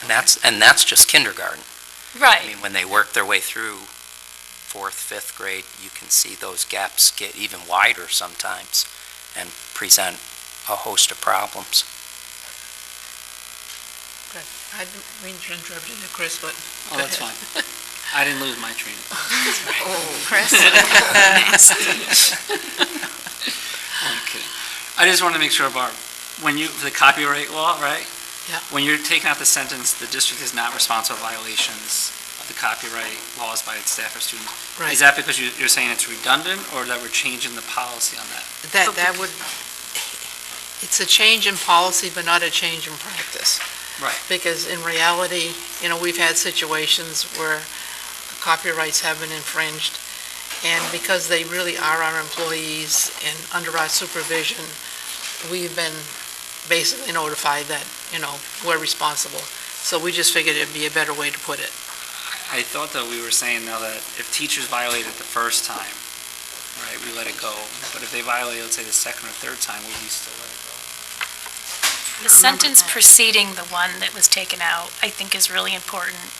And that's just kindergarten. Right. I mean, when they work their way through 4th, 5th grade, you can see those gaps get even wider sometimes and present a host of problems. Good. I didn't mean to interrupt you, Chris, but oh, that's fine. I didn't lose my train of thought. Oh, Chris. Okay. I just want to make sure, Barb, the copyright law, right? Yeah. When you're taking out the sentence, the district is not responsible for violations of the copyright laws by its staff or students. Right. Is that because you're saying it's redundant, or that we're changing the policy on that? That would, it's a change in policy, but not a change in practice. Right. Because in reality, we've had situations where copyrights have been infringed, and because they really are our employees and under our supervision, we've been basically notified that, we're responsible. So we just figured it'd be a better way to put it. I thought that we were saying now that if teachers violate it the first time, right, we let it go. But if they violate, let's say, the second or third time, we still let it go. The sentence preceding the one that was taken out, I think, is really important.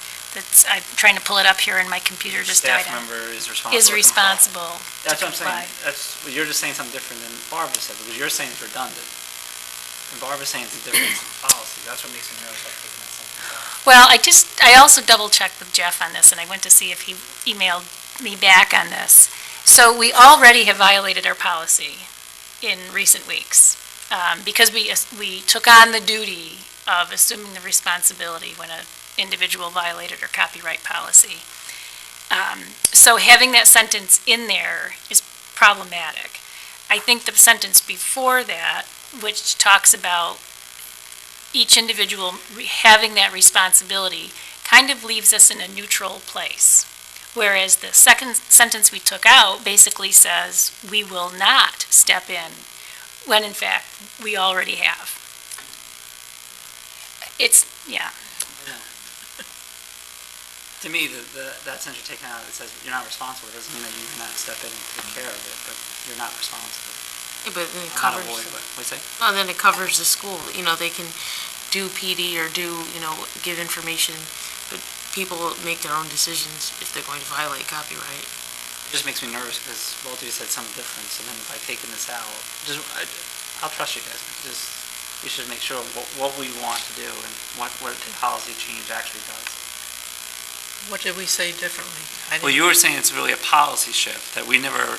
I'm trying to pull it up here in my computer, just Staff died on. member is responsible. Is responsible to That's what I'm comply. saying. You're just saying something different than Barbara said, because you're saying it's redundant. And Barbara's saying it's a difference in policy. That's what makes me nervous about taking that sentence out. Well, I also double-checked with Jeff on this, and I went to see if he emailed me back on this. So we already have violated our policy in recent weeks, because we took on the duty of assuming the responsibility when an individual violated our copyright policy. So having that sentence in there is problematic. I think the sentence before that, which talks about each individual having that responsibility, kind of leaves us in a neutral place. Whereas the second sentence we took out basically says, we will not step in, when in fact, we already have. Yeah. To me, that sentence you're taking out, it says you're not responsible. It doesn't mean that you cannot step in and take care of it, but you're not responsible. Yeah, but then it Not covers, avoid, but, what'd you say? well, then it covers the school, they can do PD or give information, but people make their own decisions if they're going to violate copyright. It just makes me nervous because both of you said something different, so then by taking this out, I'll trust you guys. We should make sure what we want to do and what the policy change actually does. What did we say differently? Well, you were saying it's really a policy shift, that we never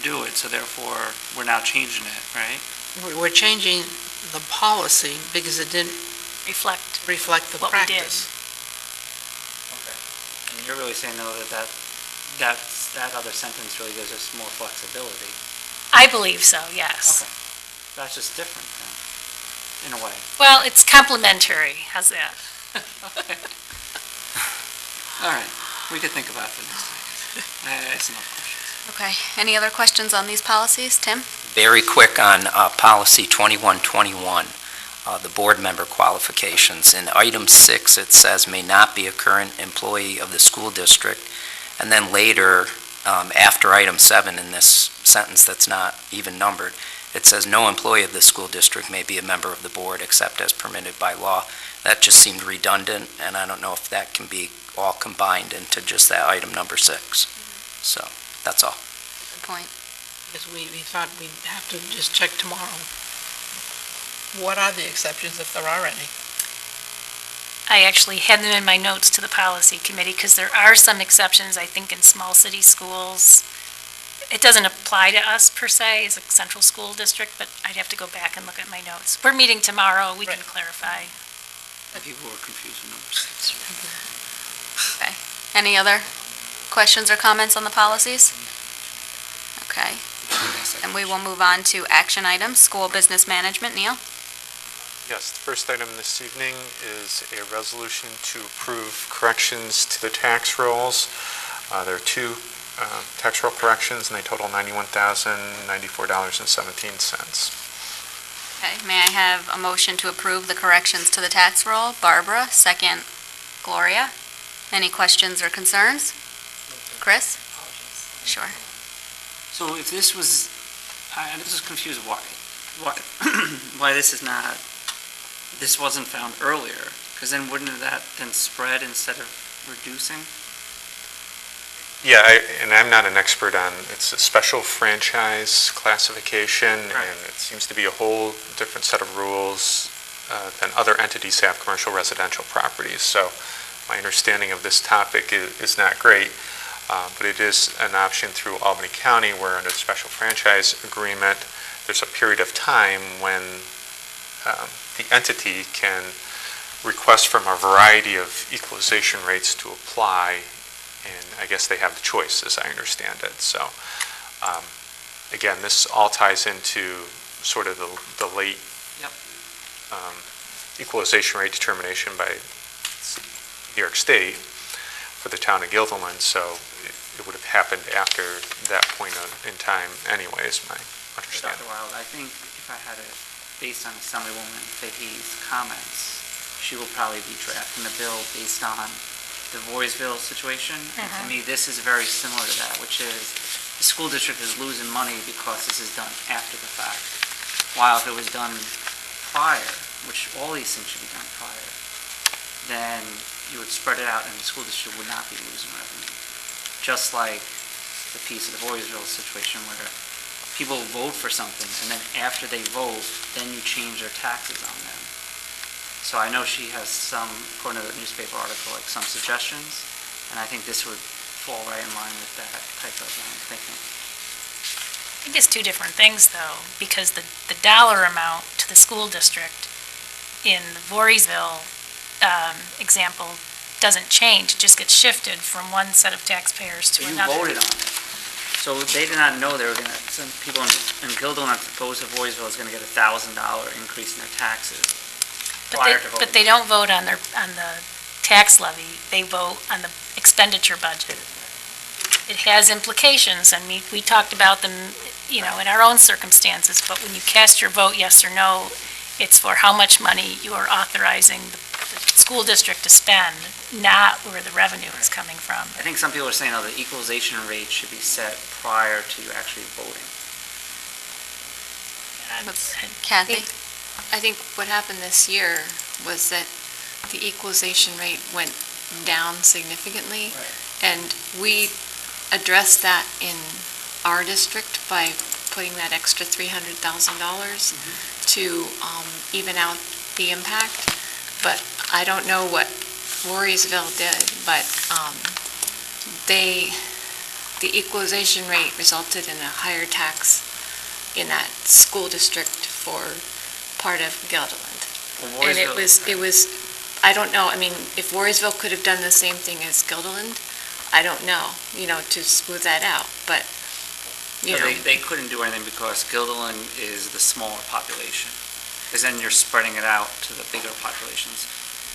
do it, so therefore, we're now changing it, right? We're changing the policy because it didn't reflect the what we did. practice. Okay. And you're really saying, though, that other sentence really gives us more flexibility. I believe so, yes. Okay. That's just different then, in a way. Well, it's complementary. How's that? Okay. All right. We could think about it next time. I have some more questions. Okay, any other questions on these policies? Tim? Very quick on policy 2121, the board member qualifications. In item 6, it says may not be a current employee of the school district. And then later, after item 7 in this sentence that's not even numbered, it says no employee of the school district may be a member of the board except as permitted by law. That just seemed redundant, and I don't know if that can be all combined into just that item number 6. So, that's all. Good point. Because we thought we'd have to just check tomorrow. What are the exceptions, if there are any? I actually had them in my notes to the policy committee because there are some exceptions, I think, in small city schools. It doesn't apply to us per se as a central school district, but I'd have to go back and look at my notes. We're meeting tomorrow. We can clarify. People were confused with number 6. Okay. Any other questions or comments on the policies? Okay. And we will move on to action items, school business management. Neil? Yes, the first item this evening is a resolution to approve corrections to the tax rolls. There are 2 tax roll corrections, and they total $91,094.17. Okay, may I have a motion to approve the corrections to the tax roll? Barbara, second Gloria. Any questions or concerns? Chris? Sure. So if this was, I'm just confused why this wasn't found earlier, because then wouldn't that then spread instead of reducing? Yeah, and I'm not an expert on, it's a special franchise classification, and it seems to be a whole different set of rules than other entities have commercial residential properties. So my understanding of this topic is not great, but it is an option through Albany County where under the special franchise agreement, there's a period of time when the entity can request from a variety of equalization rates to apply, and I guess they have the choice, as I understand it. So, again, this all ties into sort of the late equalization rate determination by New York State for the town of Guilderland, so it would have happened after that point in time anyways, my understanding. Dr. Wild, I think if I had it, based on Assemblywoman Fahey's comments, she will probably be drafting the bill based on the Voorheesville situation. And to me, this is very similar to that, which is the school district is losing money because this is done after the fact. While if it was done prior, which all these things should be done prior, then you would spread it out and the school district would not be losing revenue. Just like the piece of the Voorheesville situation where people vote for something and then after they vote, then you change their taxes on them. So I know she has some, according to the newspaper article, like some suggestions, and I think this would fall right in line with that type of thinking. I think it's two different things, though, because the dollar amount to the school district in the Voorheesville example doesn't change. It just gets shifted from one set of taxpayers to But another. you voted on it. So they did not know they were going to, some people in Guilderland proposed that Voorheesville is going to get a $1,000 increase in their taxes prior to voting. But they don't vote on the tax levy, they vote on the expenditure budget. It has implications, and we talked about them, in our own circumstances, but when you cast your vote yes or no, it's for how much money you are authorizing the school district to spend, not where the revenue is coming from. I think some people are saying, the equalization rate should be set prior to actually voting. Kathy? I think what happened this year was that the equalization rate went down significantly, and we addressed that in our district by putting that extra $300,000 to even out the impact. But I don't know what Voorheesville did, but the equalization rate resulted in a higher tax in that school district for part of Guilderland. And it was, I don't know, if Voorheesville could have done the same thing as Guilderland, I don't know, to smooth that out, but, They couldn't do anything because Guilderland is the smaller population, because then you're spreading it out to the bigger populations.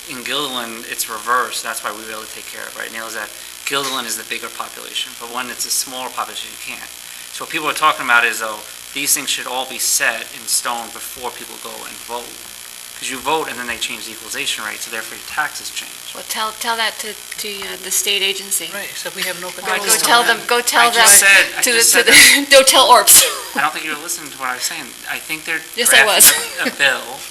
In Guilderland, it's reversed, that's why we were able to take care of it, right, Neil, is that Guilderland is the bigger population, but when it's a smaller population, you can't. So what people are talking about is, these things should all be set in stone before people go and vote. Because you vote and then they change the equalization rate, so therefore your taxes change. well, tell that to the state agency. Right, so we have no. Go tell them, I just said don't tell ORPS. I don't think you were listening to what I was saying. I think they're Yes, I was. drafting a bill,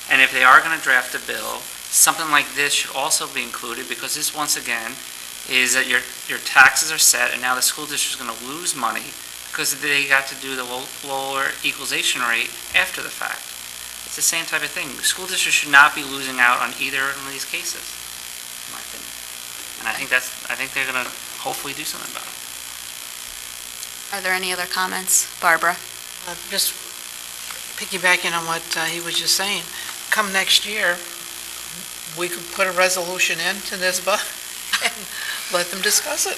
and if they are going to draft a bill, something like this should also be included, because this, once again, is that your taxes are set, and now the school district is going to lose money because they got to do the lower equalization rate after the fact. It's the same type of thing. The school district should not be losing out on either one of these cases, in my opinion. And I think they're going to hopefully do something about it. Are there any other comments? Barbara? Just piggybacking on what he was just saying, come next year, we could put a resolution into NISBA and let them discuss it,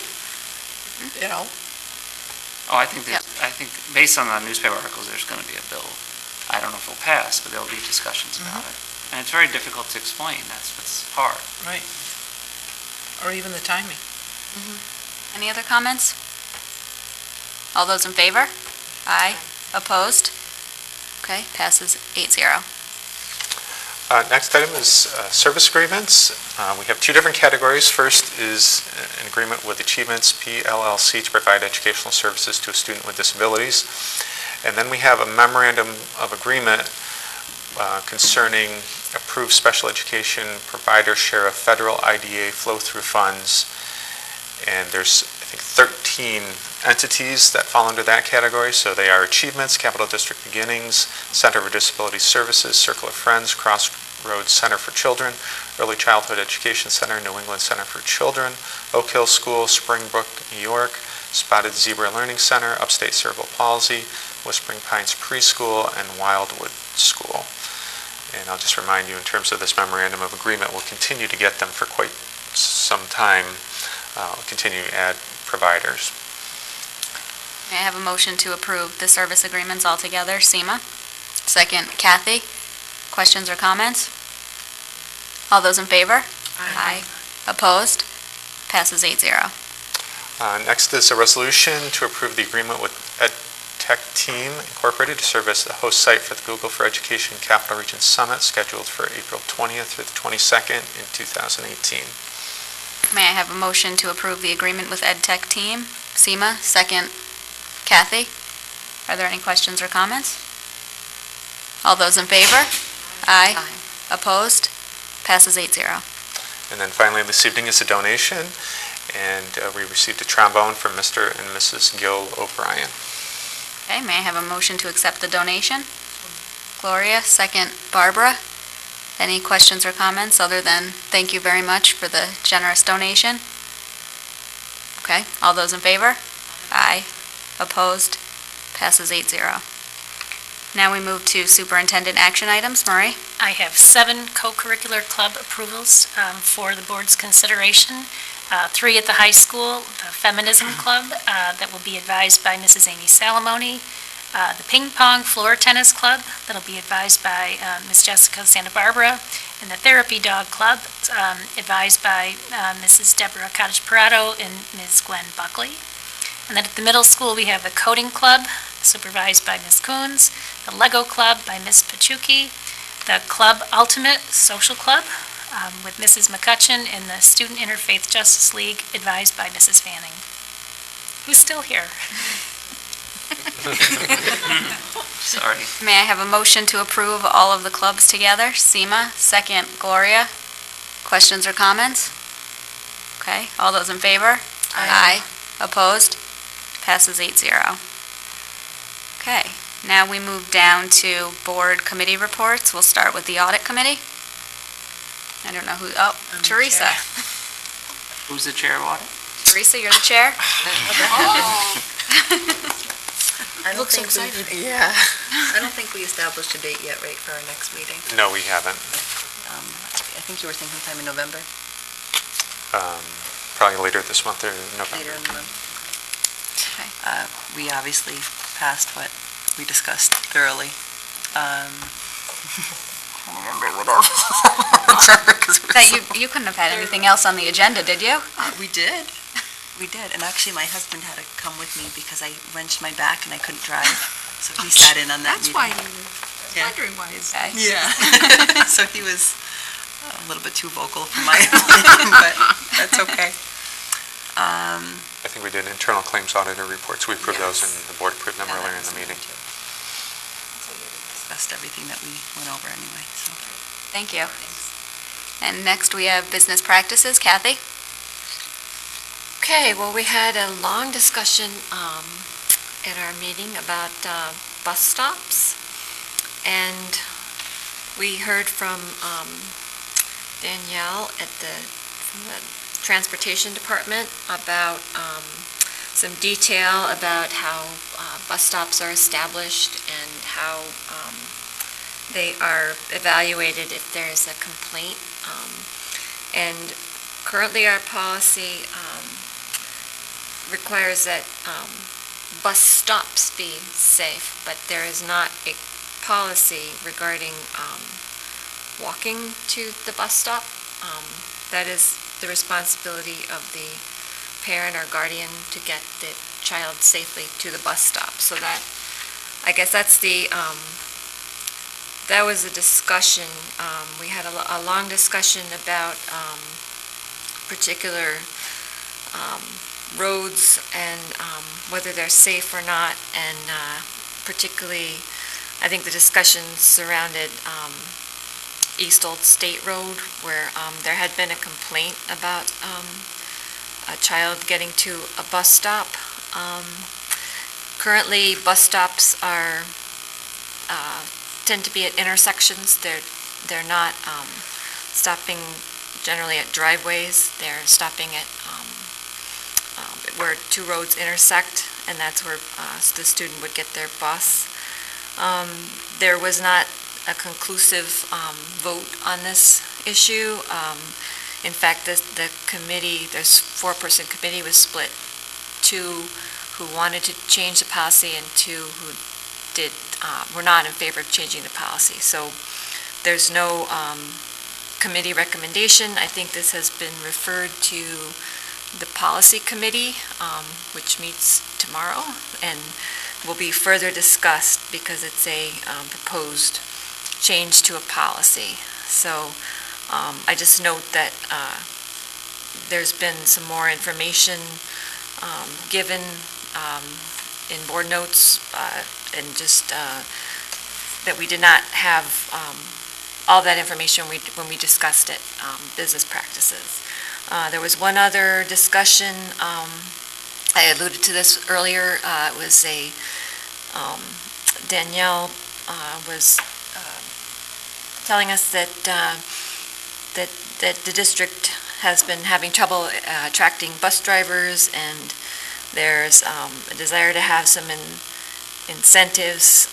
Oh, I think based on the newspaper articles, there's going to be a bill. I don't know if it'll pass, but there'll be discussions about it. And it's very difficult to explain. That's what's hard. Right. Or even the timing. Any other comments? All those in favor? Aye. Opposed? Okay, passes 8-0. Next item is service agreements. We have two different categories. First is an agreement with Achievements PLLC to provide educational services to a student with disabilities. And then we have a memorandum of agreement concerning approved special education provider share of federal IDA flow-through funds. And there's, I think, 13 entities that fall under that category. So they are Achievements, Capital District Beginnings, Center for Disability Services, Circle of Friends, Crossroads Center for Children, Early Childhood Education Center, New England Center for Children, Oak Hill School, Springbrook, New York, Spotted Zebra Learning Center, Upstate Cerebral Palsy, Whispering Pines Preschool, and Wildwood School. And I'll just remind you, in terms of this memorandum of agreement, we'll continue to get them for quite some time. We'll continue to add providers. May I have a motion to approve the service agreements altogether? Seema. Second, Kathy. Questions or comments? All those in favor? Aye. Opposed? Passes 8-0. Next is a resolution to approve the agreement with EdTech Team Incorporated to serve as the host site for the Google for Education Capital Region Summit, scheduled for April 20th through the 22nd in 2018. May I have a motion to approve the agreement with EdTech Team? Seema. Second, Kathy. Are there any questions or comments? All those in favor? Aye. Opposed? Passes 8-0. And then finally, this evening is a donation, and we received a trombone from Mr. and Mrs. Gil O'Brien. Okay, may I have a motion to accept the donation? Gloria. Second, Barbara. Any questions or comments other than thank you very much for the generous donation? Okay, all those in favor? Aye. Opposed? Passes 8-0. Now we move to superintendent action items. Marie? I have 7 co-curricular club approvals for the board's consideration. 3 at the high school, the Feminism Club that will be advised by Mrs. Amy Salamone, the Ping Pong Floor Tennis Club that will be advised by Ms. Jessica Santa Barbara, and the Therapy Dog Club advised by Mrs. Deborah Cottage-Parado and Ms. Gwen Buckley. And then at the middle school, we have the Coding Club supervised by Ms. Coons, the Lego Club by Ms. Pachuki, the Club Ultimate Social Club with Mrs. McCutcheon, and the Student Interfaith Justice League advised by Mrs. Fanning, who's still here. Sorry. May I have a motion to approve all of the clubs together? Seema. Second, Gloria. Questions or comments? Okay, all those in favor? Aye. Opposed? Passes 8-0. Okay, now we move down to board committee reports. We'll start with the audit committee. I don't know who, Teresa. Who's the chair of audit? Teresa, you're the chair? I don't think I don't think we established a date yet, right, for our next meeting? No, we haven't. I think you were thinking sometime in November? Probably later this month or November. Later in the month. We obviously passed what we discussed thoroughly. I don't remember what else. You couldn't have had anything else on the agenda, did you? We did. We did. And actually, my husband had to come with me because I wrenched my back and I couldn't drive. So he sat in on that meeting. That's why you were wondering why his back. Yeah. So he was a little bit too vocal for my liking, but that's okay. I think we did internal claims auditor reports. We approved those, and the board approved them earlier in the meeting. So we discussed everything that we went over anyway. So. Thank you. And next we have business practices. Kathy? Okay, well, we had a long discussion at our meeting about bus stops, and we heard from Danielle from the Transportation Department about some detail about how bus stops are established and how they are evaluated if there is a complaint. And currently our policy requires that bus stops be safe, but there is not a policy regarding walking to the bus stop. That is the responsibility of the parent or guardian to get the child safely to the bus stop. So that, I guess that's that was a discussion. We had a long discussion about particular roads and whether they're safe or not, and particularly, I think the discussion surrounded East Old State Road, where there had been a complaint about a child getting to a bus stop. Currently, bus stops tend to be at intersections. They're not stopping generally at driveways. They're stopping at where two roads intersect, and that's where the student would get their bus. There was not a conclusive vote on this issue. In fact, the committee, there's four-person committee was split, two who wanted to change the policy and two who were not in favor of changing the policy. So there's no committee recommendation. I think this has been referred to the policy committee, which meets tomorrow, and will be further discussed because it's a proposed change to a policy. So I just note that there's been some more information given in board notes, and just that we did not have all that information when we discussed it, business practices. There was one other discussion, I alluded to this earlier, it was Danielle was telling us that the district has been having trouble attracting bus drivers, and there's a desire to have some incentives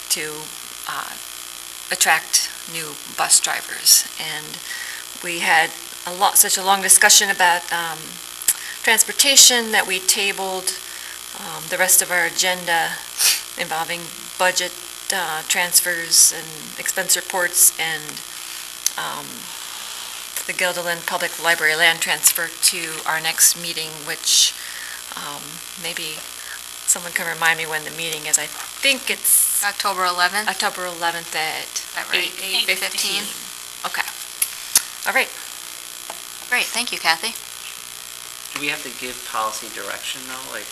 to attract new bus drivers. And we had such a long discussion about transportation that we tabled the rest of our agenda involving budget transfers and expense reports and the Guilderland Public Library land transfer to our next meeting, which maybe someone can remind me when the meeting is. I think it's October 11th. October 11th at That right? 8:15. Okay. All right. Great, thank you, Kathy. Do we have to give policy direction though? Like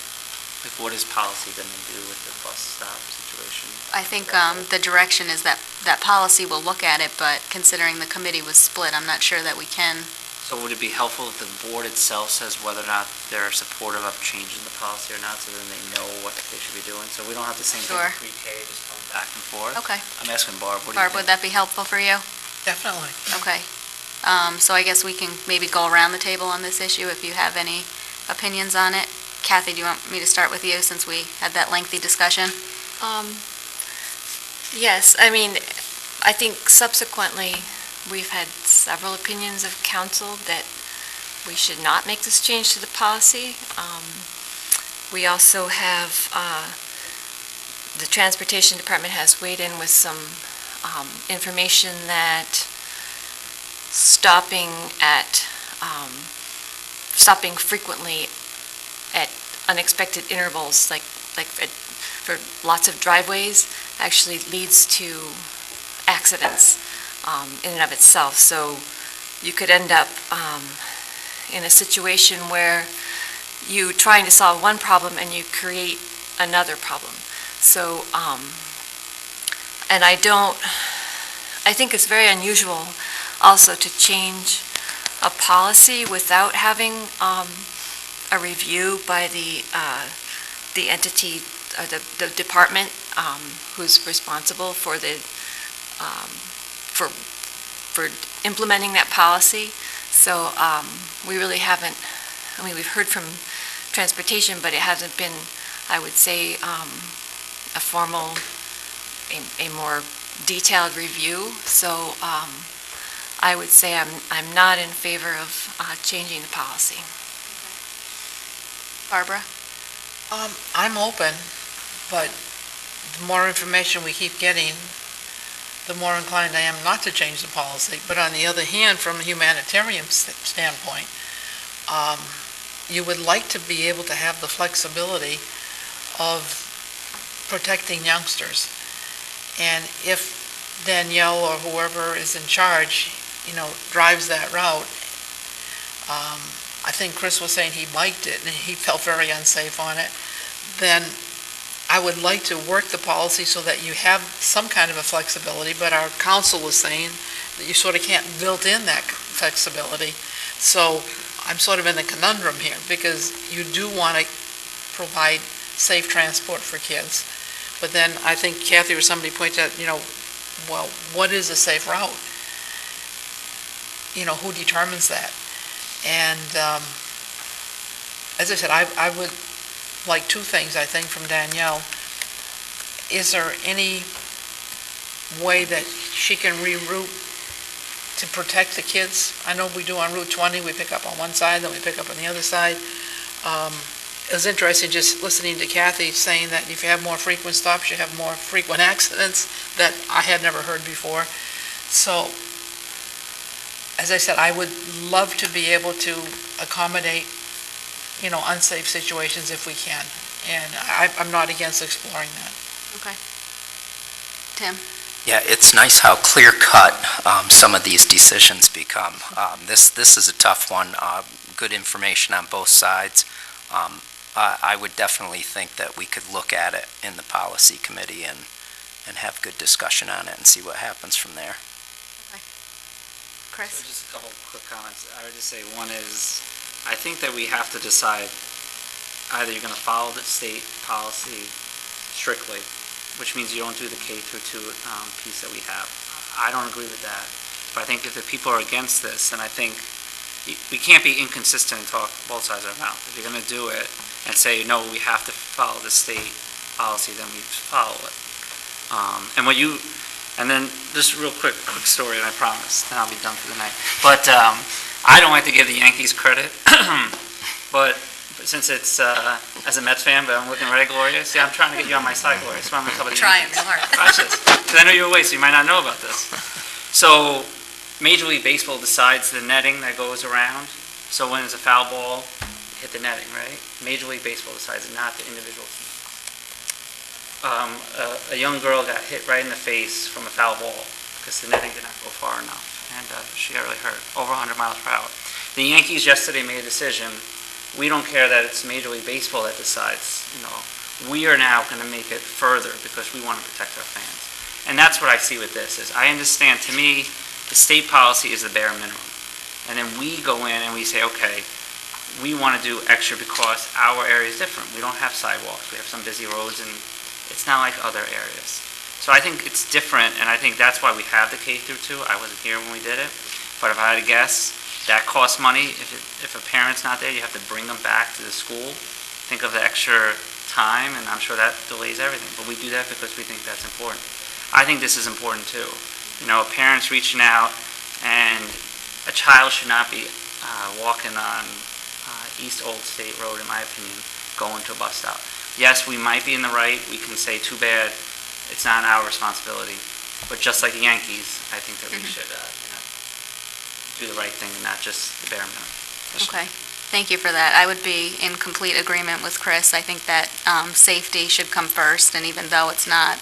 what is policy going to do with the bus stop situation? I think the direction is that policy will look at it, but considering the committee was split, I'm not sure that we can. So would it be helpful if the board itself says whether or not they're supportive of changing the policy or not, so then they know what they should be doing? So we don't have the same thing Sure. with pre-K, just going back and forth? Okay. I'm asking Barb, what do you Barb, think? would that be helpful for you? Definitely. Okay. So I guess we can maybe go around the table on this issue if you have any opinions on it. Kathy, do you want me to start with you since we had that lengthy discussion? Yes, I mean, I think subsequently, we've had several opinions of council that we should not make this change to the policy. We also have, the Transportation Department has weighed in with some information that stopping frequently at unexpected intervals, like for lots of driveways, actually leads to accidents in and of itself. So you could end up in a situation where you're trying to solve one problem and you create another problem. So, and I think it's very unusual also to change a policy without having a review by the entity, the department who's responsible for for implementing that policy. So we really haven't. I mean, we've heard from transportation, but it hasn't been, I would say, a formal, a more detailed review. So I would say I'm not in favor of changing the policy. Barbara? I'm open, but the more information we keep getting, the more inclined I am not to change the policy. But on the other hand, from a humanitarian standpoint, you would like to be able to have the flexibility of protecting youngsters. And if Danielle or whoever is in charge, drives that route, I think Chris was saying he liked it and he felt very unsafe on it, then I would like to work the policy so that you have some kind of a flexibility, but our council was saying that you sort of can't build in that flexibility. So I'm sort of in a conundrum here, because you do want to provide safe transport for kids. But then I think Kathy or somebody pointed out, well, what is a safe route? Who determines that? And as I said, I would like two things, I think, from Danielle. Is there any way that she can reroute to protect the kids? I know we do on Route 20, we pick up on one side, then we pick up on the other side. It was interesting just listening to Kathy saying that if you have more frequent stops, you have more frequent accidents that I had never heard before. So, as I said, I would love to be able to accommodate, unsafe situations if we can. And I'm not against exploring that. Okay. Tim? Yeah, it's nice how clear-cut some of these decisions become. This is a tough one. Good information on both sides. I would definitely think that we could look at it in the policy committee and have good discussion on it and see what happens from there. Chris? So just a couple quick comments. I would just say one is, I think that we have to decide either you're going to follow the state policy strictly, which means you don't do the K through 2 piece that we have. I don't agree with that. But I think if the people are against this, then I think we can't be inconsistent and talk both sides of our mouth. If you're going to do it and say, no, we have to follow the state policy, then we follow it. And then just a real quick story, and I promise, then I'll be done for the night. But I don't like to give the Yankees credit, but since it's, as a Mets fan, but I'm looking right at Gloria. See, I'm trying to get you on my side, Gloria. So I'm going to cover the Trying Yankees. real hard. Watch this. Because I know you're away, so you might not know about this. So Major League Baseball decides the netting that goes around. So when it's a foul ball, hit the netting, right? Major League Baseball decides it, not the individual team. A young girl got hit right in the face from a foul ball because the netting did not go far enough, and she got really hurt, over 100 miles per hour. The Yankees yesterday made a decision. We don't care that it's Major League Baseball that decides. We are now going to make it further because we want to protect our fans. And that's what I see with this. Is I understand, to me, the state policy is the bare minimum. And then we go in and we say, okay, we want to do extra because our area is different. We don't have sidewalks. We have some busy roads, and it's not like other areas. So I think it's different, and I think that's why we have the K through 2. I wasn't here when we did it, but if I had to guess, that costs money. If a parent's not there, you have to bring them back to the school. Think of the extra time, and I'm sure that delays everything. But we do that because we think that's important. I think this is important too. Parents reaching out, and a child should not be walking on East Old State Road, in my opinion, going to a bus stop. Yes, we might be in the right. We can say, too bad, it's not our responsibility. But just like the Yankees, I think that we should do the right thing and not just the bare minimum. Okay, thank you for that. I would be in complete agreement with Chris. I think that safety should come first, and even though it's not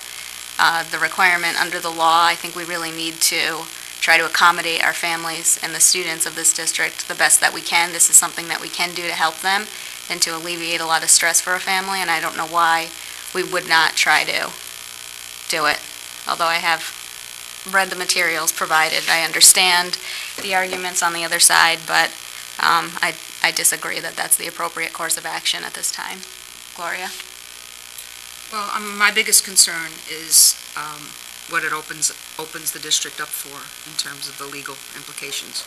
the requirement under the law, I think we really need to try to accommodate our families and the students of this district the best that we can. This is something that we can do to help them and to alleviate a lot of stress for a family, and I don't know why we would not try to do it. Although I have read the materials provided, I understand the arguments on the other side, but I disagree that that's the appropriate course of action at this time. Gloria? Well, my biggest concern is what it opens the district up for in terms of the legal implications.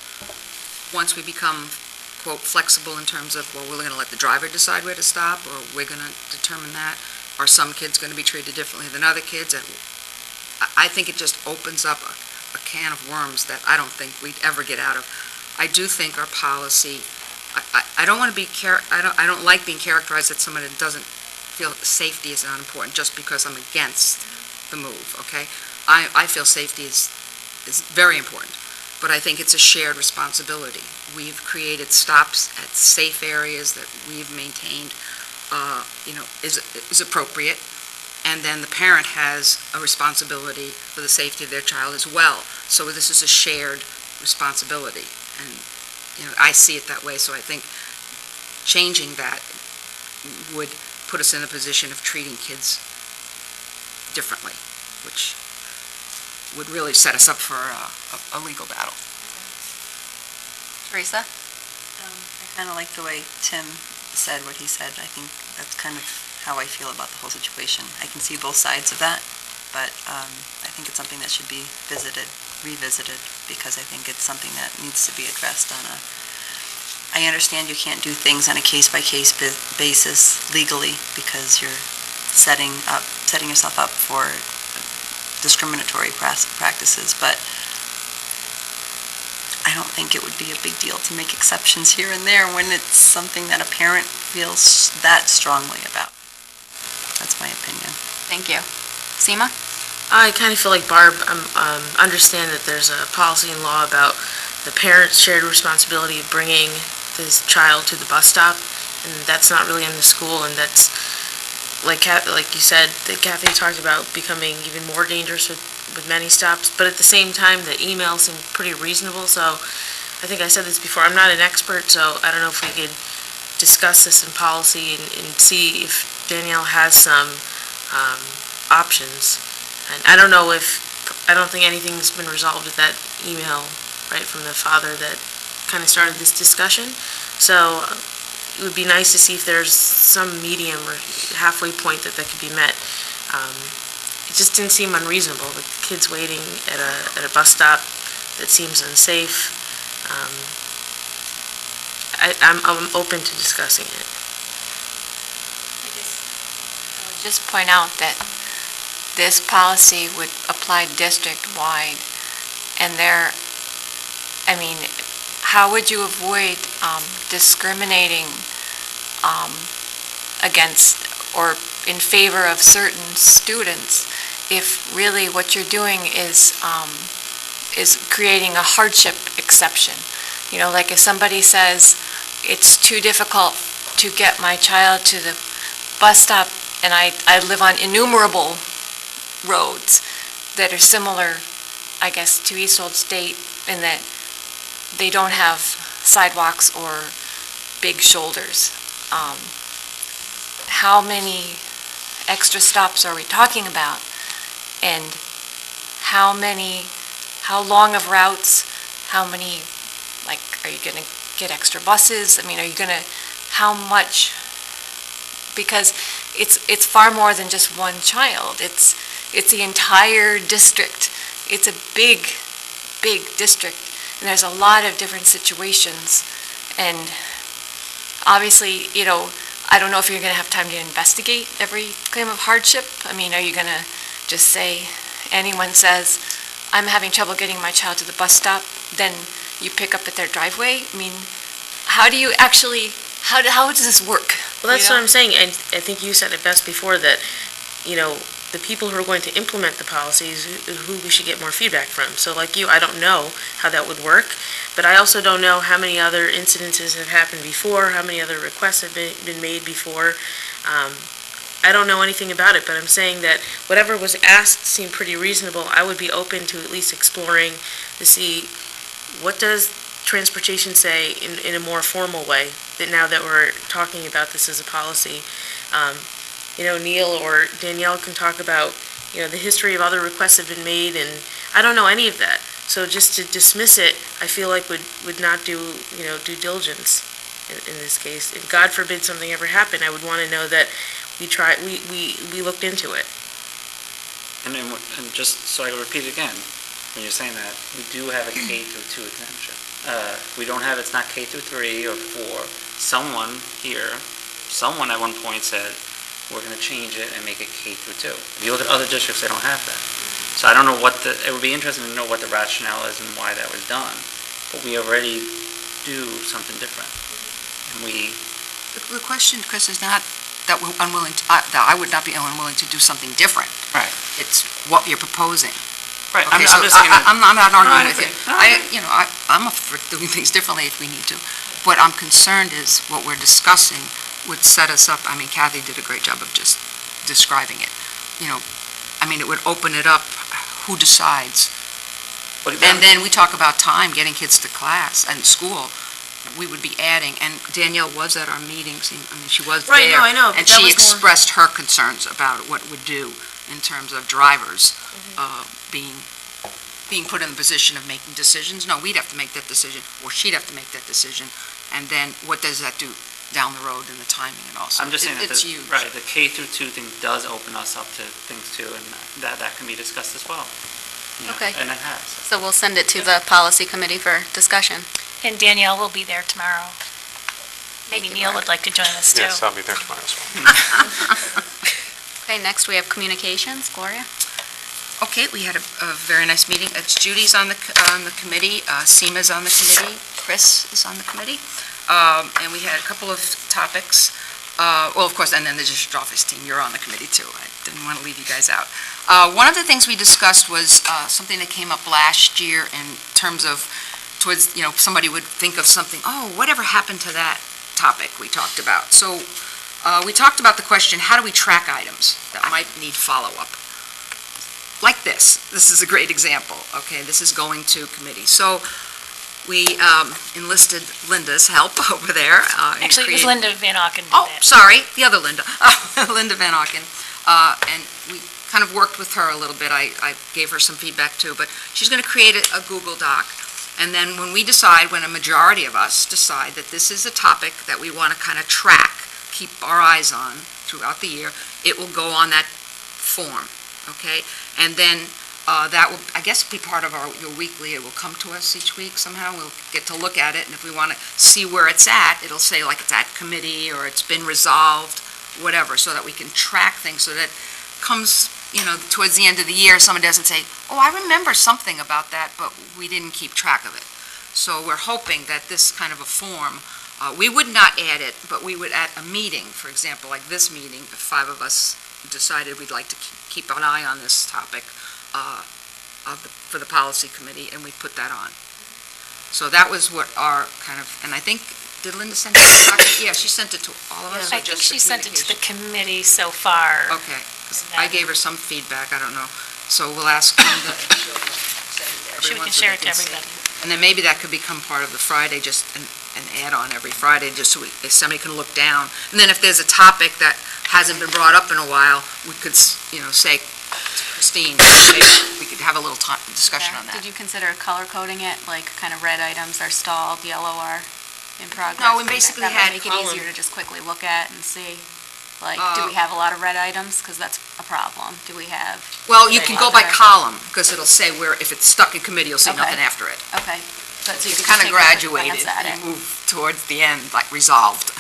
Once we become, quote, flexible in terms of, well, we're going to let the driver decide where to stop, or we're going to determine that, are some kids going to be treated differently than other kids? And I think it just opens up a can of worms that I don't think we'd ever get out of. I do think our policy, I don't want to be, I don't like being characterized as someone that doesn't feel safety is not important just because I'm against the move, okay? I feel safety is very important, but I think it's a shared responsibility. We've created stops at safe areas that we've maintained, is appropriate, and then the parent has a responsibility for the safety of their child as well. So this is a shared responsibility, and I see it that way. So I think changing that would put us in a position of treating kids differently, which would really set us up for a legal battle. Teresa? I kind of like the way Tim said what he said. I think that's kind of how I feel about the whole situation. I can see both sides of that, but I think it's something that should be revisited, because I think it's something that needs to be addressed on a... I understand you can't do things on a case-by-case basis legally, because you're setting yourself up for discriminatory practices, but I don't think it would be a big deal to make exceptions here and there when it's something that a parent feels that strongly about. That's my opinion. Thank you. Seema? I kind of feel like Barb, understand that there's a policy and law about the parent's shared responsibility of bringing this child to the bus stop, and that's not really in the school, and that's, like you said, that Kathy talked about becoming even more dangerous with many stops, but at the same time, the email seemed pretty reasonable, so I think I said this before, I'm not an expert, so I don't know if we could discuss this in policy and see if Danielle has some options. And I don't think anything's been resolved with that email, right, from the father that kind of started this discussion. So it would be nice to see if there's some medium or halfway point that could be met. It just didn't seem unreasonable, with kids waiting at a bus stop that seems unsafe. I'm open to discussing it. I would just point out that this policy would apply district-wide, and how would you avoid discriminating against or in favor of certain students if really what you're doing is creating a hardship exception? You know, like if somebody says, it's too difficult to get my child to the bus stop, and I live on innumerable roads that are similar, I guess, to East Old State in that they don't have sidewalks or big shoulders. How many extra stops are we talking about? And how long of routes, how many, like, are you going to get extra buses? I mean, how much? Because it's far more than just one child. It's the entire district. It's a big, big district, and there's a lot of different situations. And obviously, you know, I don't know if you're going to have time to investigate every claim of hardship. I mean, are you going to just say, anyone says, I'm having trouble getting my child to the bus stop, then you pick up at their driveway? I mean, how do you actually, how does this work? Well, that's what I'm saying. I think you said it best before, that, you know, the people who are going to implement the policies, who we should get more feedback from. So like you, I don't know how that would work, but I also don't know how many other incidences have happened before, how many other requests have been made before. I don't know anything about it, but I'm saying that whatever was asked seemed pretty reasonable. I would be open to at least exploring to see, what does transportation say in a more formal way, that now that we're talking about this as a policy. You know, Neil or Danielle can talk about, you know, the history of other requests have been made, and I don't know any of that. So just to dismiss it, I feel like would not do, you know, due diligence in this case. If God forbid something ever happened, I would want to know that we looked into it. And just so I can repeat again, when you're saying that, we do have a K through 2 exemption. We don't have, it's not K through 3 or 4. Someone at one point said, we're going to change it and make it K through 2. If you look at other districts, they don't have that. So I don't know it would be interesting to know what the rationale is and why that was done. But we already do something different. And The question, Chris, is not that we're unwilling, that I would not be unwilling to do something different. Right. It's what you're proposing. Right. Okay, I'm not arguing with you. I'm up for doing things differently if we need to. What I'm concerned is what we're discussing would set us up. I mean, Kathy did a great job of just describing it. You know, I mean, it would open it up. Who decides? And then we talk about time, getting kids to class and school. We would be adding, and Danielle was at our meetings. I mean, she was there. Right, no, I know. And she expressed her concerns about what it would do in terms of drivers being put in the position of making decisions. No, we'd have to make that decision, or she'd have to make that decision. And then what does that do down the road and the timing and all? I'm just saying it's huge. Right, the K through 2 thing does open us up to things too, and that can be discussed as well. You know, Okay. And it has. So we'll send it to the policy committee for discussion. And Danielle will be there tomorrow. Maybe Neil would like to join us too. Yes, I'll be there tomorrow as well. Okay, next we have communications. Gloria? Okay, we had a very nice meeting. It's Judy's on the committee, Seema's on the committee, Chris is on the committee, and we had a couple of topics. Well, of course, and then the district office team, you're on the committee too. I didn't want to leave you guys out. One of the things we discussed was something that came up last year in terms of towards, somebody would think of something, oh, whatever happened to that topic we talked about? So we talked about the question, how do we track items that might need follow-up? Like this. This is a great example. Okay, this is going to committee. So we enlisted Linda's help over there. Actually, it was Linda Van Auken. Oh, sorry, the other Linda, Linda Van Auken. And we kind of worked with her a little bit. I gave her some feedback too, but she's going to create a Google Doc. And then when a majority of us decide that this is a topic that we want to kind of track, keep our eyes on throughout the year, it will go on that form, okay? And then that will, I guess, be part of your weekly. It will come to us each week somehow. We'll get to look at it, and if we want to see where it's at, it'll say like it's at committee or it's been resolved, whatever, so that we can track things, so that comes, towards the end of the year, someone doesn't say, oh, I remember something about that, but we didn't keep track of it. So we're hoping that this kind of a form, we would not add it, but we would at a meeting, for example, like this meeting, if 5 of us decided we'd like to keep an eye on this topic for the policy committee, and we put that on. So that was what our kind of, and I think, did Linda send it to the document? Yeah, she sent it to all of us. I think she sent it to the committee so far. Okay, 'cause I gave her some feedback, I don't know. So we'll ask Linda. She can share it to everybody. And then maybe that could become part of the Friday, just an add-on every Friday, just so if somebody can look down. And then if there's a topic that hasn't been brought up in a while, we could, say to Christine, maybe we could have a little discussion on that. Did you consider color coding it, like kind of red items are stalled, yellow are in progress? No, we basically that had might make it easier to just quickly look at and see. Like, do we have a lot of red items? Because that's a problem. Do we have? Well, you can go by column, because it'll say where, if it's stuck in committee, you'll see nothing after it. Okay. So You can kind of just take a graduate glance it at and move towards the end, like resolved.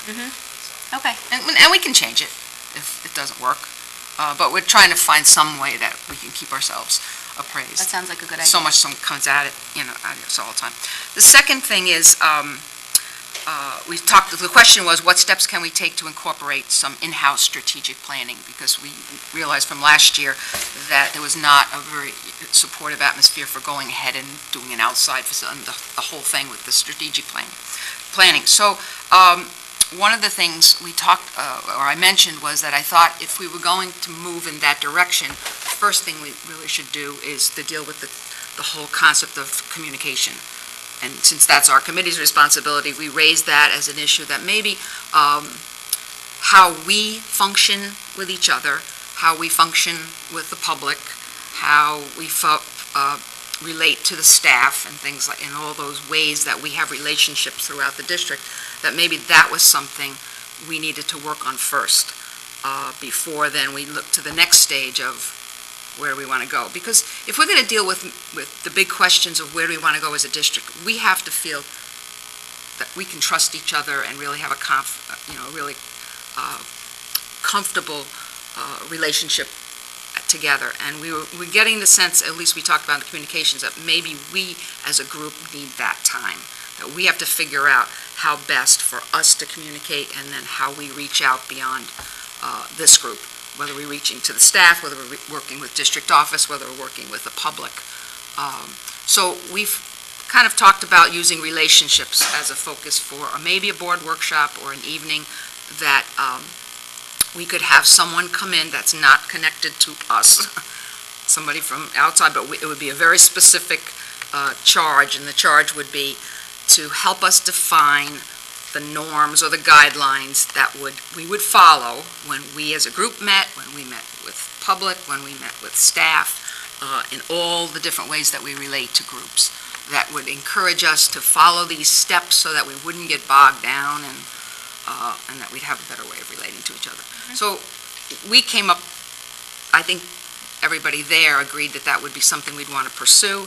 Okay. And we can change it if it doesn't work. But we're trying to find some way that we can keep ourselves appraised. That sounds like a good idea. So much comes at it, at us all the time. The second thing is, the question was, what steps can we take to incorporate some in-house strategic planning? Because we realized from last year that there was not a very supportive atmosphere for going ahead and doing an outside facility, the whole thing with the strategic planning. So one of the things we talked, or I mentioned, was that I thought if we were going to move in that direction, the first thing we really should do is to deal with the whole concept of communication. And since that's our committee's responsibility, we raised that as an issue, that maybe how we function with each other, how we function with the public, how we relate to the staff and things like, in all those ways that we have relationships throughout the district, that maybe that was something we needed to work on first, before then we look to the next stage of where we want to go. Because if we're going to deal with the big questions of where do we want to go as a district, we have to feel that we can trust each other and really have a really comfortable relationship together. And we're getting the sense, at least we talked about in the communications, that maybe we as a group need that time, that we have to figure out how best for us to communicate, and then how we reach out beyond this group, whether we're reaching to the staff, whether we're working with district office, whether we're working with the public. So we've kind of talked about using relationships as a focus for maybe a board workshop or an evening, that we could have someone come in that's not connected to us, somebody from outside, but it would be a very specific charge, and the charge would be to help us define the norms or the guidelines that we would follow when we as a group met, when we met with public, when we met with staff, in all the different ways that we relate to groups, that would encourage us to follow these steps so that we wouldn't get bogged down, and that we'd have a better way of relating to each other. So we came up, I think everybody there agreed that that would be something we'd want to pursue,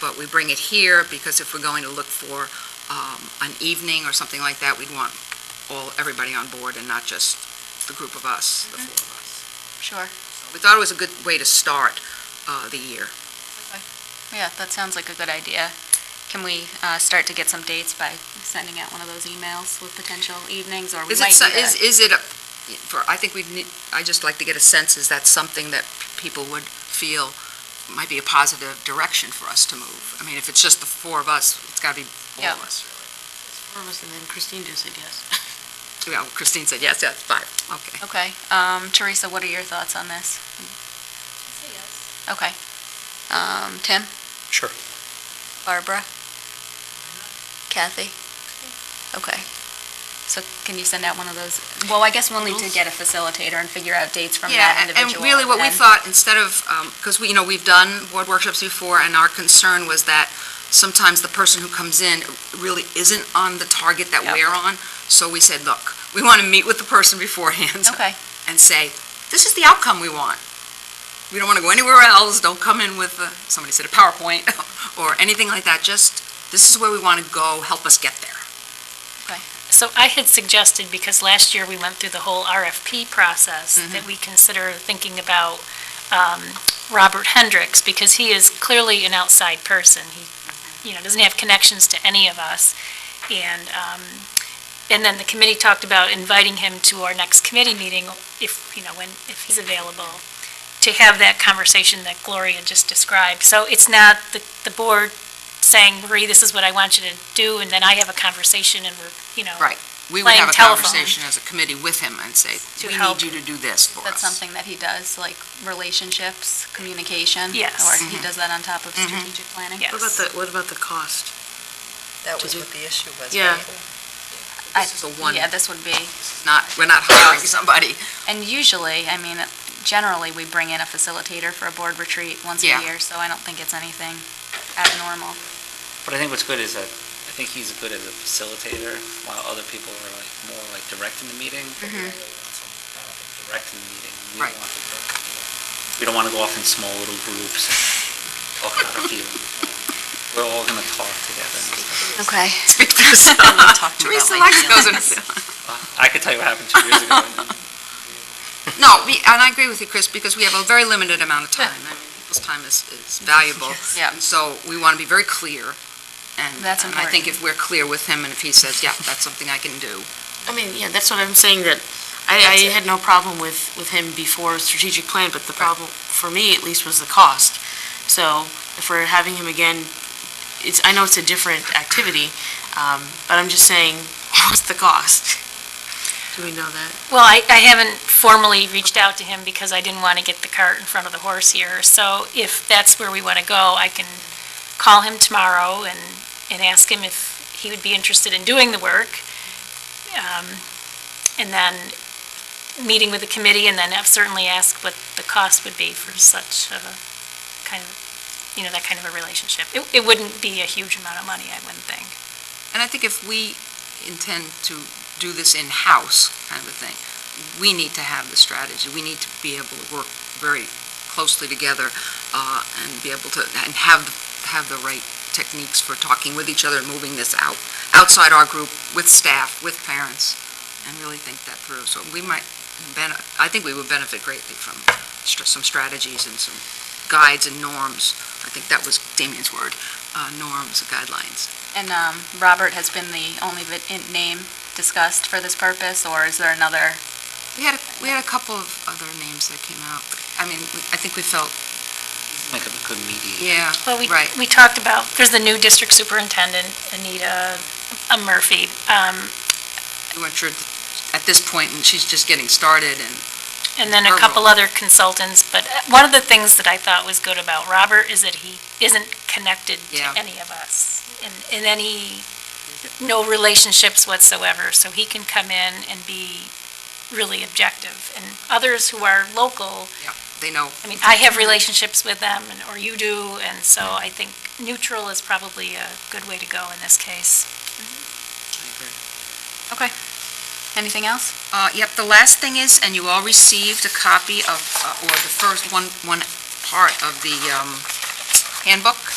but we bring it here because if we're going to look for an evening or something like that, we'd want everybody on board and not just the group of us, the 4 of us. Sure. We thought it was a good way to start, the year. Yeah, that sounds like a good idea. Can we start to get some dates by sending out one of those emails with potential evenings, or we Is might it, need a- is it, I think we need, I just like to get a sense, is that something that people would feel might be a positive direction for us to move? I mean, if it's just the four of us, it's got to be all of us. Four of us, and then Christine just said yes. Yeah, Christine said yes, that's fine, okay. Okay. Teresa, what are your thoughts on this? Okay. Tim? Sure. Barbara? Kathy? Okay. So can you send out one of those? Well, I guess we'll need to get a facilitator and figure out dates from that Yeah, individual. and really what we then- thought, instead of, because we, we've done board workshops before, and our concern was that sometimes the person who comes in really isn't on the target that we're on. So we said, look, we want to meet with the person beforehand. Okay. And say, this is the outcome we want. We don't want to go anywhere else, don't come in with, somebody said a PowerPoint, or anything like that, just, this is where we want to go, help us get there. So I had suggested, because last year we went through the whole RFP process, that we consider thinking about Robert Hendricks, because he is clearly an outside person. He, doesn't have connections to any of us. And then the committee talked about inviting him to our next committee meeting, if he's available, to have that conversation that Gloria just described. So it's not the board saying, Marie, this is what I want you to do, and then I have a conversation and we're, Right. We would playing have a telephone. conversation as a committee with him and say, To we help. need you to do this for That's us. something that he does, like relationships, communication? Yes. Or he does that on top of strategic planning? Yes. What about the cost? That was what the issue was. Yeah. This is a one. Yeah, this would be. We're not hiring somebody. And usually, generally, we bring in a facilitator for a board retreat once Yeah. a year, so I don't think it's anything abnormal. But I think what's good is that, I think he's good as a facilitator, while other people are more directing the meeting. But we really want someone kind of directing the meeting. We don't want we don't want to go off in small little groups, talk about a few. We're all going to talk together. Okay. Speak for yourself. Teresa likes goes in. I could tell you what happened 2 years ago. No, and I agree with you, Chris, because we have a very limited amount of time. I mean, people's time is valuable. Yeah. And so we want to be very clear. And That's and I think important. if we're clear with him and if he says, yeah, that's something I can do. I mean, yeah, that's what I'm saying, that I had no problem with him before strategic plan, but the problem, for me at least, was the cost. So if we're having him again, I know it's a different activity, but I'm just saying, what's the cost? Do we know that? Well, I haven't formally reached out to him because I didn't want to get the cart in front of the horse here. So if that's where we want to go, I can call him tomorrow and ask him if he would be interested in doing the work. And then meeting with the committee, and then I've certainly asked what the cost would be for such a kind of, that kind of a relationship. It wouldn't be a huge amount of money, I wouldn't think. And I think if we intend to do this in-house kind of a thing, we need to have the strategy. We need to be able to work very closely together and be able to, and have the right techniques for talking with each other and moving this outside our group, with staff, with parents, and really think that through. So I think we would benefit greatly from some strategies and some guides and norms. I think that was Damien's word, norms, guidelines. And Robert has been the only name discussed for this purpose, or is there another? We had a couple of other names that came out. I mean, I think we felt. Like a good mediator. Yeah, Well, right. we talked about, there's the new district superintendent, Anita Murphy. We weren't sure at this point, and she's just getting started, And then a couple other consultants, but one of the things that I thought was good about Robert is that he isn't connected to any of us in any, no relationships whatsoever, so he can come in and be really objective. And others who are local, they know. I mean, I have relationships with them, or you do, and so I think neutral is probably a good way to go in this case. Okay. Anything else? Yep, the last thing is, and you all received a copy of, or the first one part of the handbook.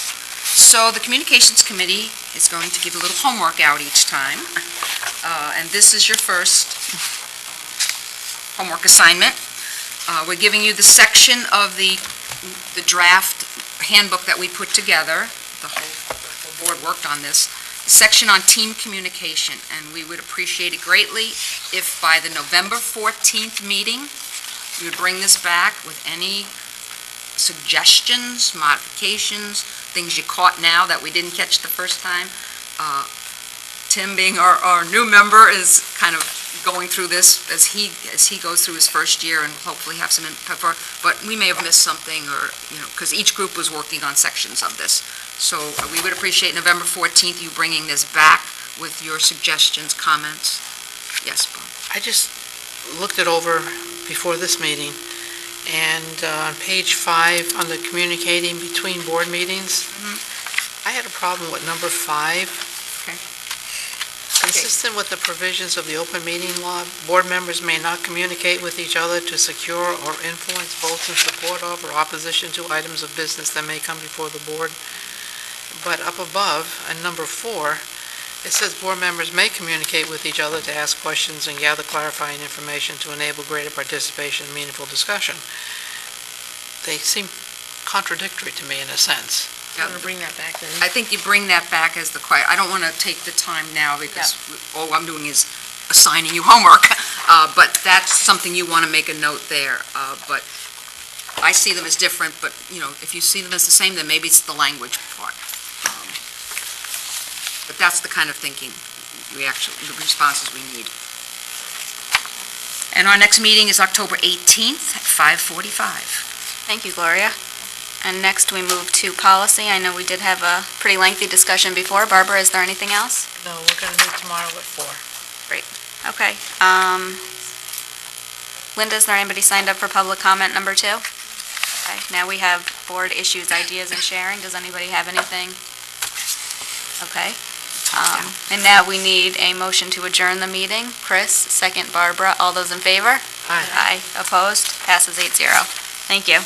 So the Communications Committee is going to give a little homework out each time. And this is your first homework assignment. We're giving you the section of the the draft handbook that we put together, the whole board worked on this, section on team communication, and we would appreciate it greatly if by the November 14th meeting, you would bring this back with any suggestions, modifications, things you caught now that we didn't catch the first time. Tim, being our new member, is kind of going through this as he goes through his first year and hopefully have some input, but we may have missed something, or, because each group was working on sections of this. So we would appreciate November 14th, you bringing this back with your suggestions, comments. Yes, Bob? I just looked it over before this meeting, and on page 5, on the communicating between board meetings, I had a problem with number 5. Consistent with the provisions of the open meeting law, board members may not communicate with each other to secure or influence votes in support of or opposition to items of business that may come before the board. But up above, in number 4, it says board members may communicate with each other to ask questions and gather clarifying information to enable greater participation and meaningful discussion. They seem contradictory to me in a sense. I'm going to bring that back then. I think you bring that back as the I don't want to take the time now because all I'm doing is assigning you homework. But that's something you want to make a note there. But I see them as different, but, if you see them as the same, then maybe it's the language part. But that's the kind of thinking, the responses we need. And our next meeting is October 18th at 5:45. Thank you, Gloria. And next we move to policy. I know we did have a pretty lengthy discussion before. Barbara, is there anything else? No, we're going to meet tomorrow at 4. Great. Okay. Linda, is there anybody signed up for public comment number 2? Okay. Now we have board issues, ideas, and sharing. Does anybody have anything? Okay. And now we need a motion to adjourn the meeting. Chris, second Barbara. All those in favor? Aye. Aye. Opposed? Passes 8-0. Thank you.